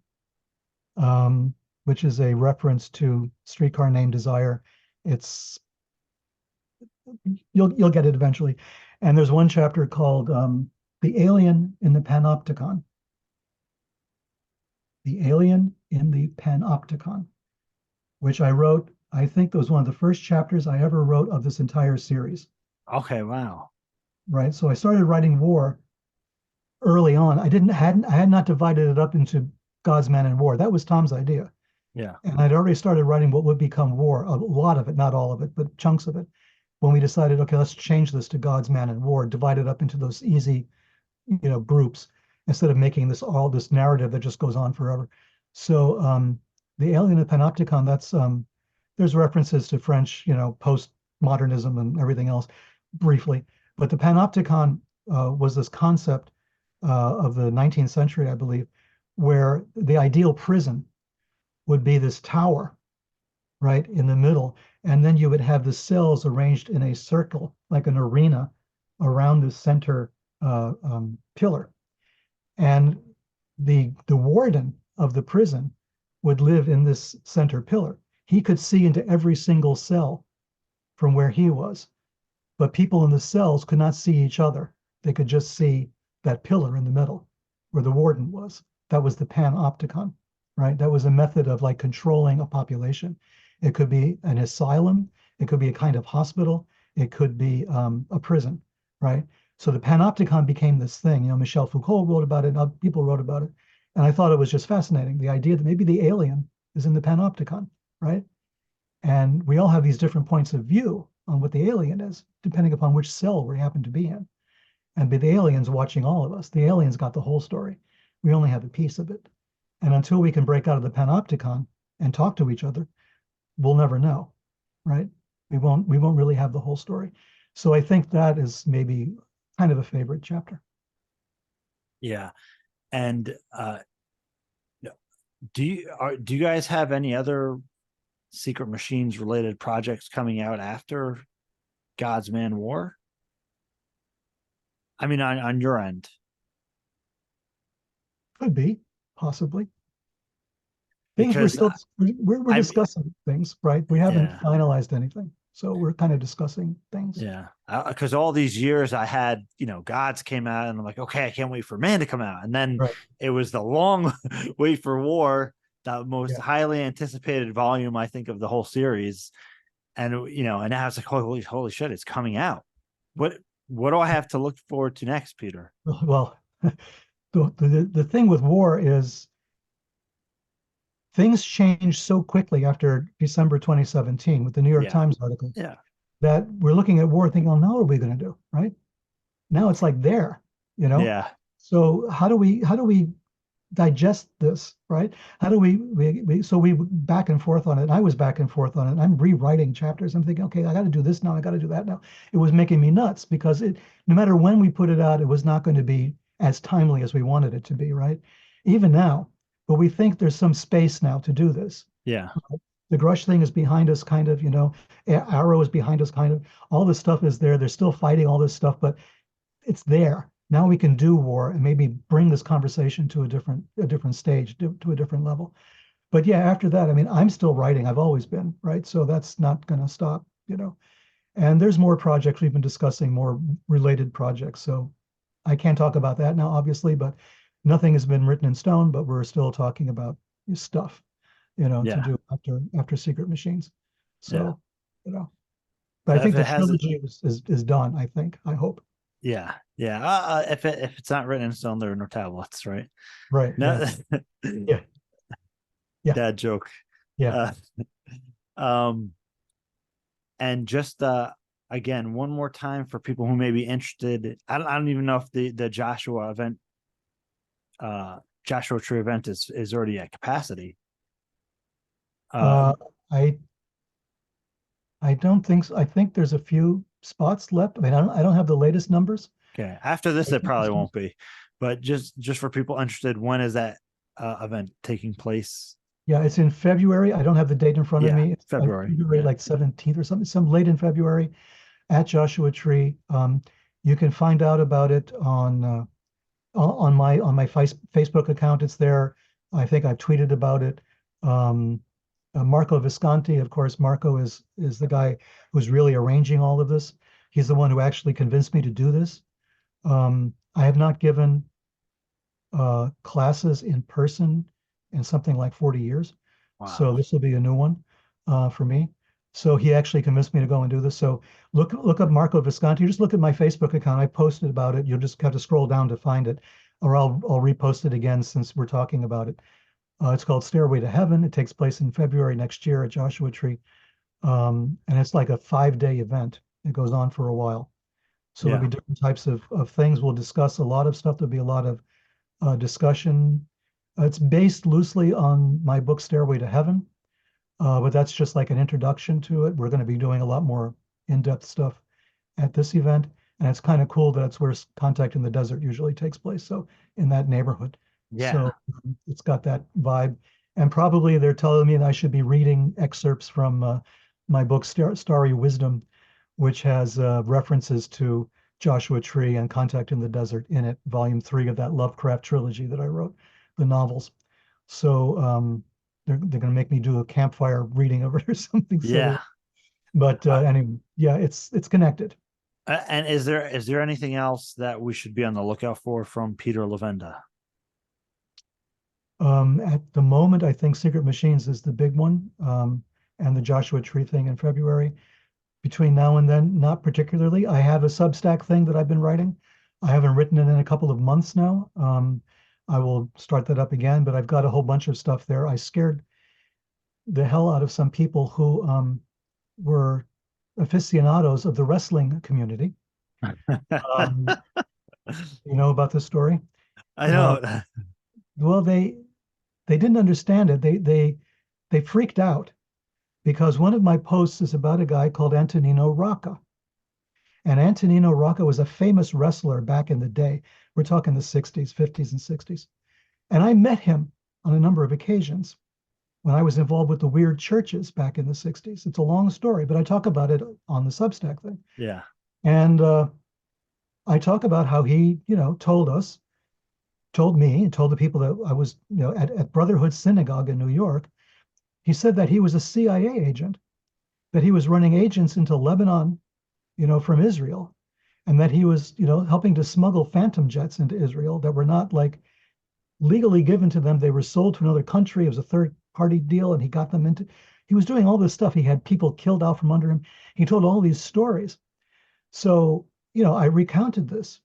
which is a reference to Streetcar Named Desire. It's you'll get it eventually. And there's one chapter called The Alien in the Panopticon. The Alien in the Panopticon, which I wrote. I think that was one of the first chapters I ever wrote of this entire series. Okay, wow. Right. So I started writing war early on. I had not divided it up into God's Man and War. That was Tom's idea. Yeah. And I'd already started writing what would become war, a lot of it, not all of it, but chunks of it. When we decided, okay, let's change this to God's Man and War, divide it up into those easy, groups instead of making this narrative that just goes on forever. So the Alien and Panopticon, that's there's references to French, postmodernism and everything else briefly. But the Panopticon was this concept of the 19th century, I believe, where the ideal prison would be this tower, right, in the middle. And then you would have the cells arranged in a circle, like an arena around the center pillar. And the warden of the prison would live in this center pillar. He could see into every single cell from where he was, but people in the cells could not see each other. They could just see that pillar in the middle where the warden was. That was the panopticon, right? That was a method of like controlling a population. It could be an asylum. It could be a kind of hospital. It could be a prison, right? So the panopticon became this thing. Michel Foucault wrote about it. And people wrote about it. And I thought it was just fascinating. The idea that maybe the alien is in the panopticon, right? And we all have these different points of view on what the alien is, depending upon which cell we happen to be in. And the alien's watching all of us. The alien's got the whole story. We only have a piece of it. And until we can break out of the panopticon and talk to each other, we'll never know, right? We won't really have the whole story. So I think that is maybe kind of a favorite chapter. Yeah. And do you guys have any other Sekret Machines related projects coming out after God's Man War? I mean, on your end. Could be, possibly. Things we're Because still we're I'm discussing things, right? We haven't yeah, finalized anything. So we're kind of discussing things. yeah. Because all these years I had, Gods came out, and I'm like, okay, I can't wait for Man to come out, and then Right. it was the long wait for War, the most Yeah. highly anticipated volume I think of the whole series, and and now it's like, holy shit, it's coming out. What do I have to look forward to next, Peter? Well, the thing with war is things changed so quickly after December 2017 with the New York Yeah, Times article yeah, that we're looking at war thinking, oh, now what are we going to do? Right. Now it's like there, you know? yeah, So how do we digest this, right? How do we back and forth on it. I was back and forth on it. I'm rewriting chapters. I'm thinking, okay, I got to do this now. I got to do that now. It was making me nuts because no matter when we put it out, it was not going to be as timely as we wanted it to be, right? Even now, but we think there's some space now to do this. yeah, The Grush thing is behind us, kind of, Arrow is behind us, kind of. All this stuff is there. They're still fighting all this stuff, but it's there. Now we can do war and maybe bring this conversation to a different stage, to a different level. But yeah, after that, I mean, I'm still writing. I've always been, right? So that's not going to stop. And there's more projects we've been discussing, more related projects. So I can't talk about that now, obviously, but nothing has been written in stone, but we're still talking about stuff, to yeah, do after Sekret Machines. yeah. So, but I If think the it has, trilogy is done, I think, I hope. yeah, yeah. If it's not written in stone, there are no tablets, right? Right. Yeah. No, Yeah. Yeah. dad joke. Yeah. Uh, um, and just again, one more time for people who may be interested. I don't even know if the Joshua event, Joshua Tree event is already at capacity. Uh, Uh, I I don't think so. I think there's a few spots left. I mean, I don't have the latest numbers. okay. After this, I it think probably it's won't be, but just for people interested, when is that event taking place? Yeah, it's in February. I don't have the date in front of Yeah, me. It's like February. February Yeah, like 17th or something, some late in February at Joshua Tree. You can find out about it on my Facebook account. It's there. I think I've tweeted about it. Um, Marco Visconti, of course, Marco is the guy who's really arranging all of this. He's the one who actually convinced me to do this. I have not given classes in person in something like 40 years. So wow. this will be a new one for me. So he actually convinced me to go and do this. So look up Marco Visconti. Just look at my Facebook account. I posted about it. You'll just have to scroll down to find it, or I'll repost it again since we're talking about it. It's called Stairway to Heaven. It takes place in February next year at Joshua Tree, and it's like a 5-day event. It goes on for a while. So there'll Yeah, be different types of things. We'll discuss a lot of stuff. There'll be a lot of discussion. It's based loosely on my book Stairway to Heaven, but that's just like an introduction to it. We're going to be doing a lot more in-depth stuff at this event, and it's kind of cool that it's where Contact in the Desert usually takes place. So in that neighborhood, yeah, so it's got that vibe. And probably they're telling me that I should be reading excerpts from my book Starry Wisdom, which has references to Joshua Tree and Contact in the Desert in it, volume 3 of that Lovecraft trilogy that I wrote, the novels. So they're going to make me do a campfire reading of it or something silly. yeah. But Uh, anyway, yeah, it's connected. and is there anything else that we should be on the lookout for from Peter Levenda? At the moment, I think Sekret Machines is the big one, and the Joshua Tree thing in February. Between now and then, not particularly. I have a Substack thing that I've been writing. I haven't written it in a couple of months now. I will start that up again, but I've got a whole bunch of stuff there. I scared the hell out of some people who were aficionados of the wrestling community. Um, you know about this story? I Uh, know. well, they didn't understand it. They freaked out because one of my posts is about a guy called Antonino Rocca. And Antonino Rocca was a famous wrestler back in the day. We're talking the 60s, 50s, and 60s. And I met him on a number of occasions when I was involved with the weird churches back in the 60s. It's a long story, but I talk about it on the Substack thing. Yeah. And I talk about how he, told me, and told the people that I was, at Brotherhood Synagogue in New York. He said that he was a CIA agent, that he was running agents into Lebanon, from Israel, and that he was, helping to smuggle phantom jets into Israel that were not like legally given to them. They were sold to another country. It was a third party deal, and he got them into. He was doing all this stuff. He had people killed out from under him. He told all these stories. So, I recounted this.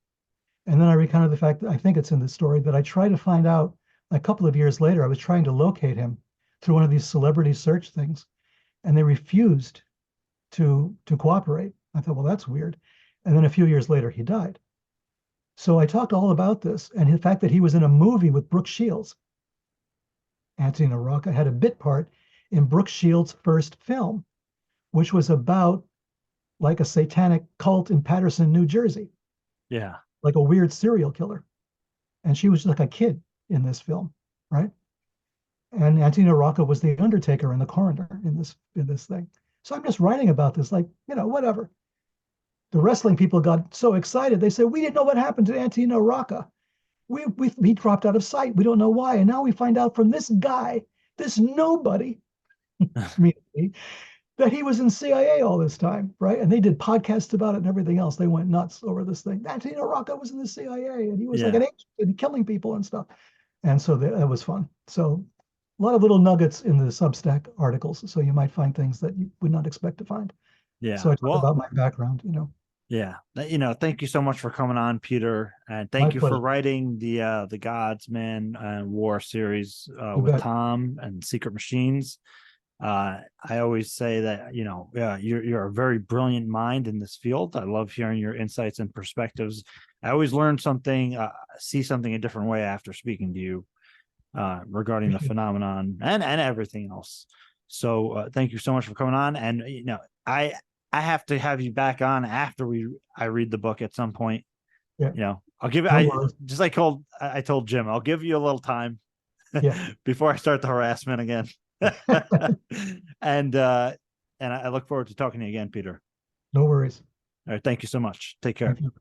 And then I recounted the fact that I think it's in the story that I tried to find out a couple of years later. I was trying to locate him through one of these celebrity search things, and they refused to cooperate. I thought, well, that's weird. And then a few years later, he died. So I talked all about this and the fact that he was in a movie with Brooke Shields. Anthony Rocca had a bit part in Brooke Shields' first film, which was about like a satanic cult in Patterson, New Jersey, Yeah. like a weird serial killer. And she was like a kid in this film, right? And Antonio Rocca was the undertaker and the coroner in this thing. So I'm just writing about this, like, whatever. The wrestling people got so excited. They said, we didn't know what happened to Antonio Rocca. He dropped out of sight. We don't know why. And now we find out from this guy, this nobody, me, that he was in CIA all this time, right? And they did podcasts about it and everything else. They went nuts over this thing. Antonio Rocca was in the CIA and he was like Yeah. an agent and killing people and stuff. And so that was fun. So a lot of little nuggets in the Substack articles. So you might find things that you would not expect to find. So Yeah. I talk Well, about my background. yeah. Thank you so much for coming on, Peter. And My thank you for pleasure. writing the Gods, Man, and War series You with bet. Tom and Sekret Machines. I always say that, you're a very brilliant mind in this field. I love hearing your insights and perspectives. I always learn something, see something a different way after speaking to you regarding the Appreciate it. phenomenon and everything else. So thank you so much for coming on. And I have to have you back on after I read the book at some point. Yeah. I'll give it. No I worries. just like I told Jim, I'll give you a little time Yeah. before I start the harassment again. and I look forward to talking to you again, Peter. No worries. All right, thank you so much. Take care. Thank you.